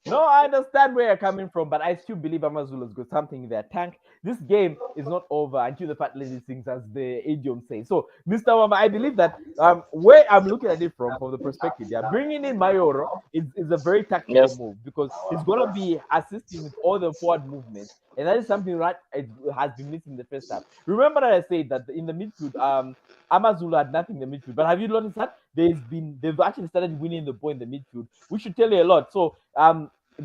No, I understand where you're coming from, but I still believe Amazulu's got something in their tank. This game is not over until the fat lady sings, as the idiom says. So, Mr. Wama, I believe that where I'm looking at it from the perspective, yeah, bringing in Mayoro is a very tactical Yes. move because he's going to be assisting with all the forward movements. And that is something that has been missing in the first half. Remember that I said that in the midfield, Amazulu had nothing in the midfield. But have you noticed that they've actually started winning the ball in the midfield, which should tell you a lot. So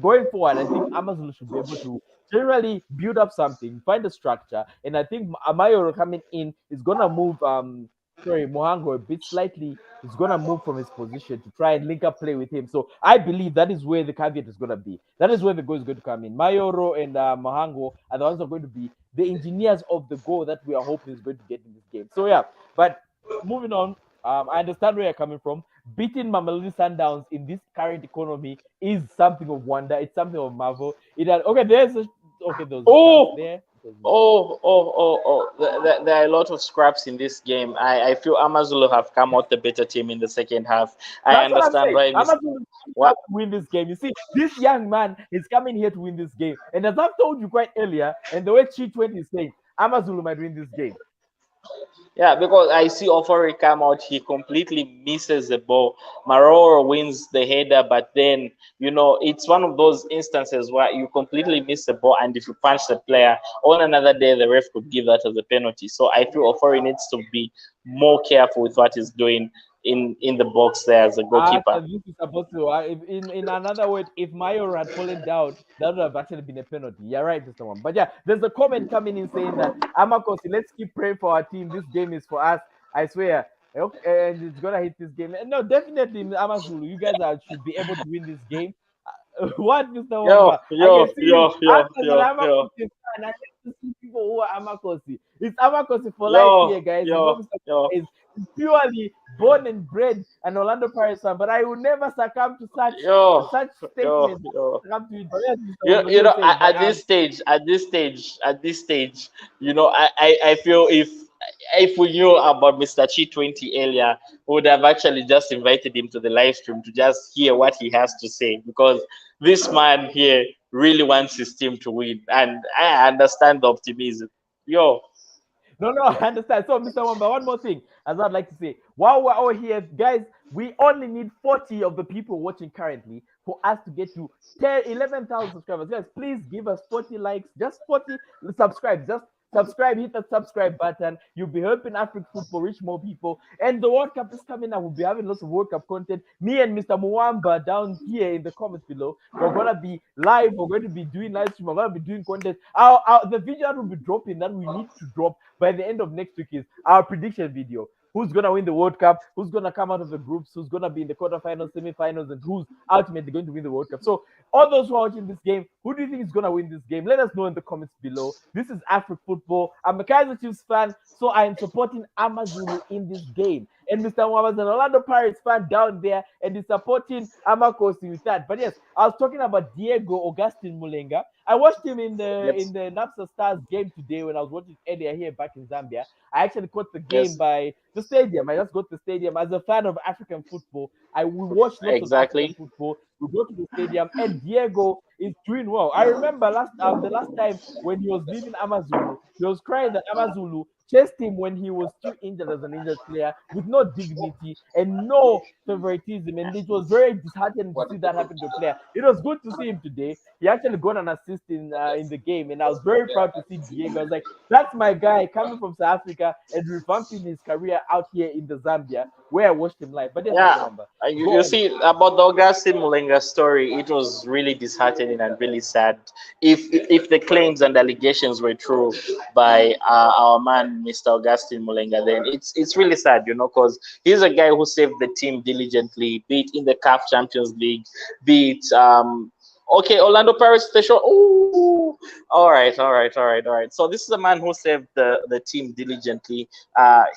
going forward, I think Amazulu should be able to generally build up something, find a structure, and I think Amayoro coming in is gonna move Mohango a bit slightly. He's gonna move from his position to try and link up play with him. So I believe that is where the caveat is gonna be. That is where the goal is going to come in. Mayoro and Mohango are the ones that are going to be the engineers of the goal that we are hoping is going to get in this game. So yeah, but moving on, I understand where you're coming from. Beating Mamelodi Sundowns in this current economy is something of wonder. It's something of marvel. Those Oh, there. There are a lot of scraps in this game. I feel Amazulu have come out the better team in the second half. I That's what I'm understand saying. why Amazon what win this game. You see, this young man is coming here to win this game. And as I've told you quite earlier, and the way Chi20 is saying, Amazulu might win this game. yeah, because I see Ofori come out, he completely misses the ball. Maroro wins the header, but then it's one of those instances where you completely miss the ball, and if you punch the player on another day, the ref could give that as a penalty. So I feel Ofori needs to be more careful with what he's doing in the box there as a goalkeeper. This is supposed to, in another word, if Mayor had fallen down, that would have actually been a penalty. You're right, Mr. One. But yeah, there's a comment coming in saying that Amakosi, let's keep praying for our team. This game is for us. I swear. Okay, and it's gonna hit this game. No, definitely, Amazulu, you guys should be able to win this game. What, Mr. Yo, Wamba? I yo, can see you. yo, yo, After that, yo, yo, Amakosi fan. I like to see people who are Amakosi. It's Amakosi for life yo, here, guys. You know, yo, Mr. yo. is purely born and bred an Orlando Pirates fan, but I will never succumb to Yo, such yo, statements. yo. Succumb to it. But yes, Mr. Wamba, you were saying, but At this stage, I feel if we knew about Mr. Chi20 earlier, we would have actually just invited him to the live stream to just hear what he has to say, because this man here really wants his team to win, and I understand the optimism. Yo, no, I understand. So, Mr. Wamba, one more thing, as I'd like to say, while we're all here, guys, we only need 40 of the people watching currently for us to get to 11,000 subscribers. Guys, please give us 40 likes, just 40 subscribe, just subscribe, hit that subscribe button. You'll be helping Afrik football reach more people. And the World Cup is coming up. We'll be having lots of World Cup content. Me and Mr. Muwamba down here in the comments below. We're gonna be live. We're going to be doing live stream. We're gonna be doing content. The video that will be dropping that we need to drop by the end of next week is our prediction video. Who's gonna win the World Cup? Who's gonna come out of the groups? Who's gonna be in the quarterfinals, semifinals, and who's ultimately going to win the World Cup? So, all those who are watching this game, who do you think is gonna win this game? Let us know in the comments below. This is Afrik Football. I'm a Kaiser Chiefs fan, so I am supporting Amazulu in this game. And Mr. Mwaba is an Orlando Pirates fan down there, and he's supporting Amakosi with that. But yes, I was talking about Diego Augustin Mulenga. I watched him in the Napsa Stars game today when I was watching earlier here back in Zambia. I actually caught the game by the stadium. I just got the stadium. As a fan of African football, I will watch lots of African football. We go to the stadium, and Diego is doing well. I remember the last time when he was leaving Amazulu, he was crying that Amazulu chased him when he was still injured as an injured player with no dignity and no favoritism. And it was very disheartening to see that happen to a player. It was good to see him today. He actually got an assist in the game, and I was very proud to see Diego. I was like, that's my guy coming from South Africa and revamping his career out here in the Zambia where I watched him live. But you see about the Augustine Mulenga story, it was really disheartening and really sad. If the claims and allegations were true by our man Mr. Augustine Mulenga, then it's really sad, because he's a guy who saved the team diligently, be it in the CAF Champions League, be it okay, Orlando Pirates, they show. Ooh, all right. So this is a man who saved the team diligently,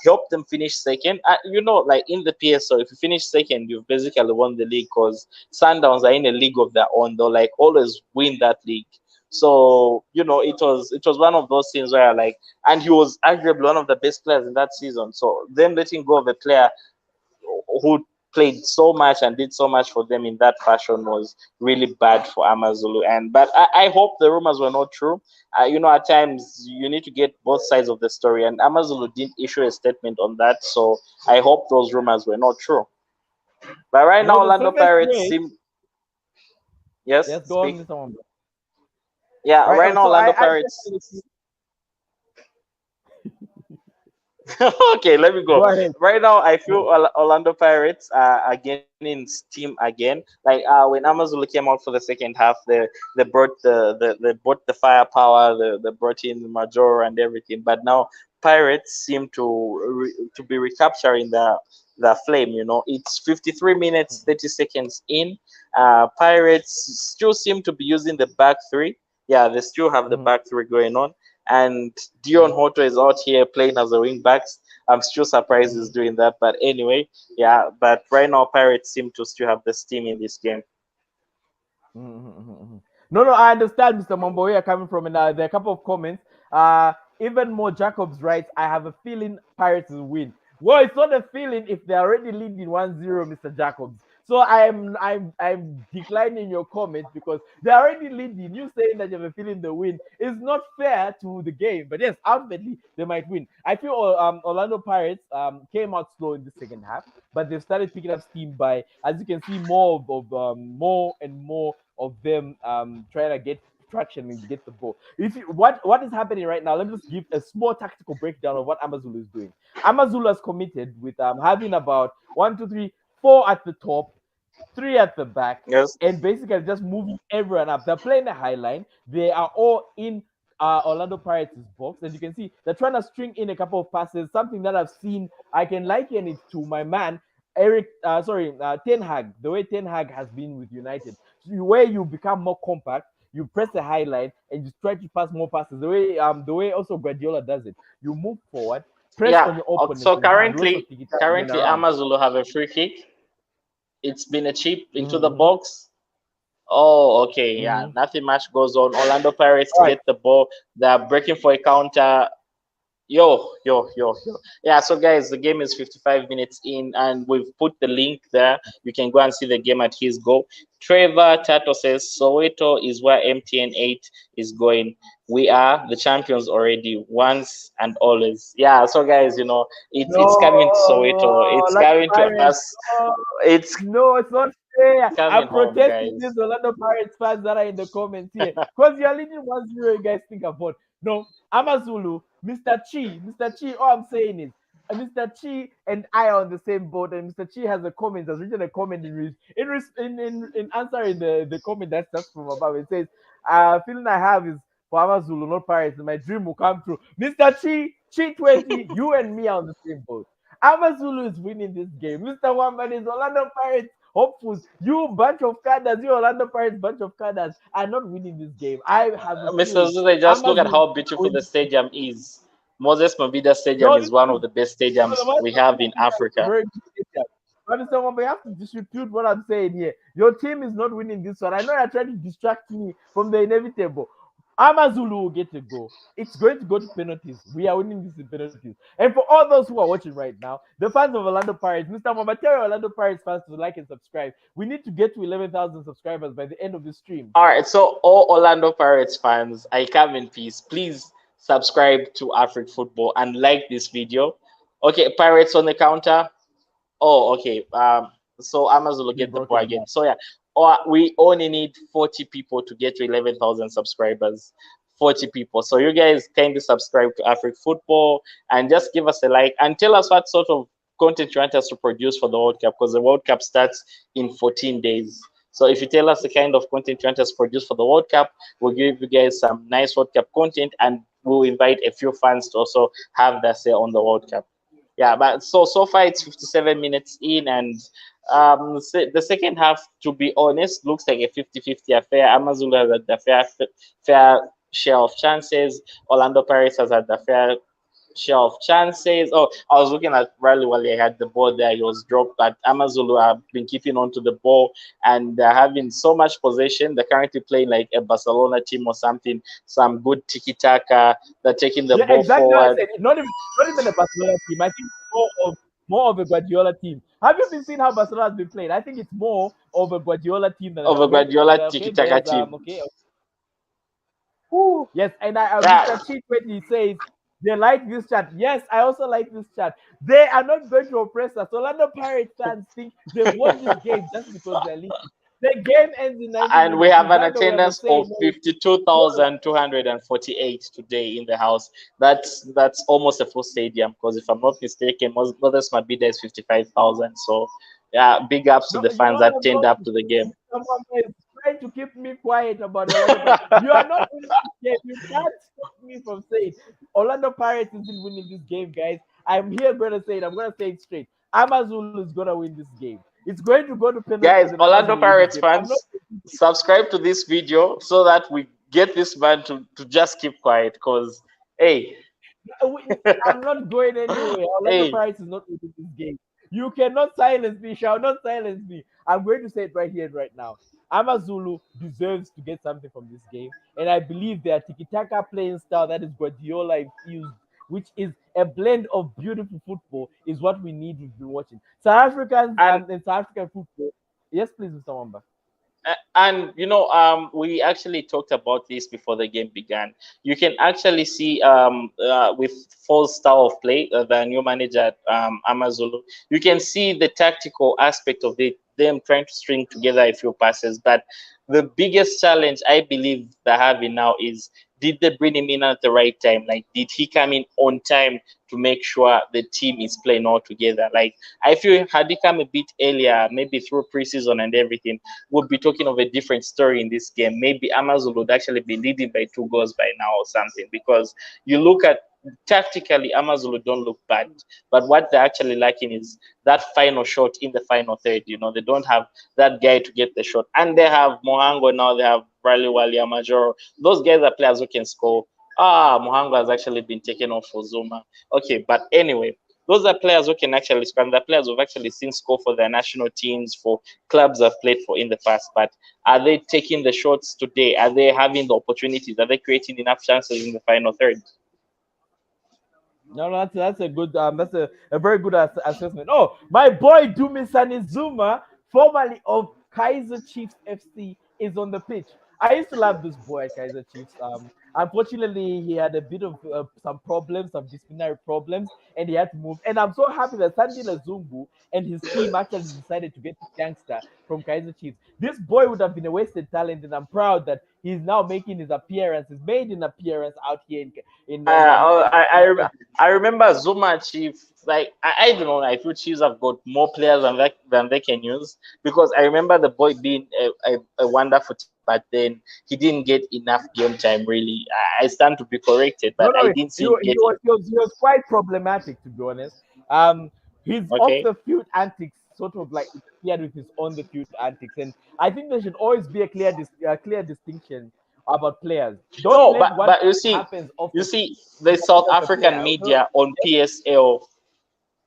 helped them finish second. Like in the PSO, if you finish second, you've basically won the league because Sundowns are in a league of their own. They'll like always win that league. So it was one of those things where and he was arguably one of the best players in that season. So them letting go of a player who played so much and did so much for them in that fashion was really bad for Amazulu. But I hope the rumors were not true. At times you need to get both sides of the story, and Amazulu didn't issue a statement on that. So I hope those rumors were not true. But right now, Orlando Pirates seem. Yes, go on, Mr. Wamba. Yeah, right now, Orlando Pirates. Okay, let me go. Right now, I feel Orlando Pirates are gaining steam again. Like when Amazulu came out for the second half, they brought the firepower, they brought in the Major and everything. But now Pirates seem to be recapturing the flame. It's 53 minutes 30 seconds in. Pirates still seem to be using the back three. Yeah, they still have the back three going on. And Dion Hoto is out here playing as a wing backs. I'm still surprised he's doing that. But anyway, yeah. But right now, Pirates seem to still have the steam in this game. No, I understand, Mr. Mombo, where you're coming from. And there are a couple of comments. Even more Jacobs writes, I have a feeling Pirates will win. Well, it's not a feeling if they're already leading 1-0, Mr. Jacobs. So I'm declining your comment because they're already leading. You saying that you have a feeling they win is not fair to the game. But yes, ultimately they might win. I feel Orlando Pirates came out slow in the second half, but they've started picking up steam by, as you can see, more and more of them trying to get traction and get the ball. What is happening right now? Let me just give a small tactical breakdown of what Amazulu is doing. Amazulu has committed with having about 1, 2, 3, 4 at the top, 3 at the back, and basically just moving everyone up. They're playing the high line. They are all in Orlando Pirates' box. As you can see, they're trying to string in a couple of passes, something that I've seen. I can liken it to my man, Ten Hag, the way Ten Hag has been with United, where you become more compact, you press the high line, and you try to pass more passes. The way also Guardiola does it. You move forward, press on your opponent. So currently Amazulu have a free kick. It's been a chip into the box. Oh, okay. Yeah, nothing much goes on. Orlando Pirates get the ball. They're breaking for a counter. Yo. Yeah, so guys, the game is 55 minutes in, and we've put the link there. You can go and see the game at his goal. Trevor Tato says Soweto is where MTN8 is going. We are the champions already, once and always. Yeah, so guys, it's coming to Soweto. It's coming to us. It's not fair. I'm protesting these Orlando Pirates fans that are in the comments here. Because you're leading 1-0, you guys think about. No, Amazulu, Mr. Chi, Mr. Chi. All I'm saying is, Mr. Chi and I are on the same boat, and Mr. Chi has a comment, has written a comment in answering the comment that's just from above. It says, feeling I have is for Amazulu, not Pirates, and my dream will come true. Mr. Chi 20, you and me are on the same boat. Amazulu is winning this game. Mr. Wamban is Orlando Pirates hopefuls. You bunch of cadres, you Orlando Pirates bunch of cadres are not winning this game. I have a Mr. feeling Zuze, just look at Amazulu how beautiful the stadium is. Moses Mabida Stadium no, is this one is of the best for the stadiums most we part, have in a Africa. very good stadium. But someone, but you have to distribute what I'm saying here. Your team is not winning this one. I know you're trying to distract me from the inevitable. Amazulu will get a goal. It's going to go to penalties. We are winning this in penalties. And for all those who are watching right now, the fans of Orlando Pirates, Mr. Mama, tell Orlando Pirates fans to like and subscribe. We need to get to 11,000 subscribers by the end of the stream. All right, so all Orlando Pirates fans, I come in peace. Please subscribe to Afrik Football and like this video. Okay, Pirates on the counter. Oh, okay. So Amazon will He get the broke it point down. again. So yeah, we only need 40 people to get to 11,000 subscribers. 40 people. So you guys kindly subscribe to Afrik Football and just give us a like and tell us what sort of content you want us to produce for the World Cup because the World Cup starts in 14 days. So if you tell us the kind of content you want us to produce for the World Cup, we'll give you guys some nice World Cup content and we'll invite a few fans to also have their say on the World Cup. Yeah, but so far it's 57 minutes in, and the second half, to be honest, looks like a 50-50 affair. Amazulu has had the fair share of chances. Orlando Pirates has had the fair share of chances. Oh, I was looking at Riley while he had the ball there. He was dropped, but Amazulu have been keeping on to the ball and they're having so much possession. They're currently playing like a Barcelona team or something, some good tiki taka. They're taking the Yeah, ball exactly what I forward. said. Not even a Barcelona team. I think more of a Guardiola team. Have you been seeing how Barcelona has been playing? I think it's more of a Guardiola team than Of a okay. Guardiola Okay, tiki taka there's team. okay. Woo. Yes, and I Yeah, Mr. Chi 20 says they like this chat. Yes, I also like this chat. They are not going to oppress us. Orlando Pirates fans think they've won this game just because they're leading. The game ends in 90 and we minutes. have an Uganda, we have a attendance saying. of 52,248 today in the house. That's almost a full stadium because if I'm not mistaken, Mothers Mabida is 55,000. So yeah, big ups to No, the you know fans what that I've turned up to noticed? the game. Someone is trying to keep me quiet about Orlando Pirates. You are not winning this game. You can't stop me from saying Orlando Pirates isn't winning this game, guys. I'm here going to say it. I'm going to say it straight. Amazulu is going to win this game. It's going to go to penalties Guys, and Orlando Amazulu win this Pirates game. I'm not. fans, subscribe to this video so that we get this man to just keep quiet because hey, I'm not going anywhere. Orlando hey, Pirates is not winning this game. You cannot silence me. Shall not silence me. I'm going to say it right here and right now. Amazulu deserves to get something from this game, and I believe their tiki-taka playing style that is Guardiola infused, which is a blend of beautiful football, is what we need. We've been watching South Africans and and South African football. Yes, please, Mr. Wamba. and we actually talked about this before the game began. You can actually see with full style of play, the new manager at Amazulu, you can see the tactical aspect of it, them trying to string together a few passes. But the biggest challenge I believe they're having now is, did they bring him in at the right time? Like, did he come in on time to make sure the team is playing all together? Like, I feel had he come a bit earlier, maybe through preseason and everything, we'll be talking of a different story in this game. Maybe Amazon would actually be leading by 2 goals by now or something. Because you look at tactically, Amazon don't look bad, but what they're actually lacking is that final shot in the final third. They don't have that guy to get the shot, and they have Mohango now. They have Riley Wali Major. Those guys are players who can score. Mohango has actually been taken off for Zuma. Okay, but anyway, those are players who can actually score. And the players who've actually seen score for their national teams, for clubs I've played for in the past. But are they taking the shots today? Are they having the opportunities? Are they creating enough chances in the final third? No, that's a good that's a very good assessment. Oh, my boy Dumisani Zuma, formerly of Kaiser Chiefs FC, is on the pitch. I used to love this boy at Kaiser Chiefs. Unfortunately, he had a bit of some problems, some disciplinary problems, and he had to move. And I'm so happy that Sandile Zungu and his team actually decided to get this youngster from Kaiser Chiefs. This boy would have been a wasted talent, and I'm proud that he's now making his appearance. He's made an appearance out here I remember Zuma Chief. Like I don't know. I feel Chiefs have got more players than they can use, because I remember the boy being a wonderful, but then he didn't get enough game time. Really, I stand to be corrected, No, but I no, didn't see him getting. he was quite problematic, to be honest. His off Okay. the field antics sort of like interfered with his on the field antics, and I think there should always be a clear distinction about players. Don't No, let what but happens off you the field see, the South interfere with the African player. So, media on PSL,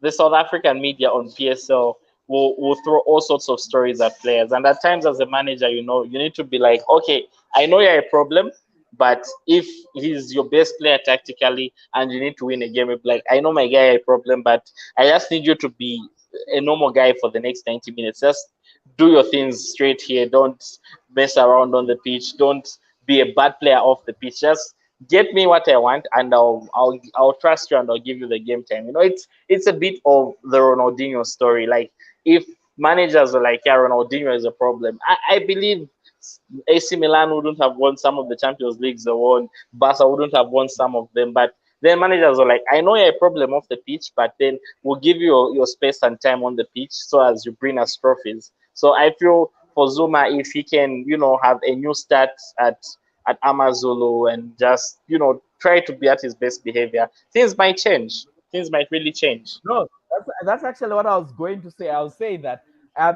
the South African media on PSL will throw all sorts of stories at players. And at times, as a manager, you need to be like, okay, I know you're a problem, but if he's your best player tactically and you need to win a game, you'll be like, I know my guy a problem, but I just need you to be a normal guy for the next 90 minutes. Just do your things straight here. Don't mess around on the pitch. Don't be a bad player off the pitch. Just get me what I want, and I'll trust you, and I'll give you the game time. It's a bit of the Ronaldinho story. Like, if managers are like, yeah, Ronaldinho is a problem, I believe AC Milan wouldn't have won some of the Champions Leagues they won. Barca wouldn't have won some of them. But then managers are like, I know you're a problem off the pitch, but then we'll give you your space and time on the pitch so as you bring us trophies. So I feel for Zuma, if he can, have a new start at Amazulu and just, try to be at his best behavior, things might change. Things might really change. no, that's actually what I was going to say. I was saying that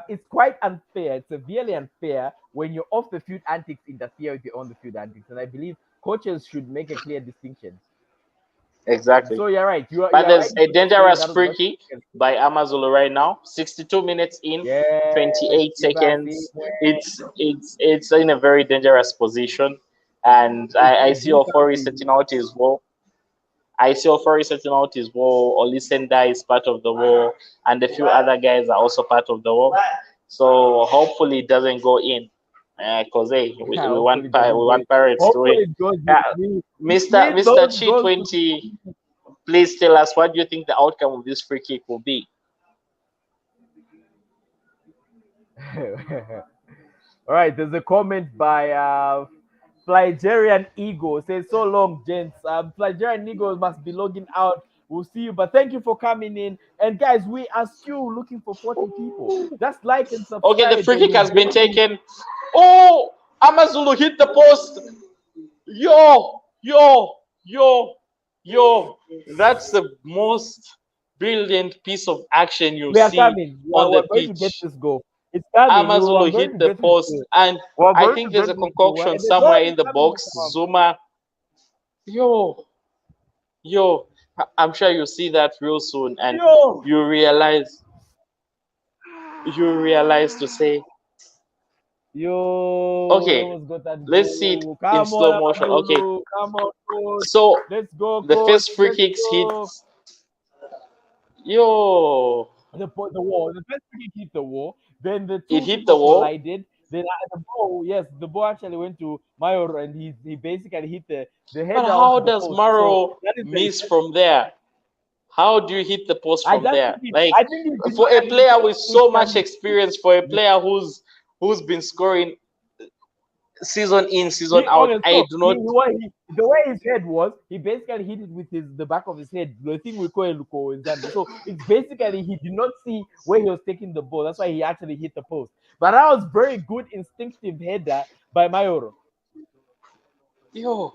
it's quite unfair. It's severely unfair when your off the field antics interfere with your on the field antics, and I believe coaches should make a clear distinction. Exactly. So you're right. But You're there's right a to say dangerous that was free very kick significant. by Amazulu right now. 62 minutes in, Yes, 28 give us the seconds. It's in a very dangerous position. And I it's see Ofori defensive. setting out his wall. I see Ofori setting out his wall. Olisenda is part of the wall. And a few other guys are also part of the wall. So hopefully it doesn't go in. Because hey, we want Hopefully it doesn't go in. Pirates to Hopefully win. it goes Uh, in. We Mr. need Mr. those Chi goals to 20, please tell us what do you think the outcome of this free kick will be? All right, there's a comment by Flygerian Eagle. Says so long, gents. Flygerian Eagle must be logging out. We'll see you, but thank you for coming in. And guys, we are still looking for 40 people. Just like and Okay, the subscribe, free and kick we'll has been bring in. taken. Oh, Amazulu hit the post. Yo, yo, yo, yo. That's the most brilliant piece of action you We are see coming. on the We're going to get pitch. this goal. It's coming. We are Amazulu going hit to the get this post, goal. and We're I going to think there's get a this goal. concoction And the goal somewhere is in the coming, box. Mr. Mom. Zuma, yo, yo. I'm sure you'll see that real soon, and Yo! you realize, to say, Yo, we okay, almost got that let's see it goal. in Come slow on, motion. Okay, Amazulu. Come on, coach. so Let's go, the coach. first free Let's kicks go. hits. Yo, The wall. The first kick hit the wall. Then the it two hit the people wall. collided. Then the ball, yes, the ball actually went to Mayor, and he basically hit the But header how onto the does post. So Maro that is the. miss from there? How do you hit the post I from just there? think Like, I think he did for not a player anticipate with it so much coming. experience, for a player who's been scoring season in, season He out, honest I no, do not. the way his head was, he basically hit it with the back of his head. The thing we call Luko in Zambia. So it's basically he did not see where he was taking the ball. That's why he actually hit the post. But that was very good instinctive header by Mayoro. Yo,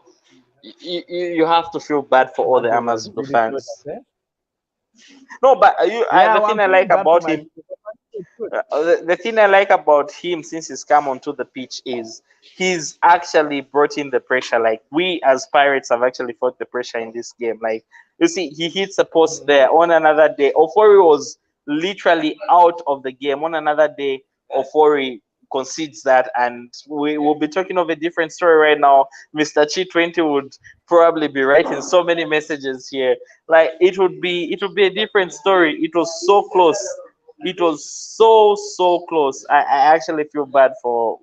you have to feel bad for all the That goal was Amazulu really good. fans. No, but Yeah, the well, thing I'm I feeling like bad for about my. him, the thing I like about him since he's come onto the pitch is he's actually brought in the pressure. Like, we as Pirates have actually fought the pressure in this game. Like, you see, he hits the post there. On another day, Ofori was literally out of the game. On another day, Ofori concedes that, and we will be talking of a different story right now. Mr. Chi 20 would probably be writing so many messages here. Like, it would be a different story. It was so close. It was so close. I actually feel bad for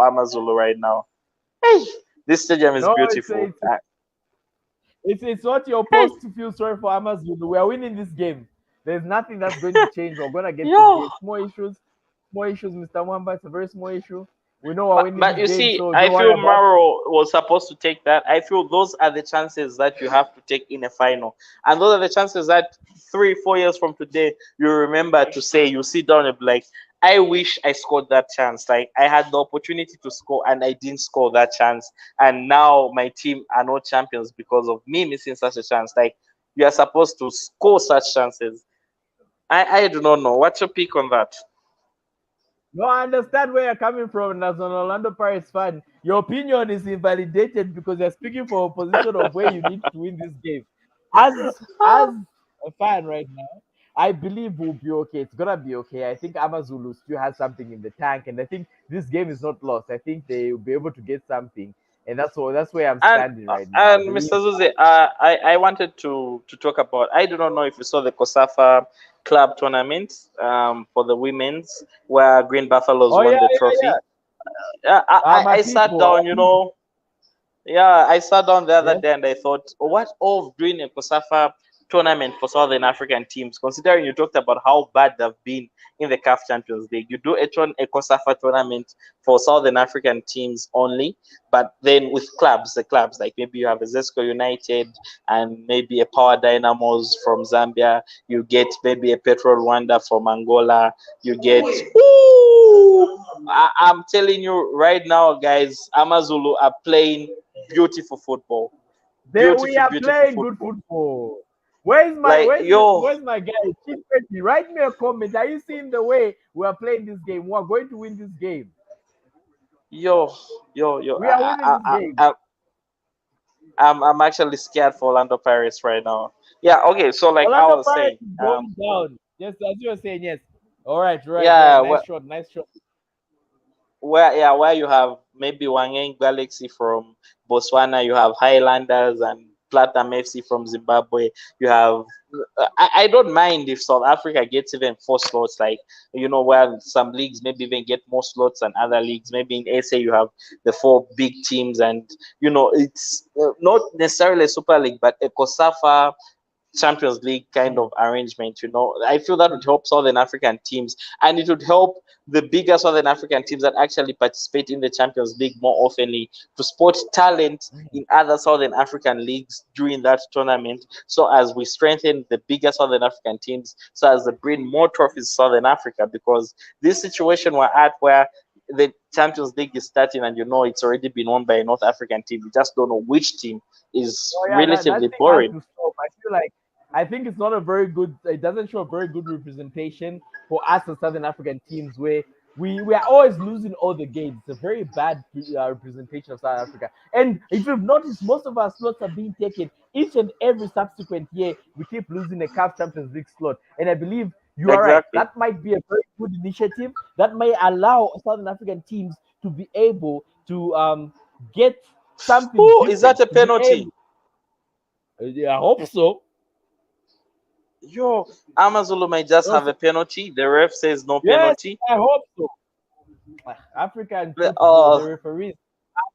Amazulu right now. Hey, this stadium is No, beautiful. it's not your Hey, post to feel sorry for Amazulu. We are winning this game. There's nothing that's going to change. We're gonna get this yo. game. Small issues, Mr. Mwamba. It's a very small issue. We know we're winning But this you game, see, so I don't worry feel about it. Maro was supposed to take that. I feel those are the chances that you have to take in a final. And those are the chances that 3, 4 years from today, you remember to say, you sit down and be like, I wish I scored that chance. Like, I had the opportunity to score and I didn't score that chance. And now my team are not champions because of me missing such a chance. Like, you are supposed to score such chances. I do not know. What's your pick on that? No, I understand where you're coming from, and as an Orlando Pirates fan, your opinion is invalidated because you're speaking for a position of where you need to win this game. As a fan right now, I believe we'll be okay. It's gonna be okay. I think Amazulu still has something in the tank, and I think this game is not lost. I think they will be able to get something, and that's where I'm And standing right now. I and believe. Mr. Zuze, I wanted to talk about. I do not know if you saw the Kosafa Club tournament for the women's where Green Buffaloes Oh won yeah, the yeah, yeah. trophy. I My I sat people. down, yeah, I sat down the other Yes. day and I thought, what of doing a Kosafa tournament for Southern African teams, considering you talked about how bad they've been in the CAF Champions League. You do a Kosafa tournament for Southern African teams only, but then with clubs, the clubs, like maybe you have a Zesco United and maybe a Power Dynamos from Zambia, you get maybe a Petrol Rwanda from Angola, you get. Ooh, I'm telling you right now, guys, Amazulu are playing beautiful football. We Beautiful, are beautiful playing good football. football. Where's my Like, yo, where's my guy? Chief Petty, write me a comment. Are you seeing the way we are playing this game? We are going to win this game. yo, yo. We are winning this game. I'm actually scared for Orlando Pirates right now. Yeah, okay. So like I Orlando was Pirates saying, is going down. Yes, as you were saying, yes. All right, right. yeah, Nice shot, nice shot. where you have maybe Wangeng Galaxy from Botswana, you have Highlanders and Platinum FC from Zimbabwe. You have I don't mind if South Africa gets even 4 slots, like where some leagues maybe even get more slots than other leagues. Maybe in SA you have the 4 big teams, and it's not necessarily a Super League, but a COSAFA Champions League kind of arrangement. I feel that would help Southern African teams, and it would help the bigger Southern African teams that actually participate in the Champions League more oftenly to spot talent in other Southern African leagues during that tournament. So as we strengthen the bigger Southern African teams, so as they bring more trophies to Southern Africa, because this situation we're at where the Champions League is starting and it's already been won by a North African team. You just don't know which team is Oh yeah, that relatively thing has boring. to stop. I think it's not a very good. It doesn't show a very good representation for us as Southern African teams, where we are always losing all the games. It's a very bad representation of South Africa. And if you've noticed, most of our slots are being taken each and every subsequent year. We keep losing a CAF Champions League slot, and I believe you are right. Exactly. That might be a very good initiative that may allow Southern African teams to be able to get something Oh, is that different. a To be penalty? able, yeah, I hope so. Yo, Amazulu might just have a penalty. The ref says no Yes, penalty. I hope so. African football, the Oh, referees,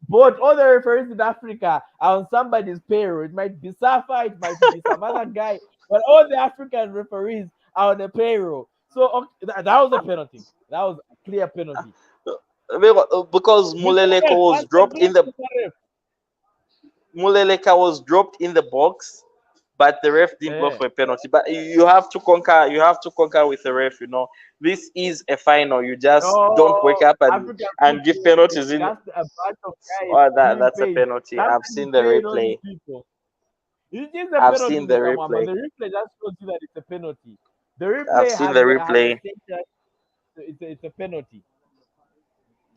but all the referees in Africa are on somebody's payroll. It might be Safa, it might be some other guy, but all the African referees are on the payroll. So okay, that was a penalty. That was a clear penalty. because Mr. Muleleka Ref, was what's the dropped in blame, the Mr. Ref? Muleleka was dropped in the box, but the ref didn't blow Yeah. for a penalty. But you have to conquer. You have to conquer with the ref. This is a final. You just don't wake No, up and African give football is penalties in. just a bunch of guys Oh, being that's a paid. penalty. I've Somebody's seen the paying all these replay. people. It is a I've penalty, seen the Mr. Mwamba. replay. The replay just shows you that it's a penalty. The I've replay seen the has a replay. statement. It's a penalty.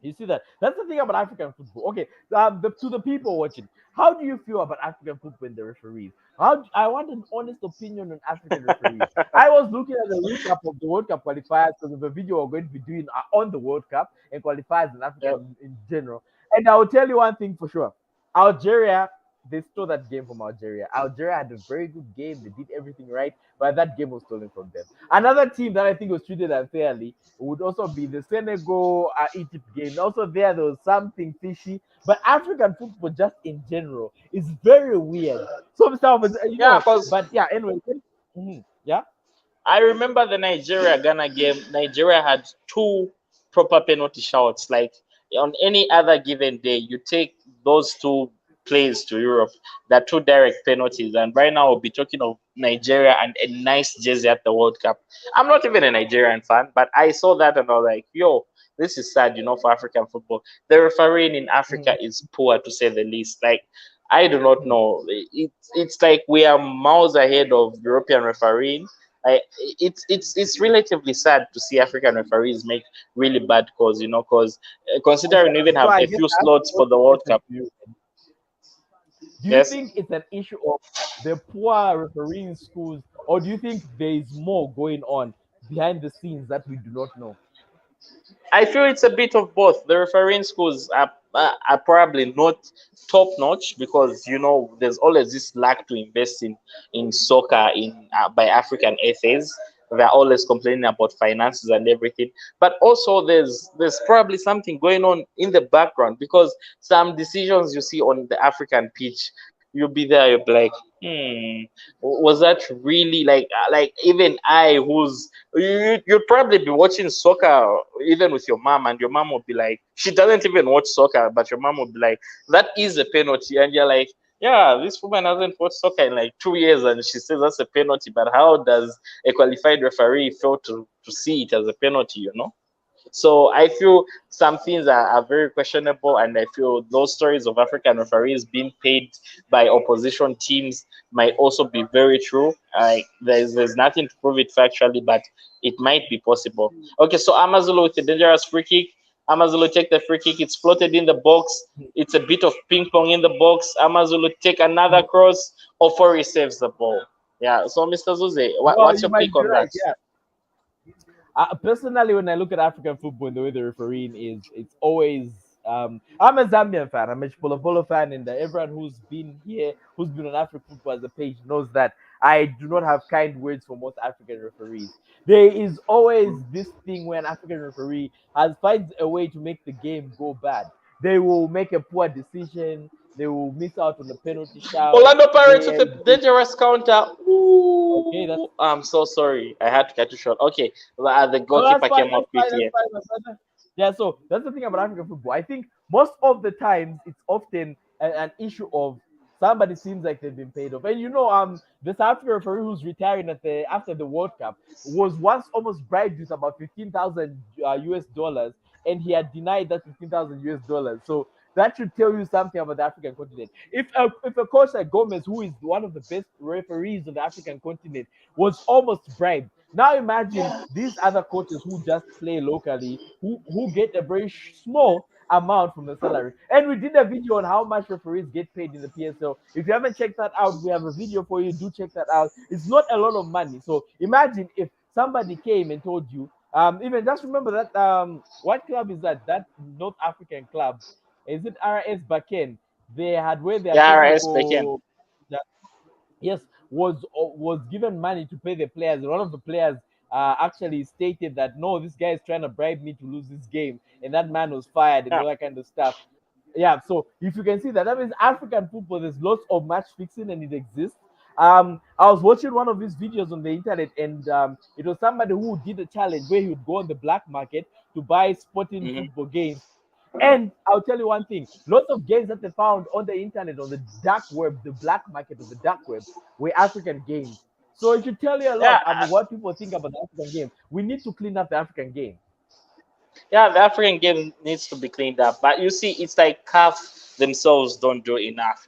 You see that? That's the thing about African football. Okay, to the people watching, how do you feel about African football and the referees? I want an honest opinion on African referees. I was looking at the recap of the World Cup qualifiers because of a video we're going to be doing on the World Cup and qualifiers in Africa Yep. in general. And I will tell you one thing for sure: Algeria they stole that game from Algeria. Algeria had a very good game. They did everything right, but that game was stolen from them. Another team that I think was treated unfairly would also be the Senegal Egypt game. Also, there was something fishy, but African football, just in general, is very weird. Some stuff, Yeah, because But yeah, anyway, yeah. I remember the Nigeria Ghana game. Nigeria had two proper penalty shouts. Like on any other given day, you take those two plays to Europe, that two direct penalties. And right now, we'll be talking of Nigeria and a nice jersey at the World Cup. I'm not even a Nigerian fan, but I saw that and I was like, yo, this is sad, for African football. The refereeing in Africa is poor to say the least. Like, I do not know. It's like we are miles ahead of European refereeing. It's relatively sad to see African referees make really bad calls, because considering we even So have I a guess few I have slots one for the World question Cup. to you. Do you Yes, think it's an issue of the poor refereeing schools, or do you think there is more going on behind the scenes that we do not know? I feel it's a bit of both. The refereeing schools are probably not top notch because there's always this lack to invest in soccer in by African FAs. They're always complaining about finances and everything, but also there's probably something going on in the background because some decisions you see on the African pitch, you'll be there, you'll be like, was that really like even I who's you'd probably be watching soccer even with your mom, and your mom will be like, she doesn't even watch soccer, but your mom will be like, that is a penalty, and you're like, yeah, this woman hasn't watched soccer in like 2 years, and she says that's a penalty. But how does a qualified referee fail to see it as a penalty? So I feel some things are very questionable, and I feel those stories of African referees being paid by opposition teams might also be very true. There's nothing to prove it factually, but it might be possible. Okay, so Amazulu with a dangerous free kick. Amazulu take the free kick. It's floated in the box. It's a bit of ping pong in the box. Amazulu take another cross. Ofori saves the ball. Yeah. So Mr. Zuze, Well, what's you your might pick be on right. that? Yeah. Personally, when I look at African football and the way the refereeing is, it's always. I'm a Zambian fan. I'm a Chipolopolo fan, and everyone who's been here, who's been on African football as a page, knows that I do not have kind words for most African referees. There is always this thing when an African referee has finds a way to make the game go bad. They will make a poor decision. They will miss out on the penalty shout. Orlando Pirates with They, a dangerous counter. okay, that's Ooh, I'm so sorry. I had to cut you short. Okay, the no, that's goalkeeper fine. came That's up fine. That's quickly. fine, my brother. Yeah, so that's the thing about African football. I think most of the times it's often an issue of somebody seems like they've been paid off. And the South African referee who's retiring after the World Cup was once almost bribed with about 15,000 US dollars, and he had denied that 15,000 US dollars. So that should tell you something about the African continent. If a coach like Gomez, who is one of the best referees on the African continent, was almost bribed, now imagine these other coaches who just play locally, who get a very small amount from the salary. And we did a video on how much referees get paid in the PSL. If you haven't checked that out, we have a video for you. Do check that out. It's not a lot of money. So imagine if somebody came and told you, even just remember that what club is that? That North African club. Is it RS Bakken? They had where their Yeah, RS Pequeno. technical, yes, was given money to pay the players. And one of the players actually stated that no, this guy is trying to bribe me to lose this game, and that man was fired and Yeah. all that kind of stuff. Yeah, so if you can see that, that means African football, there's lots of match fixing and it exists. I was watching one of his videos on the internet, and it was somebody who did a challenge where he would go on the black market to buy sporting Mhm. football games. And I'll tell you one thing: lots of games that they found on the internet, on the dark web, the black market of the dark web, were African games. So it should tell you a Yeah, lot about what people think about the African game. We need to clean up the African game. yeah, the African game needs to be cleaned up. But you see, it's like CAF themselves don't do enough.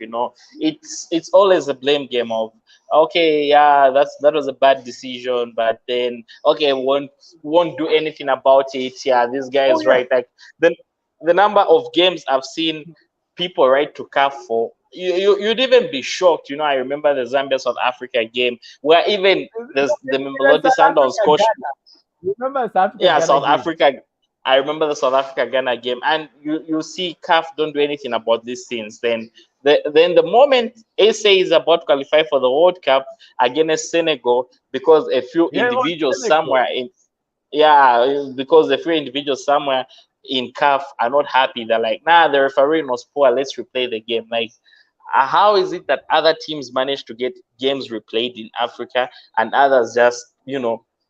It's always a blame game of, okay, yeah, that was a bad decision, but then okay, won't do anything about it. Yeah, this guy Oh is yeah, right. Like the number of games I've seen people write to CAF for. You'd even be shocked. I remember the Zambia South Africa game where even there's the even Mamelodi South Sundowns Africa, coach. Ghana. Remember South Africa, Yeah, Ghana South game? Africa. I remember the South Africa Ghana game, and you see CAF don't do anything about these things. Then the moment SA is about to qualify for the World Cup against Senegal, because a few Yeah, on individuals Senegal. somewhere in yeah, because a few individuals somewhere in CAF are not happy. They're like, nah, the referee was poor. Let's replay the game. Like, how is it that other teams manage to get games replayed in Africa and others just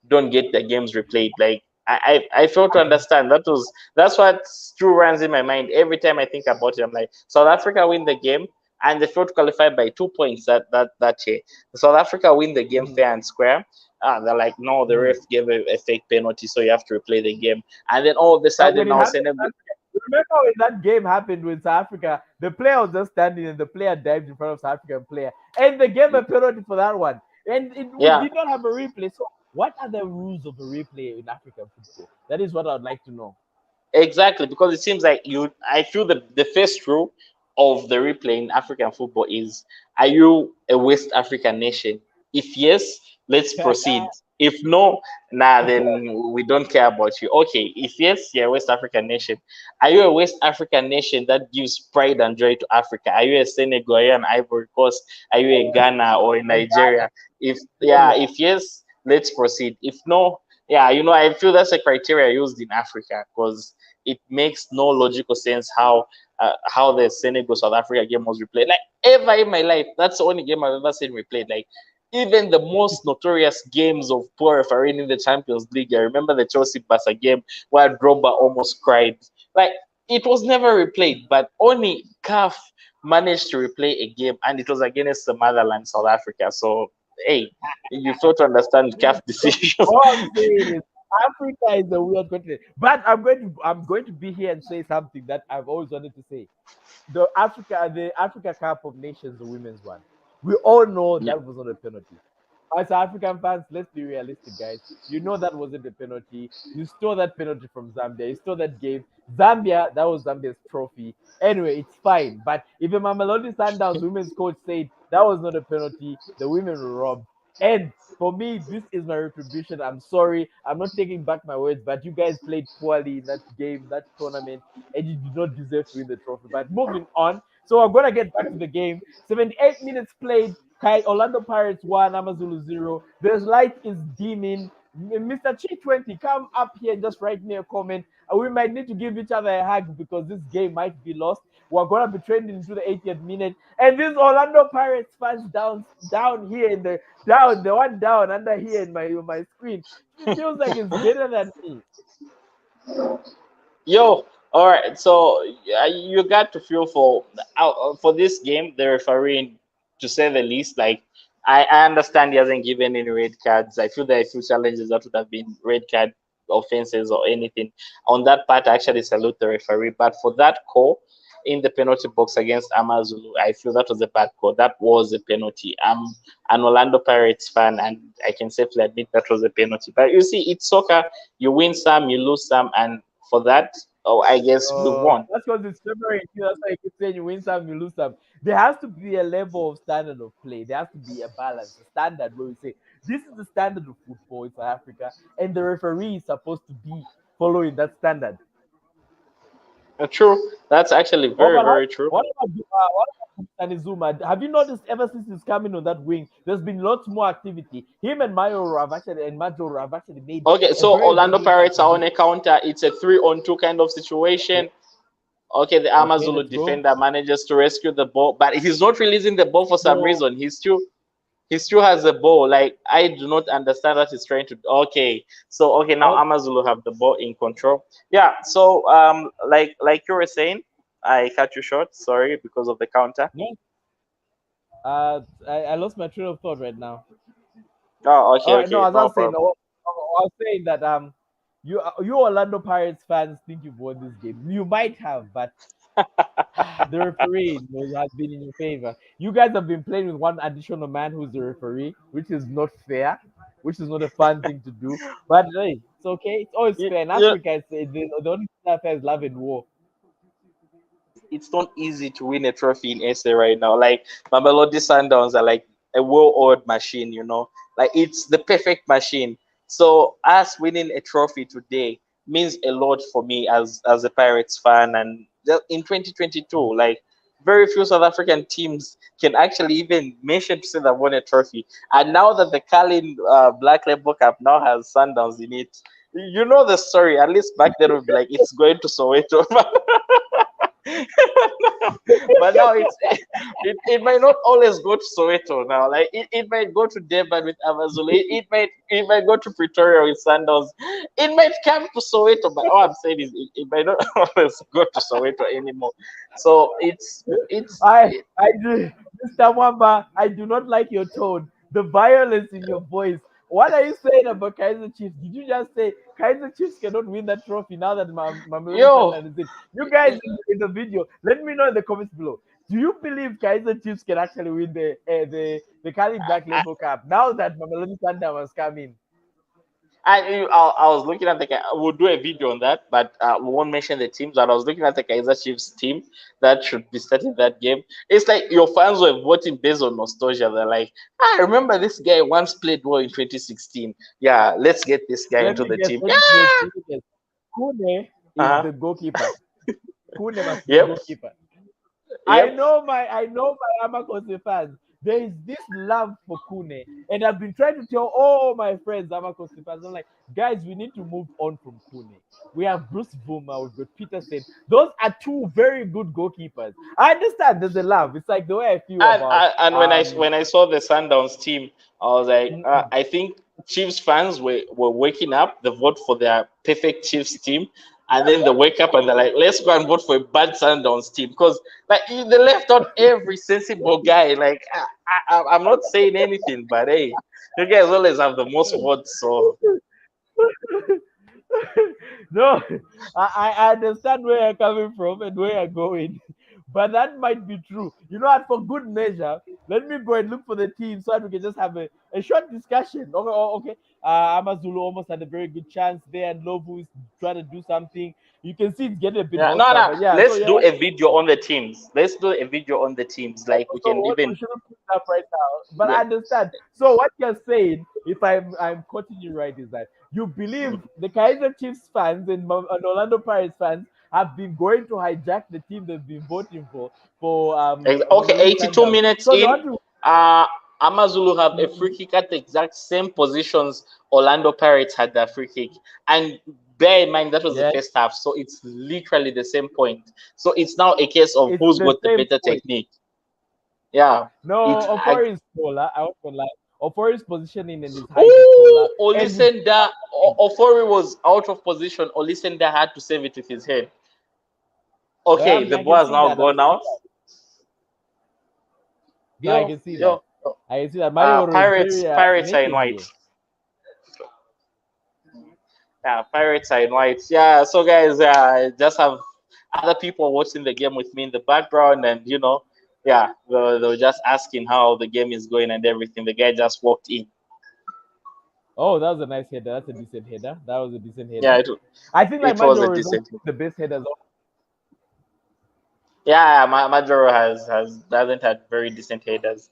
don't get the games replayed? Like I fail to understand. That's what still runs in my mind every time I think about it. I'm like, South Africa win the game and they failed to qualify by 2 points that year. South Africa win the game Mhm, fair and square. They're like, no, the mhm. ref gave a fake penalty, so you have to replay the game. And then all of a But sudden when it now happened, Senegal, remember when that game happened with South Africa, the player was just standing and the player dived in front of South African player, and they gave a penalty for that one. And we yeah, did not have a replay. So, what are the rules of a replay in African football? That is what I'd like to know. exactly, because it seems like I feel the first rule of the replay in African football is: are you a West African nation? If yes, let's proceed. If no, nah, then we don't care about you. Okay, if yes, you're a West African nation. Are you a West African nation that gives pride and joy to Africa? Are you a Senegal, are you an Ivory Coast? Are you a Ghana or a A Ghana, Nigeria? If yeah, Nigeria. if yes, let's proceed. If no, yeah, I feel that's a criteria used in Africa because it makes no logical sense how the Senegal South Africa game was replayed. Like ever in my life, that's the only game I've ever seen replayed. Like even the most notorious games of poor refereeing in the Champions League. I remember the Chelsea Barca game where Drogba almost cried. Like it was never replayed, but only CAF managed to replay a game, and it was against the motherland, South Africa. So hey, you fail to understand CAF decision. All I'm saying is Africa is a weird continent. But I'm going to be here and say something that I've always wanted to say. The Africa Cup of Nations, the women's one. We all know that was not a penalty. As African fans, let's be realistic, guys. You know that wasn't a penalty. You stole that penalty from Zambia. You stole that game. Zambia, that was Zambia's trophy. Anyway, it's fine. But if a Mamelodi Sundowns women's coach said that was not a penalty, the women were robbed. And for me, this is my retribution. I'm sorry. I'm not taking back my words, but you guys played poorly in that game, that tournament, and you did not deserve to win the trophy. But moving on. So I'm gonna get back to the game. 78 minutes played. Orlando Pirates 1, Amazulu 0. The light is dimming. Mr. Chi20, come up here and just write me a comment. We might need to give each other a hug because this game might be lost. We're gonna be trending into the 80th minute, and this Orlando Pirates fans down here in the one down under here in my screen. It feels like it's better than me. Yo, all right. So you got to feel for this game, the referee, to say the least. Like I understand he hasn't given any red cards. I feel there are a few challenges that would have been red card offenses or anything. On that part, I actually salute the referee. But for that call in the penalty box against Amazulu, I feel that was a bad call. That was a penalty. I'm an Orlando Pirates fan, and I can safely admit that was a penalty. But you see, it's soccer. You win some, you lose some, and for that, oh, I guess we won. That's because it's February. That's why I keep saying you win some, you lose some. There has to be a level of standard of play. There has to be a balance, a standard where we say this is the standard of football in South Africa, and the referee is supposed to be following that standard. True. That's actually Oh, very, but very true. what about Zuma? Have you noticed ever since he's coming on that wing, there's been lots more activity. Him and Majoro have actually made Okay, a so very Orlando big impact Pirates on are this. on a counter. It's a 3-on-2 kind of situation. Okay, the Okay, Amazulu let's go. defender manages to rescue the ball, but he's not releasing the ball for some No, reason. He still has the ball. Like I do not understand what he's trying to do. Okay, so okay, now oh, Amazulu have the ball in control. Yeah, so like you were saying, I cut you short. Sorry because of the counter. no. I lost my train of thought right now. Oh, All okay, right, no, okay, as I no was saying, I problem. was saying that you Orlando Pirates fans think you've won this game. You might have, but the referee has been in your favor. You guys have been playing with one additional man who's the referee, which is not fair, which is not a fun thing to do. But hey, it's okay. It's always You, fair. In you, Africa, the only thing that fair is love and war. it's not easy to win a trophy in SA right now. Like Mamelodi Sundowns are like a well-oiled machine. Like it's the perfect machine. So us winning a trophy today, means a lot for me as a Pirates fan. And in 2022, like very few South African teams can actually even mention to say they've won a trophy. And now that the Carlin Black Label Cup now has Sundowns in it, you know the story. At least back then, would be like it's going to Soweto. But now it might not always go to Soweto now. Like it might go to Durban with Amazulu. It might go to Pretoria with Sandals. It might come to Soweto, but all I'm saying is it might not always go to Soweto anymore. So I do, Mr. Wamba, I do not like your tone, the violence in your voice. What are you saying about Kaiser Chiefs? Did you just say Kaiser Chiefs cannot win that trophy now that Mamelodi yo. Sundowns is in? You guys in the video, let me know in the comments below. Do you believe Kaiser Chiefs can actually win the Cali Black Label Cup now that Mamelodi Sundowns has come in? I was looking at we'll do a video on that, but we won't mention the teams. But I was looking at the Kaiser Chiefs team that should be starting that game. It's like your fans were voting based on nostalgia. They're like, I remember this guy once played well in 2016. Yeah, let's get this guy Let into me the guess. team. Let me guess. Let me guess. Kune is Uh-huh. the goalkeeper. Kune must be the Yep. goalkeeper. I Yep. know my Amakose fans. There is this love for Kune, and I've been trying to tell all my friends Amakose fans. I'm like, guys, we need to move on from Kune. We have Bruce Boomer, we've got Peterson. Those are two very good goalkeepers. I understand there's a love. It's like the way I feel about And when I saw the Sundowns team, I was like, I think Chiefs fans were waking up. They vote for their perfect Chiefs team, and then they wake up and they're like, let's go and vote for a bad Sundowns team because like they left out every sensible guy. Like I'm not saying anything, but hey, you guys always have the most votes, so. no, I understand where you're coming from and where you're going, but that might be true. You know what? For good measure, let me go and look for the team so that we can just have a short discussion. Okay. Amazulu almost had a very good chance there, and Lobu is trying to do something. You can see it's getting a bit Yeah, no, hostile, no. but yeah. So Let's yeah. do a video on the teams. Let's do a video on the teams. Like we So can what we even. shouldn't put it up right now, but Yeah. I understand. So what you're saying, if I'm quoting you right, is that you believe the Kaiser Chiefs fans and Orlando Pirates fans have been going to hijack the team they've been voting for Okay, Mamelodi 82 Sundowns. minutes So they in, want to. uh, Amazulu have a free kick at the exact same positions Orlando Pirates had their free kick. And bear in mind, that was the Yeah, first half, so it's literally the same point. So it's now a case of it's who's the got the same better point. technique. Yeah. No, It's Ofori is taller. I won't lie. Ofori's positioning and his height is taller, Ooh, and his Olisenda, Ofori was out of position. Olisenda had to save it with his head. yeah, I Okay, mean, the I ball can has see now that. gone out. No, I Yo, can see that. yo. I can see that. Mario is very Pirates are in naked white. here. Yeah, Pirates are in white. Yeah, so guys, just have other people watching the game with me in the background, and yeah, they were just asking how the game is going and everything. The guy just walked in. Oh, that was a nice header. That's a decent header. That was a decent Yeah, header. I think like it was a Major is also decent. the best headers. Yeah, Majoro has doesn't have very decent headers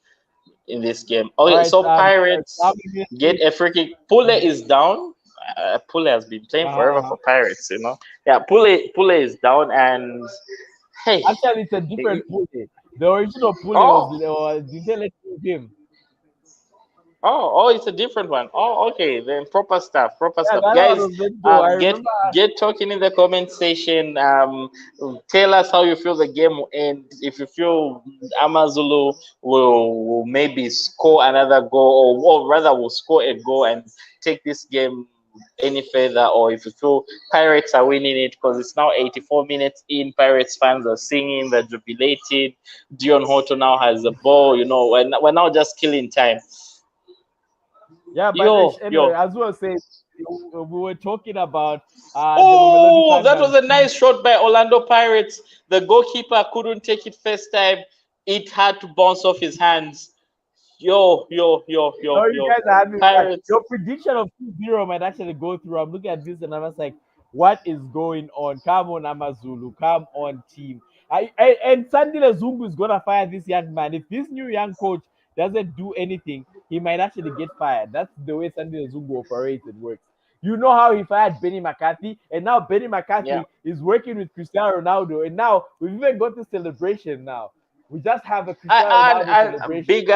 in this game. All Okay, right, so how Pirates many minutes? get a free kick. Pule is down. Pule has been playing forever Uh-huh. for Pirates, Yeah, Pule is down, and hey, Actually, it's a different Pule. The original Pule was oh, didn't let him. it's a different one. Oh, okay, then proper Yeah, stuff, that one guys. was meant to. I Get remember. talking in the comment section. Tell us how you feel the game will end. If you feel Amazulu will maybe score another goal, or rather will score a goal and take this game any further, or if you feel Pirates are winning it because it's now 84 minutes in. Pirates fans are singing, they're jubilated. Dion Horton now has the ball. We're now just killing time. Yeah, but anyway, Yo. as well said, we were talking about the Mamelodi Oh, that was Sundowns a team. nice shot by Orlando Pirates. The goalkeeper couldn't take it first time. It had to bounce off his hands. No, you Yo. guys are having fun. Pirates. Your prediction of 2-0 might actually go through. I'm looking at this and I was like, what is going on? Come on, Amazulu. Come on, team. And Sandile Zungu is going to fire this young man. If this new young coach doesn't do anything, he might actually get fired. That's the way Sandile Zungu operates and works. You know how he fired Benny McCarthy, and now Benny Yeah. McCarthy is working with Cristiano Ronaldo, and now we've even got the celebration now. We just have a Cristiano Ronaldo And celebration. big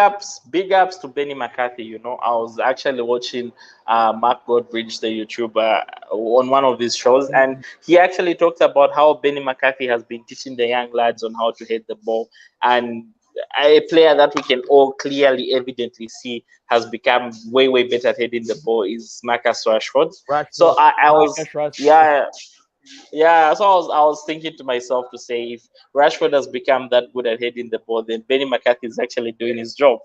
ups to Benny McCarthy. You know, I was actually watching Mark Godbridge, the YouTuber, on one of these shows, and he actually talked about how Benny McCarthy has been teaching the young lads on how to hit the ball, and a player that we can all clearly, evidently see has become way better at hitting the ball is Marcus Rashford. So Rashford, I was Marcus Rashford. yeah. Yeah, so I was thinking to myself to say if Rashford has become that good at heading the ball, then Benny McCarthy is actually doing his job.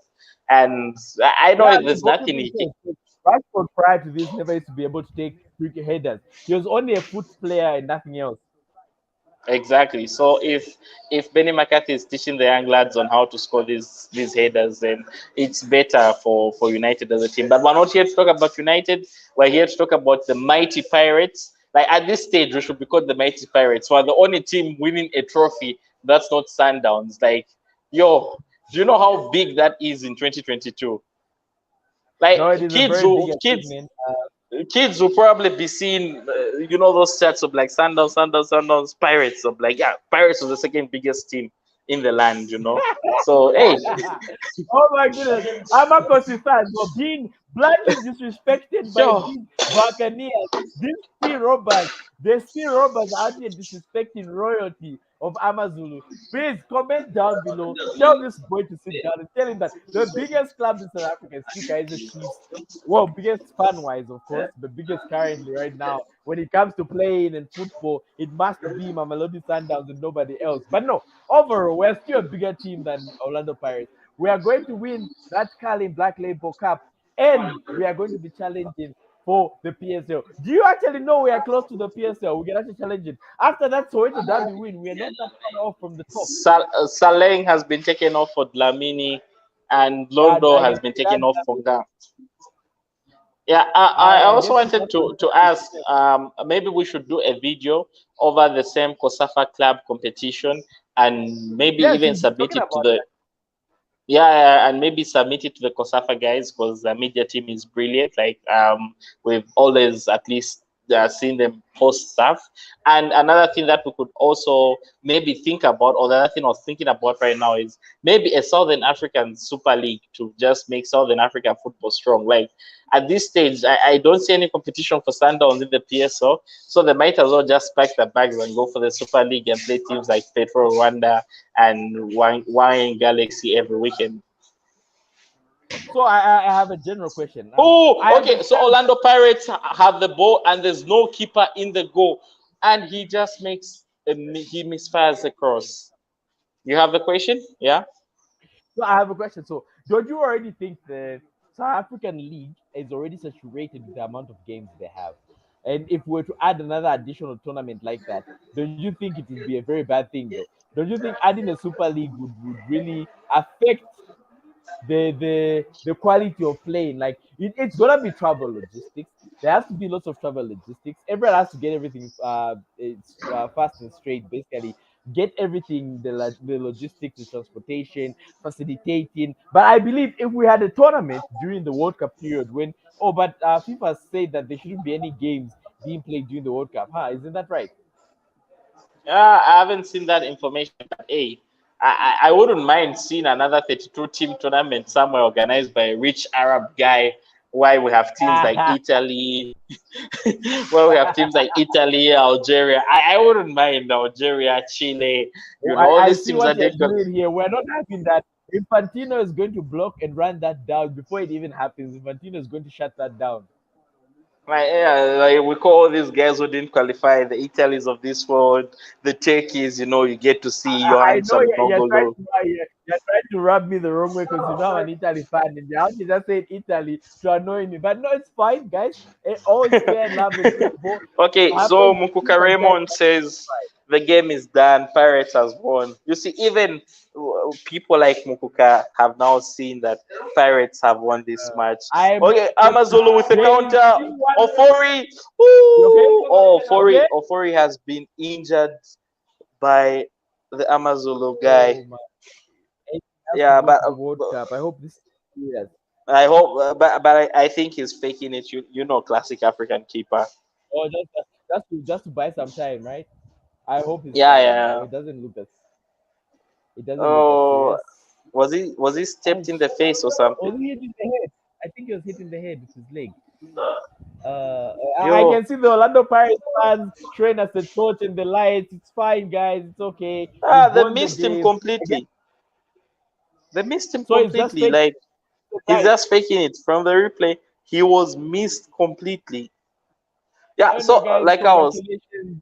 And I know Yeah, there's both of nothing them he can. said. Rashford prior to this never used to be able to take quick headers. He was only a foot player and nothing else. Exactly. So if Benny McCarthy is teaching the young lads on how to score these headers, then it's better for United as a team. But we're not here to talk about United. We're here to talk about the mighty Pirates. Like at this stage, we should be called the mighty Pirates. We're the only team winning a trophy that's not Sundowns. Like, yo, do you know how big that is in 2022? Like No, it is a very big achievement. kids will probably be seeing, those sets of like Sundowns, Pirates of like, yeah, Pirates was the second biggest team in the land, you know. So hey, Oh my goodness. I'm a Kosi fan for being bluntly disrespected by yo, these Buccaneers. These sea robbers. The sea robbers out here disrespecting royalty of Amazulu. Please comment down below. Tell this boy to sit down and tell him that the biggest club in South Africa is still Kaizer Chiefs. Well, biggest fan wise, of course, the biggest currently right now. When it comes to playing and football, it must be Mamelodi Sundowns and nobody else. But no, overall, we're still a bigger team than Orlando Pirates. We are going to win that Carlin Black Label Cup, and we are going to be challenging for the PSL. Do you actually know we are close to the PSL? We can actually challenge it. After that Soweto Derby win, we are not that far off from the top. Saleng has been taken off for Dlamini, and Londo has been taken off from that. Yeah, I I also guess it's wanted not going to to ask, maybe we should do a video over the same COSAFA club competition and maybe Yes, even we've been submit talking it to about the that. yeah, and maybe submit it to the COSAFA guys because the media team is brilliant. Like we've always at least seen them post stuff. And another thing that we could also maybe think about, or the other thing I was thinking about right now is maybe a Southern African Super League to just make Southern African football strong. Like at this stage, I don't see any competition for Sundowns in the PSO, so they might as well just pack the bags and go for the Super League and play teams like Petro Rwanda and Wine Galaxy every weekend. So I have a general question. I Oh, okay. So understand. Orlando Pirates have the ball and there's no keeper in the goal, and he just he misfires across. You have the question? Yeah. So I have a question. So don't you already think the South African League is already saturated with the amount of games they have? And if we were to add another additional tournament like that, don't you think it would be a very bad thing though? Don't you think adding a Super League would really affect the quality of playing? Like it's gonna be travel logistics. There has to be lots of travel logistics. Everyone has to get everything it's fast and straight. Basically, get everything the logistics, the transportation, facilitating. But I believe if we had a tournament during the World Cup period, when but FIFA said that there shouldn't be any games being played during the World Cup. Huh? Isn't that right? Yeah, I haven't seen that information, but hey, I wouldn't mind seeing another 32 team tournament somewhere organized by a rich Arab guy. Why we have teams like Italy, where we have teams like Italy, Algeria. I wouldn't mind Algeria, Chile, Oh, all I these see teams what that you're they've got. doing here. We're not having that. Infantino is going to block and run that down before it even happens. Infantino is going to shut that down. Like, yeah, like we call all these guys who didn't qualify, the Italians of this world, the Turkeys, you get to see I Johan know you're trying Sanoglu. to you're trying to rub me the wrong way because you know I'm an Italy fan and you just said Italy to annoy me. But no, it's fine, guys. All is fair and love in football. Okay, so Happens to Mukuka FIFA guys. Raymond says the game is done. Pirates has won. You see, even people like Mukuka have now seen that Pirates have won this match. I am Okay, Amazulu with the there is counter. still one. Ofori. You okay? Ooh, oh, Okay. Ofori has been injured by the Amazulu guy. Oh my! It has to Yeah, go but to World Cup. I hope this is serious. I hope, but I think he's faking it. You know, classic African keeper. Or just to buy some time, right? I hope he's Yeah, fine. yeah. It doesn't look that Oh, serious. was he Oh, stepped in the face or something? was he hit in the head? I think he was hit in the head with his leg. I Yo, can see the Orlando Pirates fans showing us the torch and the lights. It's fine, guys. It's okay. We've they won the missed him game. Again, completely. They missed him so it's just completely. fake, Like he's guys. just faking it from the replay. He was missed completely. Yeah. Anyway, So guys, like I was, congratulations.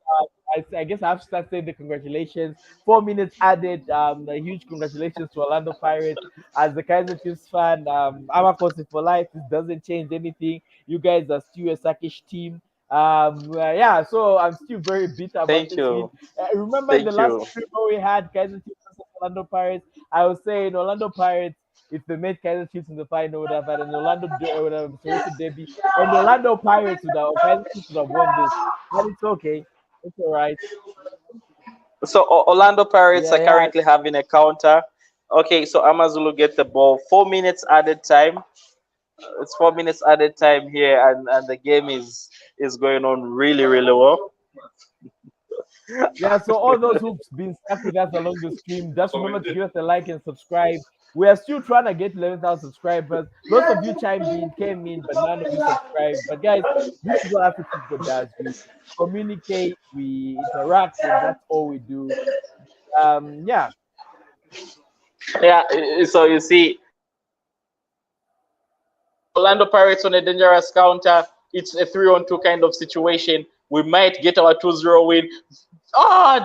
I guess I have to start saying the congratulations. 4 minutes added. A huge congratulations to Orlando Pirates. As the Kaiser Chiefs fan, I'm a Kosi for life. This doesn't change anything. You guys are still a Sakish team. Yeah, so I'm still very bitter about thank this win. you, Remember in the thank last you. stream where we had Kaiser Chiefs versus Orlando Pirates, I was saying Orlando Pirates, if they made Kaiser Chiefs in the final, would have had an would have Toronto Derby, and the Orlando Pirates would have Kaiser Chiefs would have won this. But it's okay. It's all right. So Orlando Pirates Yeah, are yeah. currently having a counter. Okay, so Amazulu get the ball. 4 minutes added time. It's 4 minutes added time here, and the game is going on really really well. Yeah, so all those who've been stuck with us along the stream, just remember to give us a like and subscribe. We are still trying to get 11,000 subscribers. Lots of you chimed in, came in, but none of you subscribed. But guys, this is what Afrik Football does. We communicate, we interact, and that's all we do. Yeah. Yeah. So you see, Orlando Pirates on a dangerous counter. It's a 3-on-2 kind of situation. We might get our 2-0 win.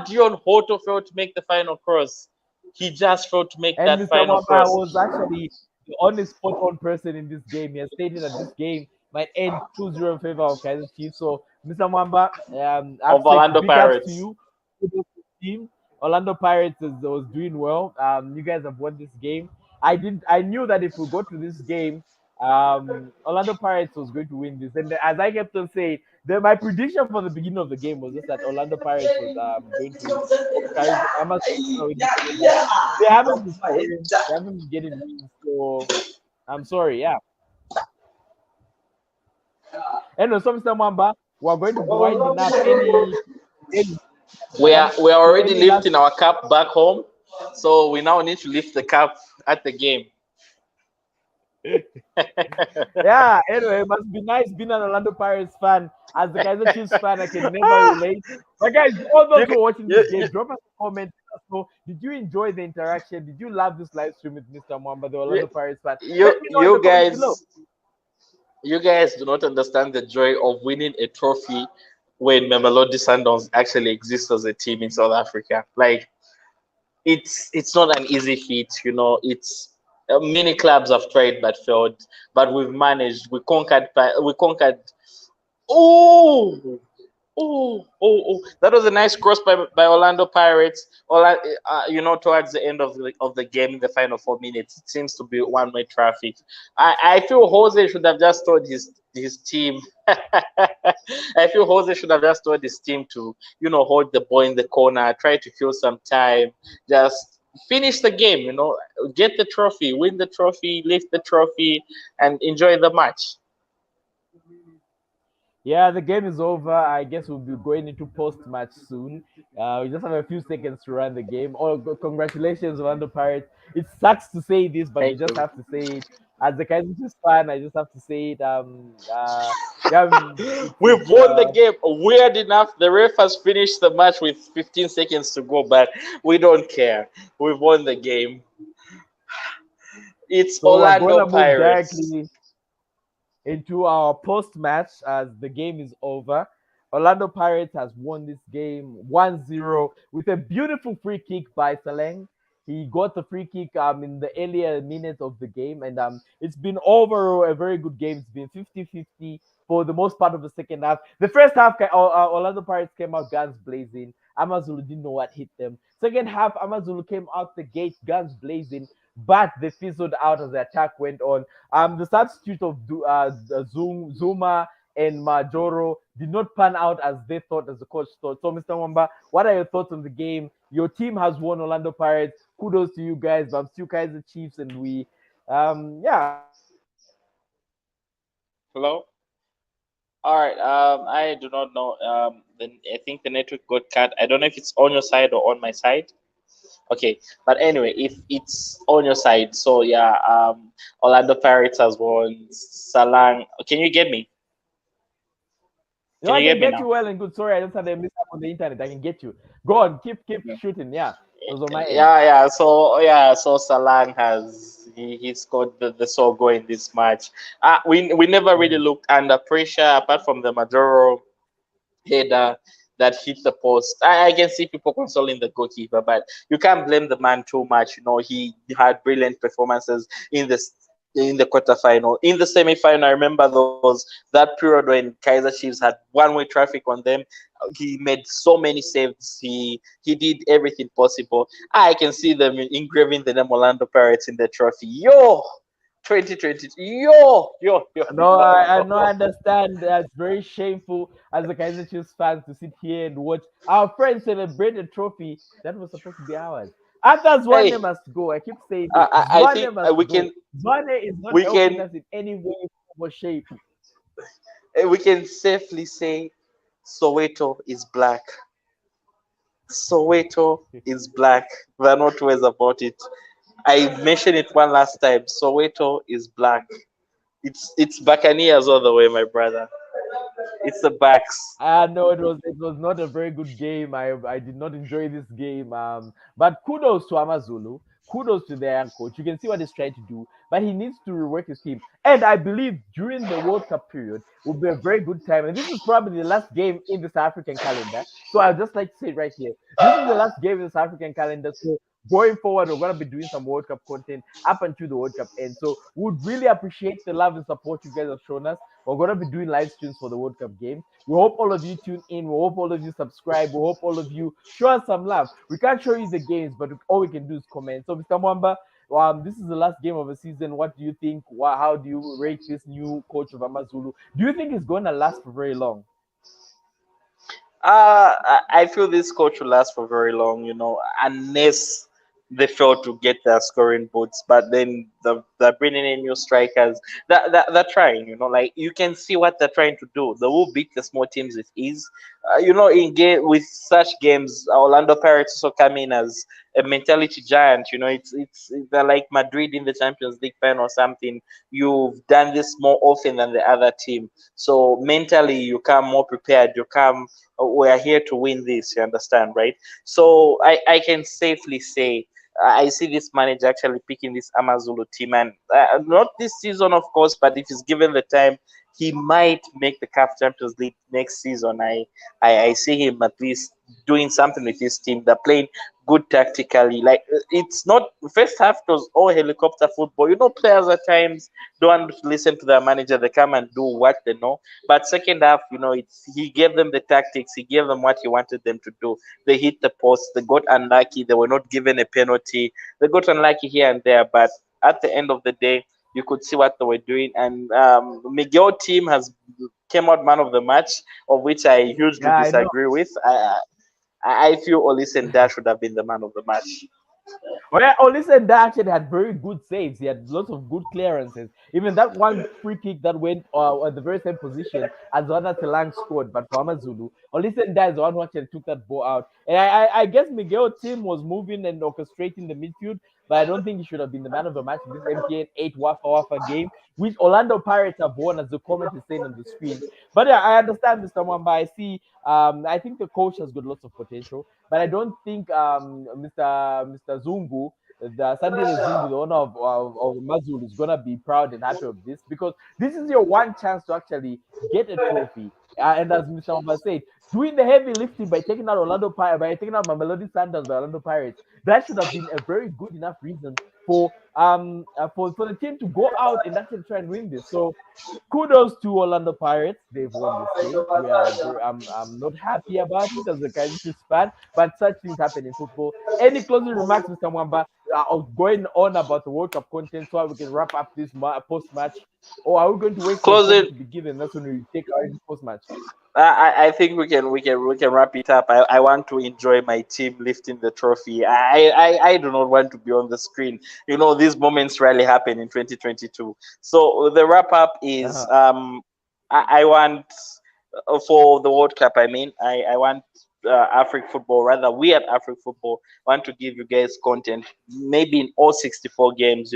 Dion Hoto failed to make the final cross. He just failed to make And that Mr. final Mwamba cross. was actually the only spot on person in this game. He has stated that this game might end 2-0 in favor of Kaiser Chiefs. So, Mr. Mwamba, I have Of to say Orlando big ups to Pirates. you. Kudos to the team. Orlando Pirates was doing well. You guys have won this game. I knew that if we go to this game, Orlando Pirates was going to win this. And as I kept on saying, my prediction for the beginning of the game was just that Orlando Pirates was going to I'm not win this game, but they haven't been scoring. They haven't been getting wins. So I'm sorry. Yeah. Anyway, so Mr. Mwamba, we're going to be winding up. Any We are so already any last lifting our cup back home. So we now need to lift the cup at the game. yeah, anyway, it must be nice being an Orlando Pirates fan. As the Kaiser Chiefs fan, I can never relate. But guys, all those you, who are watching this you, game, drop us a comment. Let us know, did you enjoy the interaction? Did you love this live stream with Mr. Mwamba, the you, Orlando Pirates fan? you, Let me know in you the comments below. guys you guys do not understand the joy of winning a trophy when Mamelodi Sundowns actually exists as a team in South Africa. Like it's not an easy feat, It's many clubs have tried but failed, but we've managed. We conquered. Oh, that was a nice cross by Orlando Pirates. Towards the end of the game, in the final 4 minutes, it seems to be one-way traffic. I feel Jose should have just told his team. I feel Jose should have just told his team to hold the ball in the corner, try to kill some time, just finish the game. Get the trophy, win the trophy, lift the trophy, and enjoy the match. Yeah, the game is over. I guess we'll be going into post match soon. We just have a few seconds to run the game. Oh, congratulations, Orlando Pirates. It sucks to say this, but we Thank just you. have to say it. As the Kaiser Chiefs fan, I just have to say it. Yeah, We've won the game. Weird enough, the ref has finished the match with 15 seconds to go, but we don't care. We've won the game. It's so we're going Orlando to move Pirates. directly into our post match as the game is over. Orlando Pirates has won this game 1-0 with a beautiful free kick by Saleng. He got the free kick in the earlier minutes of the game, and it's been overall a very good game. It's been 50-50 for the most part of the second half. The first half, Orlando Pirates came out guns blazing. Amazulu didn't know what hit them. Second half, Amazulu came out the gate guns blazing, but they fizzled out as the attack went on. The substitute of Zuma and Majoro did not pan out as they thought, as the coach thought. So, Mr. Wamba, what are your thoughts on the game? Your team has won Orlando Pirates. Kudos to you guys. But I'm still Kaiser Chiefs, and yeah. Hello. All right. I do not know. I think the network got cut. I don't know if it's on your side or on my side. Okay, but anyway, if it's on your side, so yeah. Orlando Pirates has won. Salang. Can you get me? No, Can I you get can me get now? you well and good. Sorry, I just had a mishap on the internet. I can get you. Go on, keep shooting. Yeah, it was on my end. Yeah. So Salang he scored the sole goal in this match. We never really Mhm. looked under pressure apart from the Maduro header that hit the post. I can see people consoling the goalkeeper, but you can't blame the man too much. He had brilliant performances in the quarterfinal. In the semi-final, I remember that period when Kaiser Chiefs had one-way traffic on them. He made so many saves. He did everything possible. I can see them engraving the name Orlando Pirates in the trophy. Yo, 2020. No, I No. know, I understand. It's very shameful as a Kaiser Chiefs fans to sit here and watch our friends celebrate a trophy that was supposed to be ours. After Zwane Hey, must go. I keep saying I, it. I Zwane think must go. Zwane is not we helping can us in any way, form, or shape. we can safely say Soweto is black. Soweto is black. There are no two ways about it. I mentioned it one last time. Soweto is black. It's Buccaneers all the way, my brother. It's the backs. No, it was not a very good game. I did not enjoy this game. But kudos to Amazulu. Kudos to their coach. You can see what he's trying to do, but he needs to rework his team. And I believe during the World Cup period will be a very good time. And this is probably the last game in the South African calendar. So I'd just like to say it right here. This is the last game in the South African calendar. So going forward, we're gonna be doing some World Cup content up until the World Cup ends. So we would really appreciate the love and support you guys have shown us. We're gonna be doing live streams for the World Cup games. We hope all of you tune in. We hope all of you subscribe. We hope all of you show us some love. We can't show you the games, but all we can do is comment. So, Mr. Mwamba, this is the last game of the season. What do you think? How do you rate this new coach of Amazulu? Do you think it's going to last for very long? I feel this coach will last for very long, unless they fail to get their scoring boots. But then they're bringing in new strikers. They're trying, like you can see what they're trying to do. They will beat the small teams with ease. In game with such games, Orlando Pirates also come in as a mentality giant. It's they're like Madrid in the Champions League final or something. You've done this more often than the other team, so mentally you come more prepared. You come, we are here to win this, you understand, right? So I can safely say I see this manager actually picking this Amazulu team, and not this season, of course, but if he's given the time, he might make the CAF Champions League next season. I see him at least doing something with his team. They're playing good tactically. Like it's not first half it was all helicopter football. Players at times don't want to listen to their manager. They come and do what they know. But second half, he gave them the tactics. He gave them what he wanted them to do. They hit the post. They got unlucky. They were not given a penalty. They got unlucky here and there. But at the end of the day, you could see what they were doing. And Miguel team has came out man of the match, of which I hugely Yeah, I know. disagree with. I feel Olise Dash should have been the man of the match. Oh, yeah. Oh, listen, that actually had very good saves. He had lots of good clearances. Even that one free kick that went at the very same position as Zwana Telang scored, but for Amazulu. Oh, listen, that is the one who actually took that ball out. And I guess Miguel Tim was moving and orchestrating the midfield, but I don't think he should have been the man of the match in this MTN8 Wafa Wafa game, which Orlando Pirates have won, as the comment is saying on the screen. But yeah, I understand, Mr. Mwamba. I see. I think the coach has got lots of potential. But I don't think Mr. Zungu, the Sunday Zungu, the owner of Mazul, is gonna be proud and happy of this, because this is your one chance to actually get a trophy. And as Mr. Omar said, doing the heavy lifting by taking out Orlando Pirates, by taking out Mamelodi Sundowns by Orlando Pirates, that should have been a very good enough reason for the team to go out and actually try and win this. So kudos to Orlando Pirates. They've won this game. I'm not happy about it as a Kaiser Chiefs fan, but such things happen in football. Any closing remarks, Mr. Mwamba, going on about the World Cup content so we can wrap up this post match? Or are we going to wait for the trophy Closing. to be given? That's when we take our post match. I think we can wrap it up. I want to enjoy my team lifting the trophy. I do not want to be on the screen. These moments rarely happen in 2022. So the wrap up is Uh-huh. I want for the World Cup. I mean, I want Afrik football. Rather, we at Afrik football want to give you guys content. Maybe in all 64 games,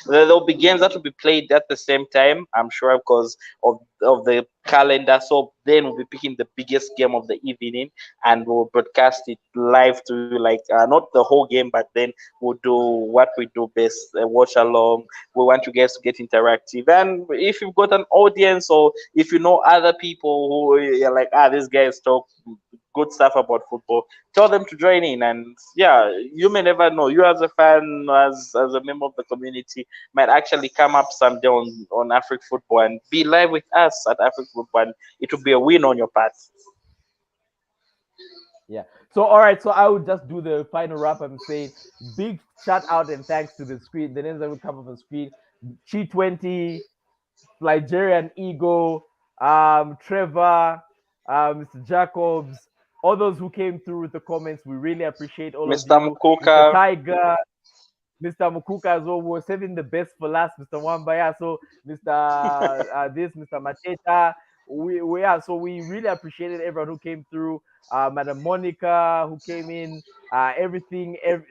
there'll be games that will be played at the same time. I'm sure because of the calendar. So then we'll be picking the biggest game of the evening and we'll broadcast it live to you. Like not the whole game, but then we'll do what we do best, watch along. We want you guys to get interactive. And if you've got an audience or if you know other people who are like, these guys talk good stuff about football, tell them to join in. And yeah, you may never know. You as a fan, as a member of the community, might actually come up someday on Afrik football and be live with us at Afrik football. And it will be a win on your part. Yeah. So all right. So I would just do the final wrap up and say big shout out and thanks to the screen. The names that will come up on screen: G20, Nigerian Ego, Trevor, Mr. Jacobs, all those who came through with the comments. We really appreciate all of Mr. you. Mukuka, Mr. Tiger, Mr. Mukuka as well. We're saving the best for last, Mr. Wambaya. So Mr. Mr. Mateta. We are so we really appreciated everyone who came through. Madam Monica who came in. Everything is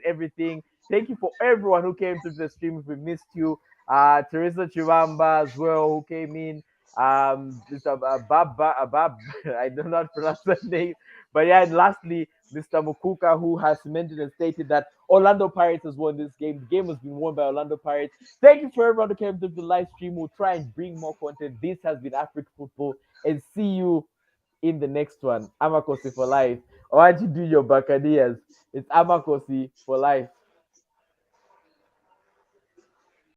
everything. Thank you for everyone who came through the stream. If we missed you, Teresa Chivamba as well who came in. Mr. Bab, I do not pronounce that name, but yeah. And lastly, Mr. Mukuka, who has cemented and stated that Orlando Pirates has won this game. The game has been won by Orlando Pirates. Thank you for everyone who came to the live stream. We'll try and bring more content. This has been Afrik Football, and see you in the next one. Amakosi for life. Why don't you do your Bacadillas? It's Amakosi for life.